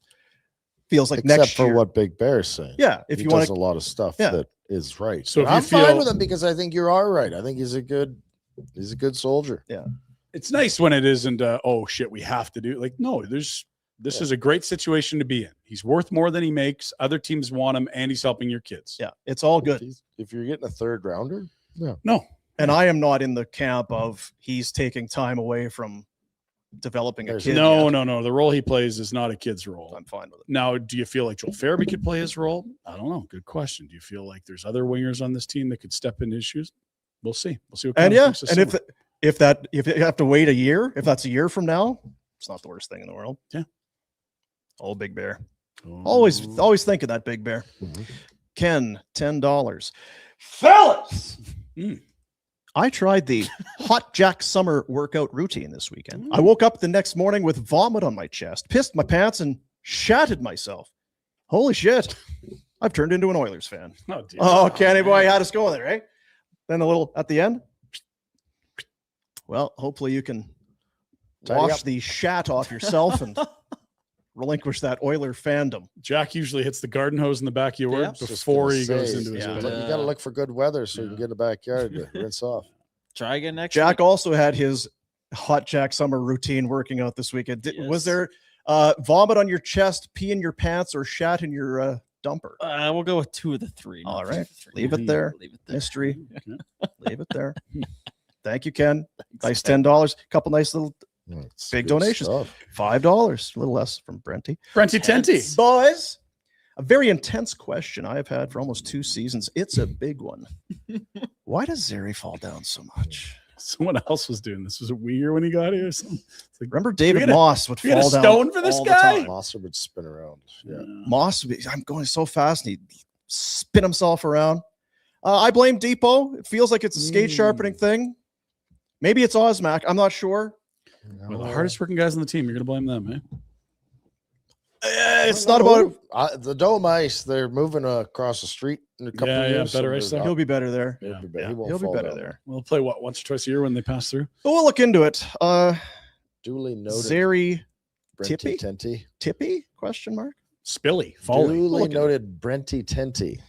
Feels like except next for year, what Big Bear's saying. Yeah, if he you does want a lot of stuff that is right. So I'm fine with him because I think you're all right. I think he's a good soldier. Yeah, it's nice when it isn't. Oh shit, we have to do like no. This is a great situation to be in. He's worth more than he makes. Other teams want him, and he's helping your kids. Yeah, it's all good. If you're getting a 3rd rounder, no. And I am not in the camp of he's taking time away from developing a kid. No. The role he plays is not a kid's role. I'm fine with it. Now, do you feel like Joel Farabee could play his role? I don't know. Good question. Do you feel like there's other wingers on this team that could step into his shoes? We'll see. We'll see. What and if you have to wait a year, if that's a year from now, it's not the worst thing in the world. Yeah. Oh, Big Bear. Always think of that, Big Bear. Ken, $10. Fellas. I tried the Hot Jack summer workout routine this weekend. I woke up the next morning with vomit on my chest, pissed my pants, and shatted myself. Holy shit. I've turned into an Oilers fan. Oh, Kenny boy, how to go with it, right? Then a little at the end. Well, hopefully you can wash the shat off yourself and relinquish that Oiler fandom. Jack usually hits the garden hose in the backyard before he goes into his. You got to look for good weather so you can get in the backyard to rinse off. Try again next Jack week. also had his Hot Jack summer routine working out this weekend. Was there vomit on your chest, pee in your pants, or shat in your dumper? We'll go with 2 of the 3. All right. Leave it there. Mystery. Leave it there. Thank you, Ken. Nice $10. Couple nice little big donations. $5. A little less from Brenty. Tenty. Boys, a very intense question I have had for almost 2 seasons. It's a big one. Why does Zary fall down so much? Someone else was doing this. Was it weird when he got here? Remember David Moss would fall down. Stone for this guy? Moss would spin around. Yeah. Moss would be, I'm going so fast, and he'd spin himself around. I blame Depot. It feels like it's a skate sharpening thing. Maybe it's Osmac. I'm not sure. Well, the hardest working guys on the team, you're going to blame them, eh? It's not about the Dome Ice. They're moving across the street in a couple of years. Better ice there. He'll be better there. He'll be better there. We'll play once or twice a year when they pass through. But we'll look into it. Duly noted. Zary Brenty Tippy? Tenty. Tippy? Question mark. Spilly. Folly. Duly noted Brenty Tenty.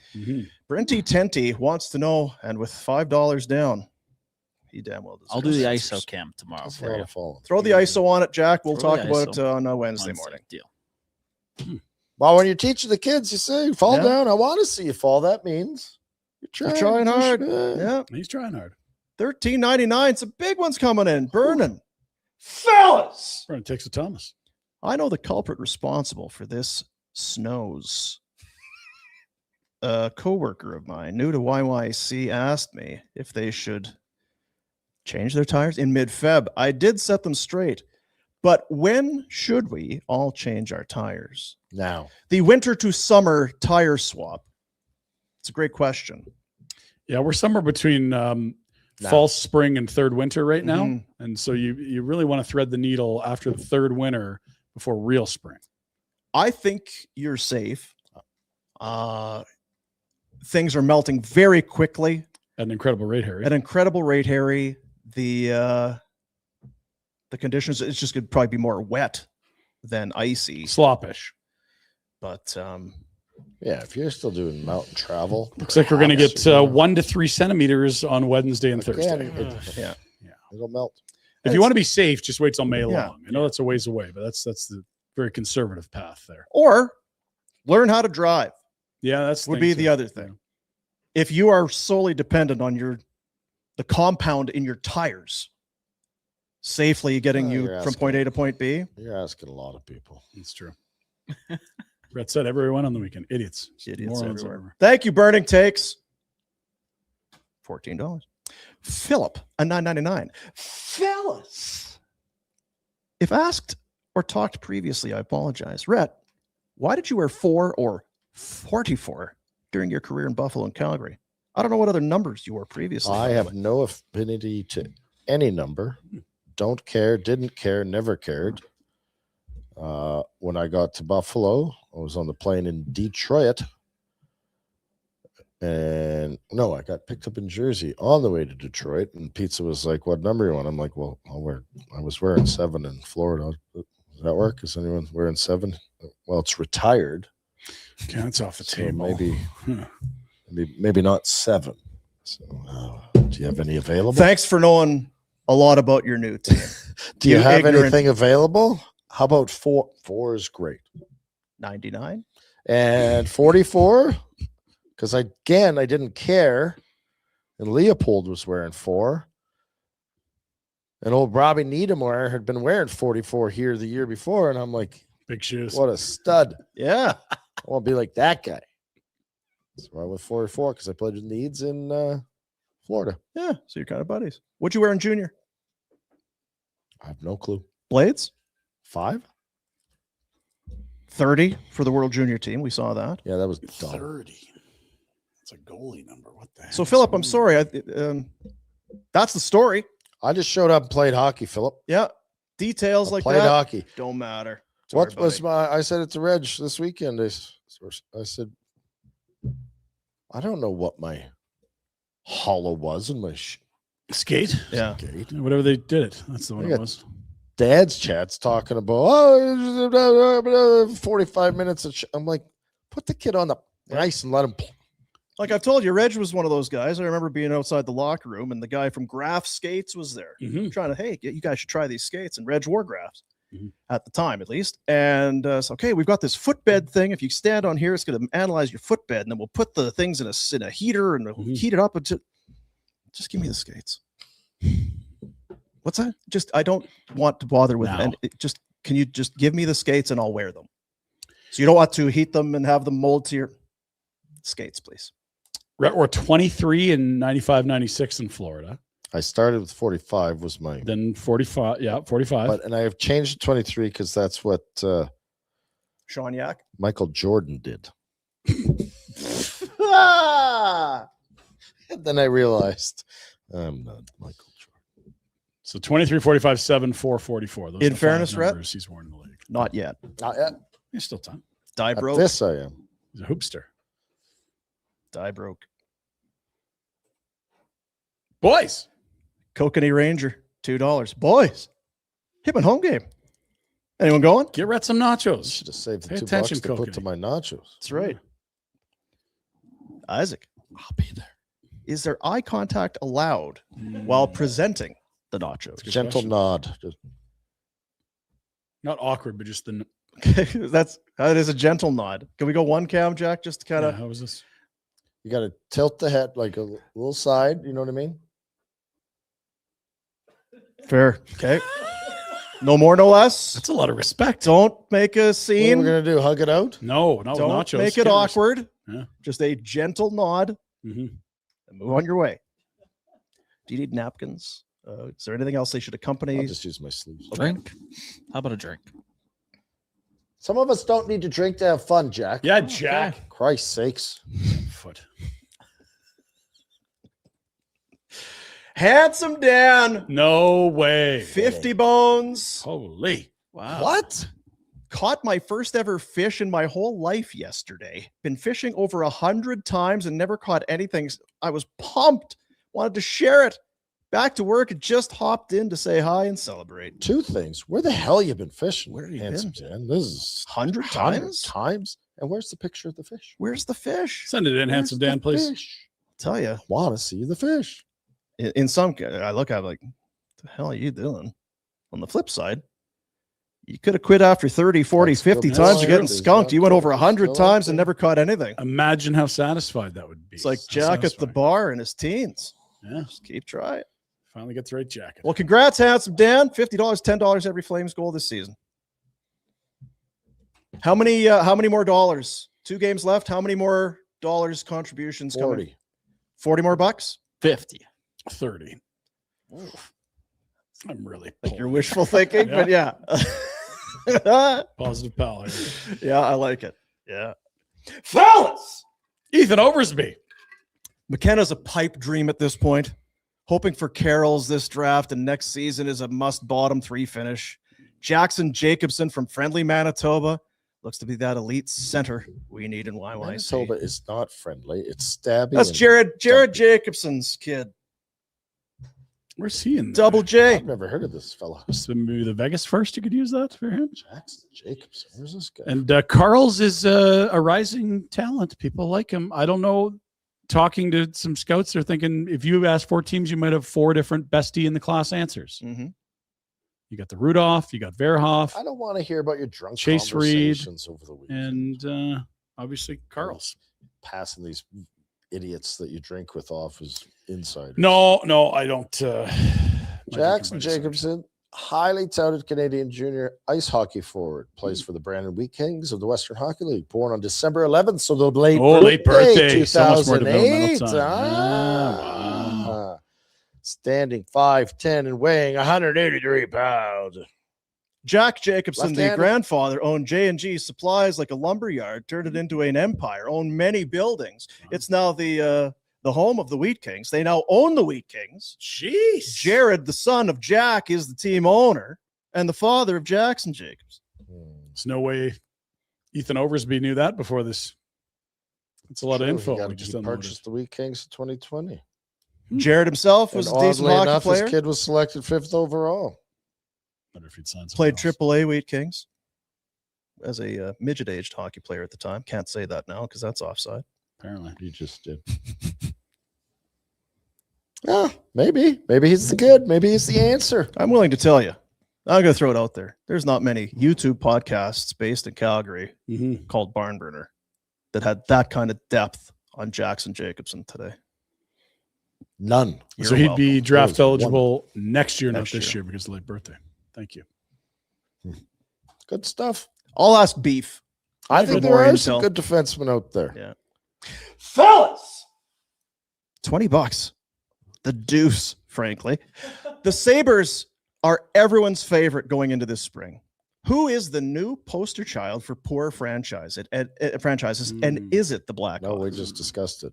Brenty Tenty wants to know, and with $5 down, he damn well deserves. I'll do the ISO cam tomorrow for you. Throw the ISO on it, Jack. We'll Throw talk the about ISO it on Wednesday morning. Deal. Well, when you're teaching the kids, you say, fall Yeah. down. I want to see you fall. That means you're trying hard. Yeah. Yeah. He's trying hard. $13.99. Some big ones coming in. Burning. Fellas. We're going to take some Thomas. I know the culprit responsible for this snows. A coworker of mine, new to YYC, asked me if they should change their tires in mid-Feb. I did set them straight. But when should we all change our tires? Now. The winter to summer tire swap. It's a great question. Yeah, we're somewhere between fall, spring, and third winter right now. And so you really want to thread the needle after the third winter before real spring. I think you're safe. Things are melting very quickly. At an incredible rate, Harry. At an incredible rate, Harry. The conditions, it's just going to probably be more wet than icy. Sloppish. But yeah, if you're still doing mountain travel, looks like we're going to get 1 to 3 centimeters on Wednesday and Thursday. Yeah, it'll melt. If you want to be safe, just wait till May long. I know that's a ways away, but that's the very conservative path there. Or learn how to drive. Yeah, that's would be the other thing. If you are solely dependent on the compound in your tires safely getting you from point A to point B. You're asking a lot of people. That's true. Brett said everyone on the weekend. Idiots. Idiots everywhere. Thank you, Burning Takes. $14. Philip, a $9.99. Fellas. If asked or talked previously, I apologize. Rhett, why did you wear 4 or 44 during your career in Buffalo and Calgary? I don't know what other numbers you wore previously. I have no affinity to any number. Don't care, didn't care, never cared. When I got to Buffalo, I was on the plane in Detroit. And no, I got picked up in Jersey on the way to Detroit. And Pizza was like, what number you want? I'm like, well, I was wearing 7 in Florida. Does that work? Is anyone wearing 7? Well, it's retired. Okay, that's off the So table. maybe not 7. So, do you have any available? Thanks for knowing a lot about your new team. Do you have ignorant- anything available? How about 4? 4 is great. 99 and 44. Because I didn't care. And Leopold was wearing 4. And old Robbie Niedermeyer had been wearing 44 here the year before. And I'm like, big shoes. What a stud. Yeah. I want to be like that guy. So I went 44 because I played with Needs in Florida. Yeah. So you're kind of buddies. What'd you wear in junior? I have no clue. Blades? 5? 30 for the World Junior team. We saw that. Yeah, that was dumb. 30. It's a goalie number. What the heck? So, Philip, I'm sorry. That's the story. I just showed up and played hockey, Philip. Yeah. Details like played that hockey. don't matter. What was I said it to Reg this weekend. I said, I don't know what my hollow was in my skate. Yeah. Skate. Whatever they did it. That's the one it was. Dad's chat's talking about 45 minutes. I'm like, put the kid on the ice and let him play. Like I've told you, Reg was one of those guys. I remember being outside the locker room and the guy from Graf Skates was there trying to, hey, you guys should try these skates. And Reg wore Grafs at the time, at least. And so, okay, we've got this footbed thing. If you stand on here, it's going to analyze your footbed. And then we'll put the things in a heater and we'll heat it up. And just give me the skates. What's that? I don't want to bother with them. Can you just give me the skates and I'll wear them? So you don't want to heat them and have them mold to your skates, please. Rhett wore 23 in 95, 96 in Florida. I started with 45 was my. Then 45. Yeah, 45. And I have changed to 23 because that's what Sean Yak. Michael Jordan did. And then I realized I'm not Michael Jordan. So 23, 45, 7, 4, 44. Those In are the fairness, 5 Rhett, numbers he's worn in the league. Not yet. Not yet. There's still time. Die At broke. this I am. He's a hoopster. Die broke. Boys. Kokanee Ranger, $2. Boys. Hip and home game. Anyone going? Get Rhett some nachos. Should have saved the Pay $2 attention, to put Kokanee. to my nachos. That's right. Isaac, I'll be there. is there eye contact allowed while presenting the nachos? Good Gentle question. nod. Just Not awkward, but just the That is a gentle nod. Can we go one cam, Jack? Just to kind of. How was this? You got to tilt the head like a little side. You know what I mean? Fair. Okay. No more, no less. That's a lot of respect. Don't make a What are scene. we gonna do? Hug it out? No, not with Don't nachos. make it Get res- awkward. Yeah. Just a gentle nod Mhm. and move on your way. Do you need napkins? Is there anything else they should accompany? I'll just use my sleeves. Drink. How about a drink? Some of us don't need to drink to have fun, Jack. Yeah, Jack. Christ's sakes. Foot. Handsome Dan, No way. 50 bones. Holy. Wow. What? Caught my first ever fish in my whole life yesterday. Been fishing over 100 times and never caught anything. I was pumped. Wanted to share it. Back to work and just hopped in to say hi and celebrate. Two things. Where the hell you been fishing? Where have you Handsome been? Dan? This is 100 100 times? times. And where's the picture of the fish? Where's the fish? Send it in, Handsome Where's Dan, the please. fish? Tell you. Want to see the fish? In some, I look at it like, what the hell are you doing? On the flip side, you could have quit after 30, 40, That's 50 good. times. That's You're getting true. skunked. You went over Still 100 out times and there. never caught anything. Imagine how satisfied that would be. It's like So Jack at the satisfying. bar in his teens. Yeah. Just keep trying. Finally get the right jacket. Well, congrats, Handsome Dan. $50, $10 every Flames goal this season. How many more dollars? 2 games left. How many more dollars contributions coming? 40. 40 more bucks? 50. 30. I'm really Like you're pulling. wishful thinking, but yeah. Positive pal here. Yeah, I like it. Yeah. Fellas! Ethan Oversby. McKenna's a pipe dream at this point. Hoping for Carroll's this draft and next season is a must bottom 3 finish. Jackson Jacobson from friendly Manitoba looks to be that elite center we need in YYC. Manitoba is not friendly. It's stabby. That's and Jared dumpy. Jacobson's kid. Where's he in? Double J. I've never heard of this fella. So maybe the Vegas first. You could use that for him. Jackson Jacobs. Where's this guy? And Carl's is a rising talent. People like him. I don't know. Talking to some scouts, they're thinking if you ask 4 teams, you might have 4 different bestie in the class answers. Mm-hmm. You got the Rudolph, you got Verhoff, I don't want to hear about your drunk Chase Reed, conversations over the weekend. and obviously Carl's. Passing these idiots that you drink with off as insiders. No, I don't. my Jackson drinking buddies aren't. Jacobson, highly touted Canadian junior ice hockey forward, plays for the Brandon Wheat Kings of the Western Hockey League. Born on December 11th, so the late late birthday. So much more 2008. developmental time. Wow. Standing 5'10 and weighing 183 pounds. Jack Jacobson, the Left-handed. grandfather, owned J&G Supplies like a lumberyard, turned it into an empire, owned many buildings. It's now the home of the Wheat Kings. They now own the Wheat Kings. Jeez. Jared, the son of Jack, is the team owner and the father of Jackson Jacobs. There's no way Ethan Oversby knew that before this. That's a lot of info. We just unloaded. purchased the Wheat Kings in 2020. Jared himself And was a decent oddly hockey enough, player. his kid was selected 5th overall. Wonder if he'd sign Played something else. AAA Wheat Kings as a midget-aged hockey player at the time. Can't say that now because that's offside. Apparently. You just did. Yeah, maybe. Maybe he's the good. Maybe he's the answer. I'm willing to tell you. I'm going to throw it out there. There's not many YouTube podcasts based in Calgary Mm-hmm. called Barn Burner that had that kind of depth on Jackson Jacobson today. None. You're So he'd be welcome. draft That was eligible next year, Next not this year. year because of late birthday. Thank you. Good stuff. I'll ask Beef. I Good think there more are intel. some good defensemen out there. Yeah. Fellas! $20. The deuce, frankly. The Sabres are everyone's favorite going into this spring. Who is the new poster child for poor franchises? And is it the Blackhawks? No, we just discussed it.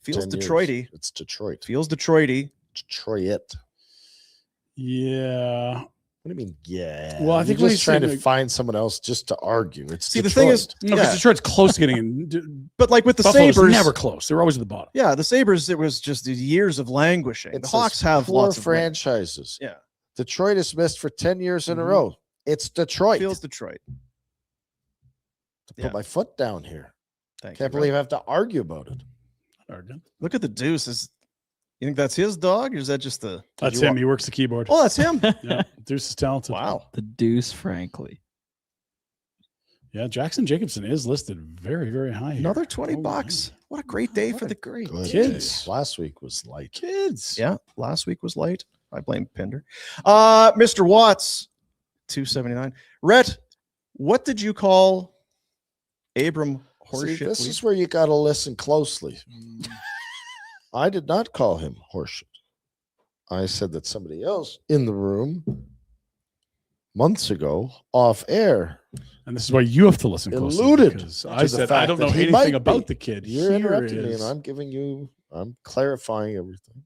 Feels 10 years. Detroity. It's Detroit. Feels Detroity. Detroit. Yeah. What do you mean? Yeah. Well, I You're think when just he's trying to saying, like- find someone else just to argue. It's See, the Detroit. thing is, No, because yeah, Detroit's close to getting in. but like with the Buffalo's Sabres, never close. They're always at the bottom. yeah, the Sabres, it was just the years of languishing. It's the Hawks this have poor lots of wins. franchises. Yeah. Detroit has missed for 10 years in a Mhm. row. It's Detroit. Feels Detroit. to yeah. put my foot down here. Thank Can't you, believe I have to argue about it. Arden. Look at the deuce. You think that's his dog, or is that just the? That's you him. want- He works the keyboard. Oh, that's him. Yeah. Deuce is talented. Wow. The deuce, frankly. Yeah, Jackson Jacobson is listed very, very high. Here. Another $20. man. What a great day for the Good Kids. day. Last week was light. Kids. Yeah, last week was light. I blame Pinder. Mr. Watts, 279. Rhett, what did you call Abram Horseshit? See, this is where you got to listen closely. I did not call him horseshit. I said that somebody else in the room months ago, off air, And this is why you have to listen closely. alluded because to I the said, fact I don't that know he anything might about be. the kid. You're Here interrupting me, is- and I'm clarifying everything.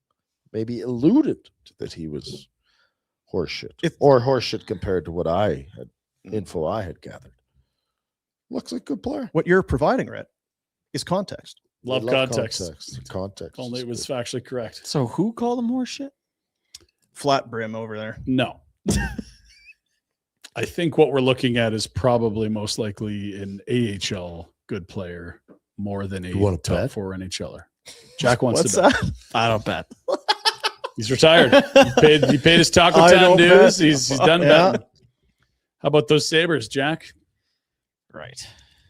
Maybe alluded to that he was horseshit, or horseshit compared to what I had info I had gathered. Looks like a good player. What you're providing, Rhett, is context. Love I context. Context. Only it was factually correct. So who called him horse shit? Flat brim over there. No. I think what we're looking at is probably most likely an AHL good player more than a wanna top bet? 4 NHLer. Jack wants What's to bet. that? I don't bet. He's retired. He paid his Taco I Town don't dues. bet. He's done Yeah. betting. How about those Sabres, Jack? Right.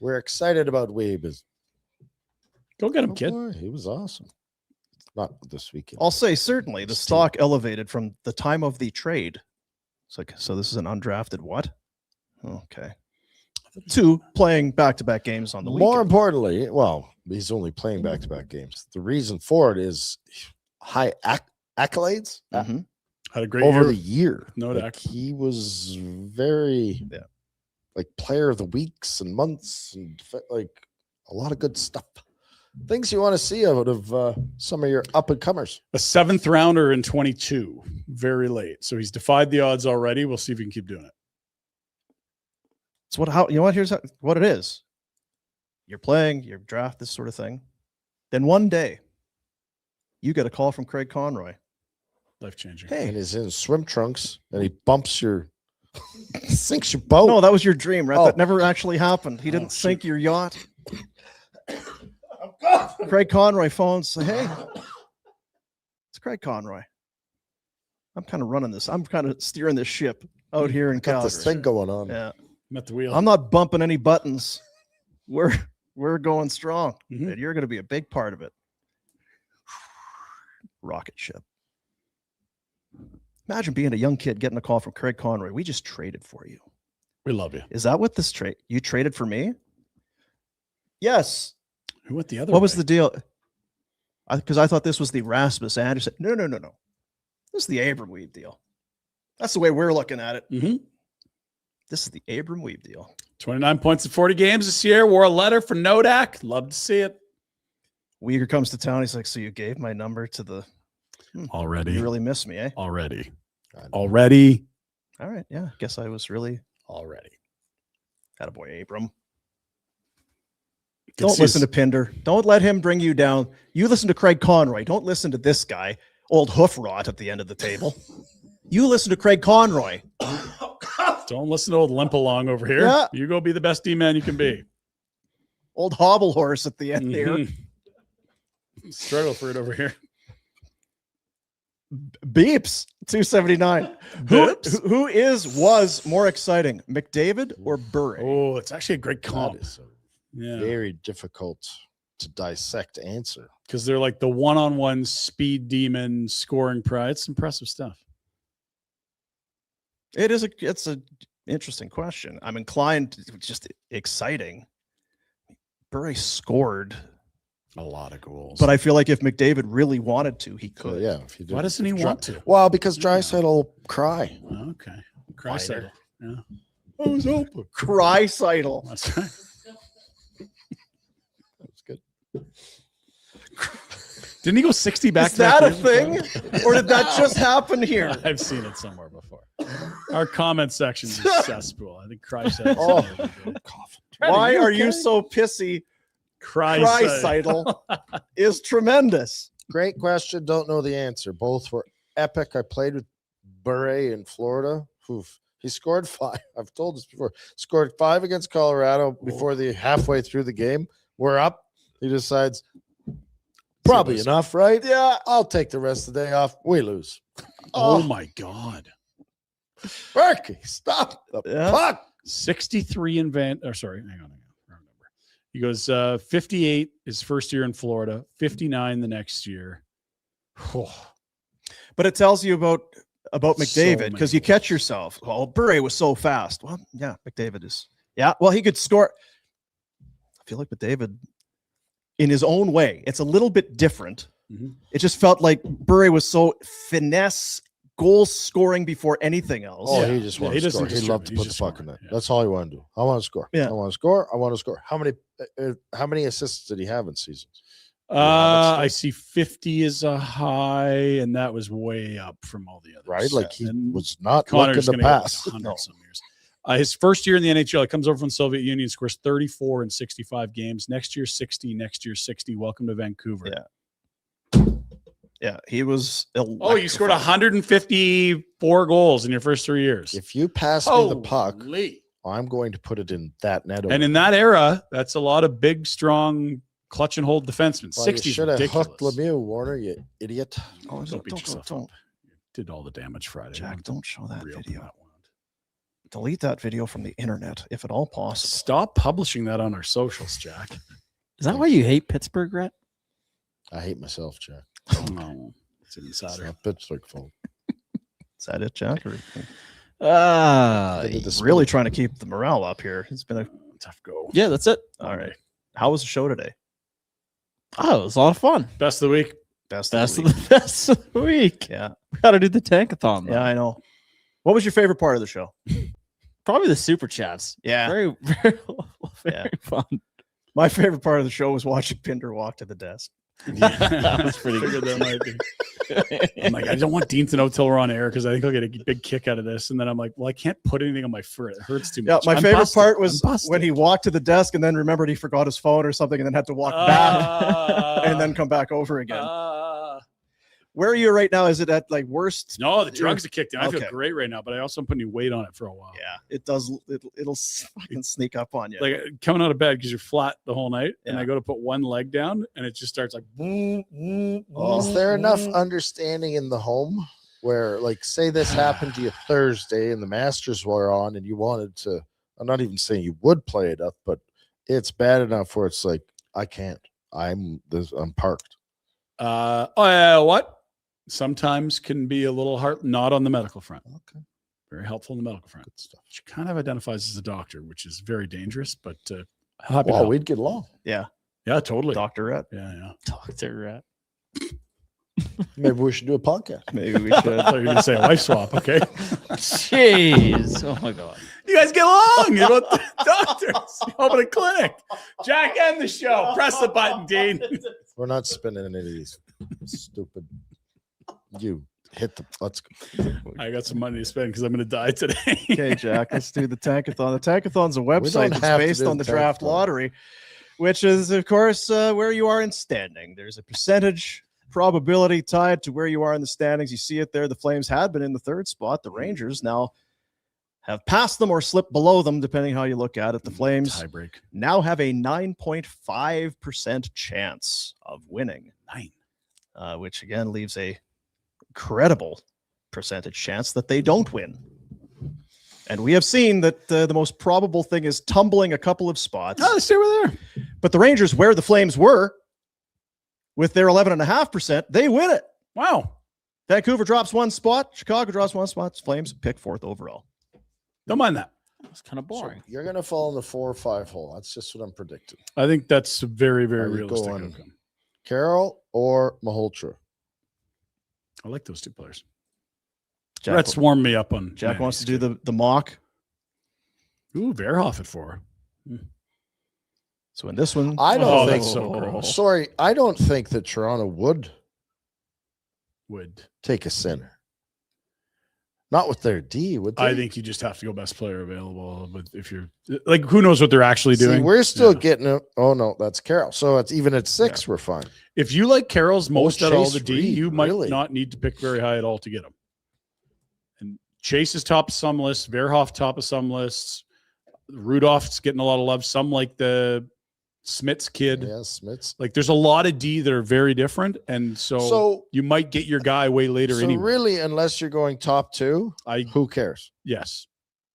We're excited about Wiebe. Go get him, kid. He was awesome. Not this weekend. I'll say certainly the His stock elevated from the time of the trade. It's like, so this is an undrafted what? Okay. 2 playing back-to-back games on the More weekend. importantly, well, he's only playing back-to-back games. The reason for it is high accolades Mhm. Had a great over year. the year. No Like, doubt. he was very like player of the weeks and months and like a lot of good stuff. Things you want to see out of some of your up and comers. A 7th rounder in 22, very late. So he's defied the odds already. We'll see if he can keep doing it. It's what here's what it is. You're playing, you draft this sort of thing. Then one day you get a call from Craig Conroy. Life changing. Hey, And he's in swim trunks and he bumps your sinks your boat. no, that was your dream, right? Oh. That never actually happened. He didn't sink your yacht. Craig Conroy phones, say, hey, it's Craig Conroy. I'm kind of running this. I'm kind of steering this ship out here in got Calgary. this thing going on. Yeah. I'm at the wheel. I'm not bumping any buttons. We're going strong. Mhm. And you're going to be a big part of it. Rocket ship. Imagine being a young kid getting a call from Craig Conroy. We just traded for you. We love you. Is that what this trade? You traded for me? Yes. Who went the other What was way? the deal? Because I thought this was the Rasmus Anderson. No. This is the Abram Wiebe deal. That's the way we're looking at it. Mhm. This is the Abram Wiebe deal. 29 points in 40 games this year. Wore a letter for Nodak. Love to see it. Uyghur comes to town. He's like, so you gave my number to the... Already. You really miss me, eh? Already. God. Already. All right. Yeah. Guess I was really... Already. Attaboy, Abram. Good Don't listen to season. Pinder. Don't let him bring you down. You listen to Craig Conroy. Don't listen to this guy, old hoof rot at the end of the table. You listen to Craig Conroy. Don't listen to old limp along over here. Yeah. You go be the best D-man you can be. Old hobble horse at the end here. Mhm. Struggle for it over here. Beeps 279. Who was more exciting, McDavid or Burray? Oh, it's actually a great That comp. is a Yeah. very difficult to dissect answer. Because they're like the one-on-one speed demon scoring pride. It's impressive stuff. It's a interesting question. I'm inclined to just exciting. Burray scored, A lot of goals. but I feel like if McDavid really wanted to, he So, could. yeah. If you do, Why doesn't he if want to? Well, because Draisaitl will cry. Okay. Chrysler. Yeah. I was open. Cry-sidle. That's right. That's good. Didn't he go 60 back Is to back that a years thing? before? Or did that just happen here? I've seen it somewhere before. Our comment section is a cesspool. I think Chrysler. Oh, Why are you so pissy? Cry-sidle is tremendous. Great question. Don't know the answer. Both were epic. I played with Bure in Florida. Oof. He scored 5. I've told this before. Scored 5 against Colorado before the halfway through the game. We're up. He decides probably Sabres. enough, right? Yeah, I'll take the rest of the day off. We lose. Oh my God. Berkey, stop the Yeah. puck. 63 in hang on. Wrong number. He goes 58 his first year in Florida, 59 the next year. But it tells you about McDavid many because you goals. catch yourself. Oh, Bure was so fast. Well, yeah, McDavid is. Yeah, well, he could score. I feel like McDavid, in his own way, it's a little bit different. It just felt like Bure was so finesse, goal scoring before anything else. Oh, Yeah. he just wanted he to score. doesn't He loved to distribute. put He's the just puck in smart. net. Yeah. That's all he wanted to do. I want to score. Yeah. I want to score. I want to score. How many assists did he have in seasons? I see 50 is a high, and that was way up from all the others. Right? Like he And was not Connor's looking going to to pass. get like 100 some years. His first year in the NHL, he comes over from the Soviet Union, scores 34 in 65 games. Next year, 60. Next year, 60. Welcome to Vancouver. Yeah, he was. Oh, you scored 154 goals in your first 3 years. If you pass me the puck, Holy. I'm going to put it in that net. And in that era, that's a lot of big, strong, clutch and hold defensemen. well, you 60 should have hooked ridiculous. Lemieux, Warner, you idiot. Oh, Don't beat yourself up. You did all the damage Friday. Jack, don't show that Reopen video. that wound. Delete that video from the internet, if at all possible. Stop publishing that on our socials, Jack. Is that why you hate Pittsburgh, Rhett? I hate myself, Jack. No, it's even It's sadder. not Pittsburgh fault. Is that it, Jack? Or They did the really split. trying to keep the morale up here? It's been a Tough go. Yeah, that's it. all right. How was the show today? Oh, it was a lot of fun. Best of the week. Best Best of of the week. the best of the week. Yeah, We got to do the tankathon. yeah, I know. What was your favorite part of the show? Probably the super chats. Yeah, Very, very, very Yeah. fun. my favorite part of the show was watching Pinder walk to the desk. That was pretty Figured good. that might be. I'm like, I don't want Dean to know till we're on air because I think I'll get a big kick out of this. And then I'm like, well, I can't put anything on my foot. It hurts too Yeah, much. my I'm favorite busted. part was I'm busted. when he walked to the desk and then remembered he forgot his phone or something and then had to walk back and then come back over again. Where are you right now? Is it at like worst? No, the drugs have kicked in. I Okay. feel great right now, but I also am putting weight on it for a while. Yeah, it does. It'll fucking sneak up on you. Like coming out of bed because you're flat the whole night, and Yeah. I go to put one leg down, and it just starts like. Is there enough understanding in the home where, like, say this happened to you Thursday and the Masters were on and you wanted to, I'm not even saying you would play it up, but it's bad enough where it's like, I can't. I'm parked. Oh yeah, what? Sometimes can be a little hard, not on the medical front. Okay. Very helpful on the medical front. Good stuff. She kind of identifies as a doctor, which is very dangerous, but happy to Wow, help. we'd get along. yeah, Yeah, totally. Dr. Rhett. Yeah. Dr. Rhett. Maybe we should do a podcast. Maybe we I should. thought you were going to say a wife swap. Okay. Jeez. Oh my God. You guys get along. You know, doctors. You open a clinic. Jack, end the show. Press the button, Dean. We're not spending any of these stupid. You hit the. Let's go. I got some money to spend because I'm going to die today. Okay, Jack, let's do the Tankathon. The Tankathon's a don't website have that's to based do on the the draft Tankathon. lottery, which is, of course, where you are in standing. There's a percentage probability tied to where you are in the standings. You see it there. The Flames had been in the third spot. The Rangers now have passed them or slipped below them, depending how you look at it. The Flames Tiebreak. now have a 9.5% chance of winning, 9. which again leaves a credible percentage chance that they don't win. And we have seen that the most probable thing is tumbling a couple of spots. Oh, stay over there. But the Rangers, where the Flames were, with their 11.5%, they win it. Wow. Vancouver drops one spot. Chicago drops one spot. Flames pick fourth overall. Don't mind that. It's kind of boring. You're gonna fall in the 4 or 5 hole. That's just what I'm predicting. I think that's a very, very Are you realistic going- outcome. Carroll or Malhotra. I like those two players. Jack, Brett's warmed me up on. Jack wants to do the. the mock. Ooh, Verhoff at 4. So in this one, I don't Oh, think that's so gross. Sorry, I don't think that Toronto would Would. take a center. Not with their D, would they? I think you just have to go best player available. But if you're like, who knows what they're actually See, doing? we're still Yeah. getting it. Oh no, that's Carroll. So it's even at 6, we're fine. If you like Carroll's most at all Chase the D, Reed, you might really? not need to pick very high at all to get him. And Chase is top of some lists, Verhoff top of some lists, Rudolph's getting a lot of love. Some like the Smits kid. Yeah, Smits. Like there's a lot of D that are very different, and so you might get your guy way later So anyway. really, unless you're going top 2, I who cares? yes,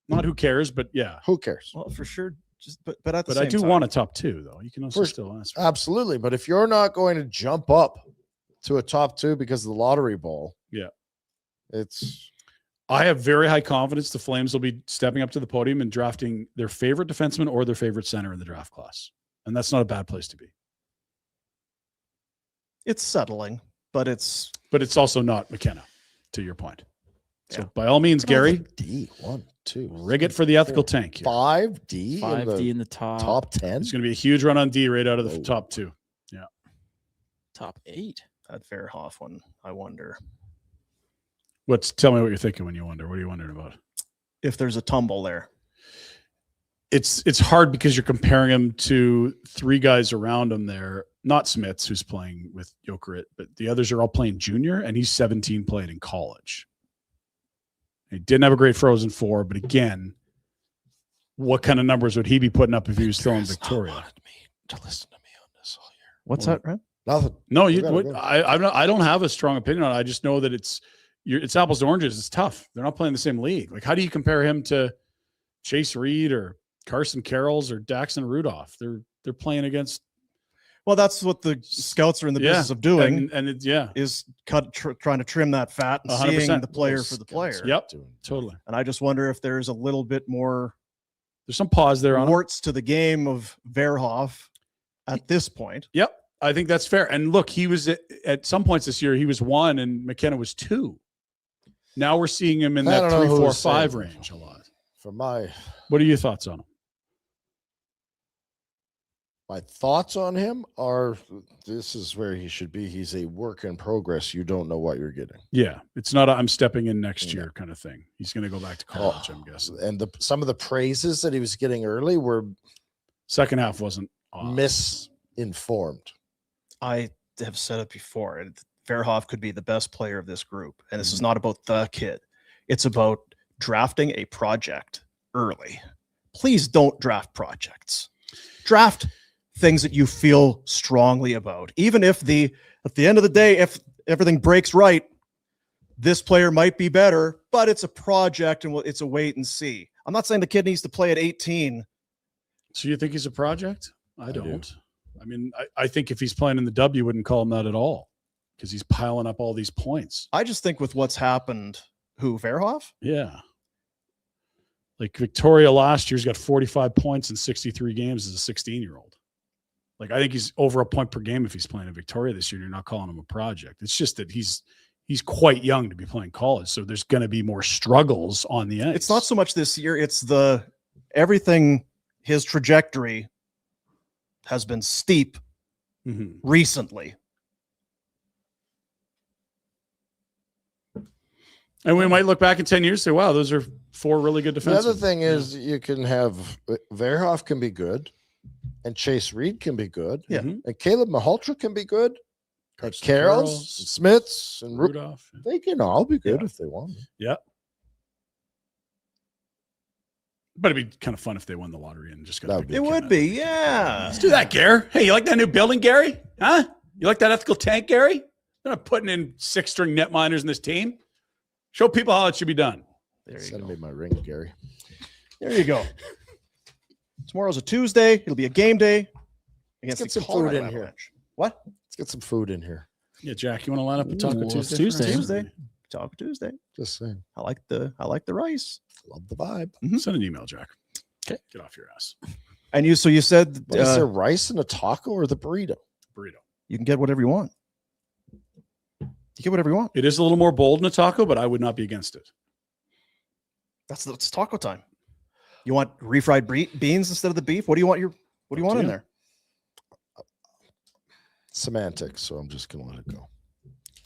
Not who cares, but yeah. Who cares? Well, for sure. But at the But same I do time, want a top 2, though. You can also First- still ask. Absolutely. But if you're not going to jump up to a top 2 because of the lottery ball, Yeah. it's I have very high confidence the Flames will be stepping up to the podium and drafting their favorite defenseman or their favorite center in the draft class. And that's not a bad place to be. it's settling, but it's also not McKenna, to your point. So Yeah. by all means, Gary, D 1, 2, rig it for the ethical tank here. 5D, 5D in the top. top 10. It's going to be a huge run on D right out of the Oh. top 2. Top 8. that Verhoff one. I wonder Tell me what you're thinking when you wonder. What are you wondering about? if there's a tumble there. It's hard because you're comparing him to 3 guys around him there. Not Smits, who's playing with Jokerit, but the others are all playing junior, and he's 17 playing in college. He didn't have a great Frozen Four, but again, what kind of numbers would he be putting up if he was still in Victoria? Wanted me to listen to me on this all year. What's Well, that, Ren? Nothing. No, You gotta go. I don't have a strong opinion on it. I just know that it's apples to oranges. It's tough. They're not playing the same league. Like, how do you compare him to Chase Reed or Carson Carrolls or Daxon Rudolph? They're playing against. Well, that's what the scouts are in the business of doing. and it's Is trying to trim that fat and 100%. seeing the player for the player. Yep, totally. And I just wonder if there's a little bit more There's some pause there on him. warts to the game of Verhoff at this point. Yep, I think that's fair. And look, he was at some points this year, he was 1 and McKenna was 2. Now we're seeing him in I that don't know 3, who 4, was 5 saying. range a lot. For my What are your thoughts on him? thoughts on him are this is where he should be. He's a work in progress. You don't know what you're getting. Yeah, it's not I'm stepping in next Yeah. year kind of thing. He's going to go back to college, I'm guessing. And some of the praises that he was getting early were Second half wasn't awesome. misinformed. I have said it before. Verhoff could be the best player of this group. And this is not about the kid. It's about drafting a project early. Please don't draft projects. Draft things that you feel strongly about. Even if at the end of the day, if everything breaks right, this player might be better, but it's a project and it's a wait and see. I'm not saying the kid needs to play at 18. So you think he's a project? I do. don't. I mean, I think if he's playing in the W, wouldn't call him that at all because he's piling up all these points. I just think with what's happened, Verhoff? Yeah. Like Victoria last year's got 45 points in 63 games as a 16-year-old. Like, I think he's over a point per game if he's playing in Victoria this year. You're not calling him a project. It's just that he's quite young to be playing college. So there's going to be more struggles on the end. It's not so much this year. It's everything, his trajectory has been steep recently. And we might look back in 10 years and say, wow, those are 4 really good defensemen. The other thing is you can have Verhoff can be good and Chase Reed can be good. Yeah. Mhm. And Caleb Mahaltra can be good. And Carson Carolls, Carolls, Smiths, and Rudolph. they can all be good Yeah. if they want. Yeah. But it'd be kind of fun if they won the lottery and just got That a would big It kid would out. be, yeah. Let's do that, Gary. Hey, you like that new building, Gary? Huh? You like that ethical tank, Gary? They're not putting in 6-string netminders in this team. Show people how it should be done. There you Send go. me my ring, Gary. There you go. Tomorrow's a Tuesday. It'll be a game day against get the some food Colorado in here. Avalanche. What? Let's get some food in here. Yeah, Jack, you want to line up a Taco Ooh, Tuesday? Tuesday. for us? Tuesday. Taco Tuesday. Just saying. I like the rice. Love the vibe. Send an email, Jack. Okay. Get off your ass. And you said What is there rice in a taco or the burrito? Burrito. you can get whatever you want. You get whatever you want. It is a little more bold in a taco, but I would not be against it. It's taco time. You want refried beans instead of the beef? What do you want in you. there? Semantics, so I'm just gonna let it go.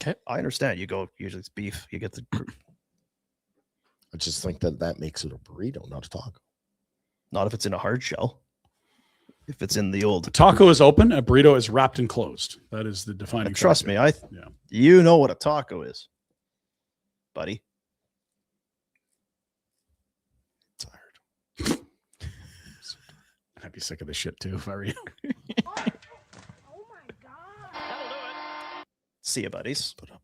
Okay, I understand. Usually it's beef. You get the I just think that makes it a burrito, not a taco. not if it's in a hard shell. If it's in the old The taco is open, a burrito is wrapped and closed. That is the defining trust factor. me, Yeah. you know what a taco is, buddy. Tired. I'd be sick of this shit too if I were you. See you, buddies. Put up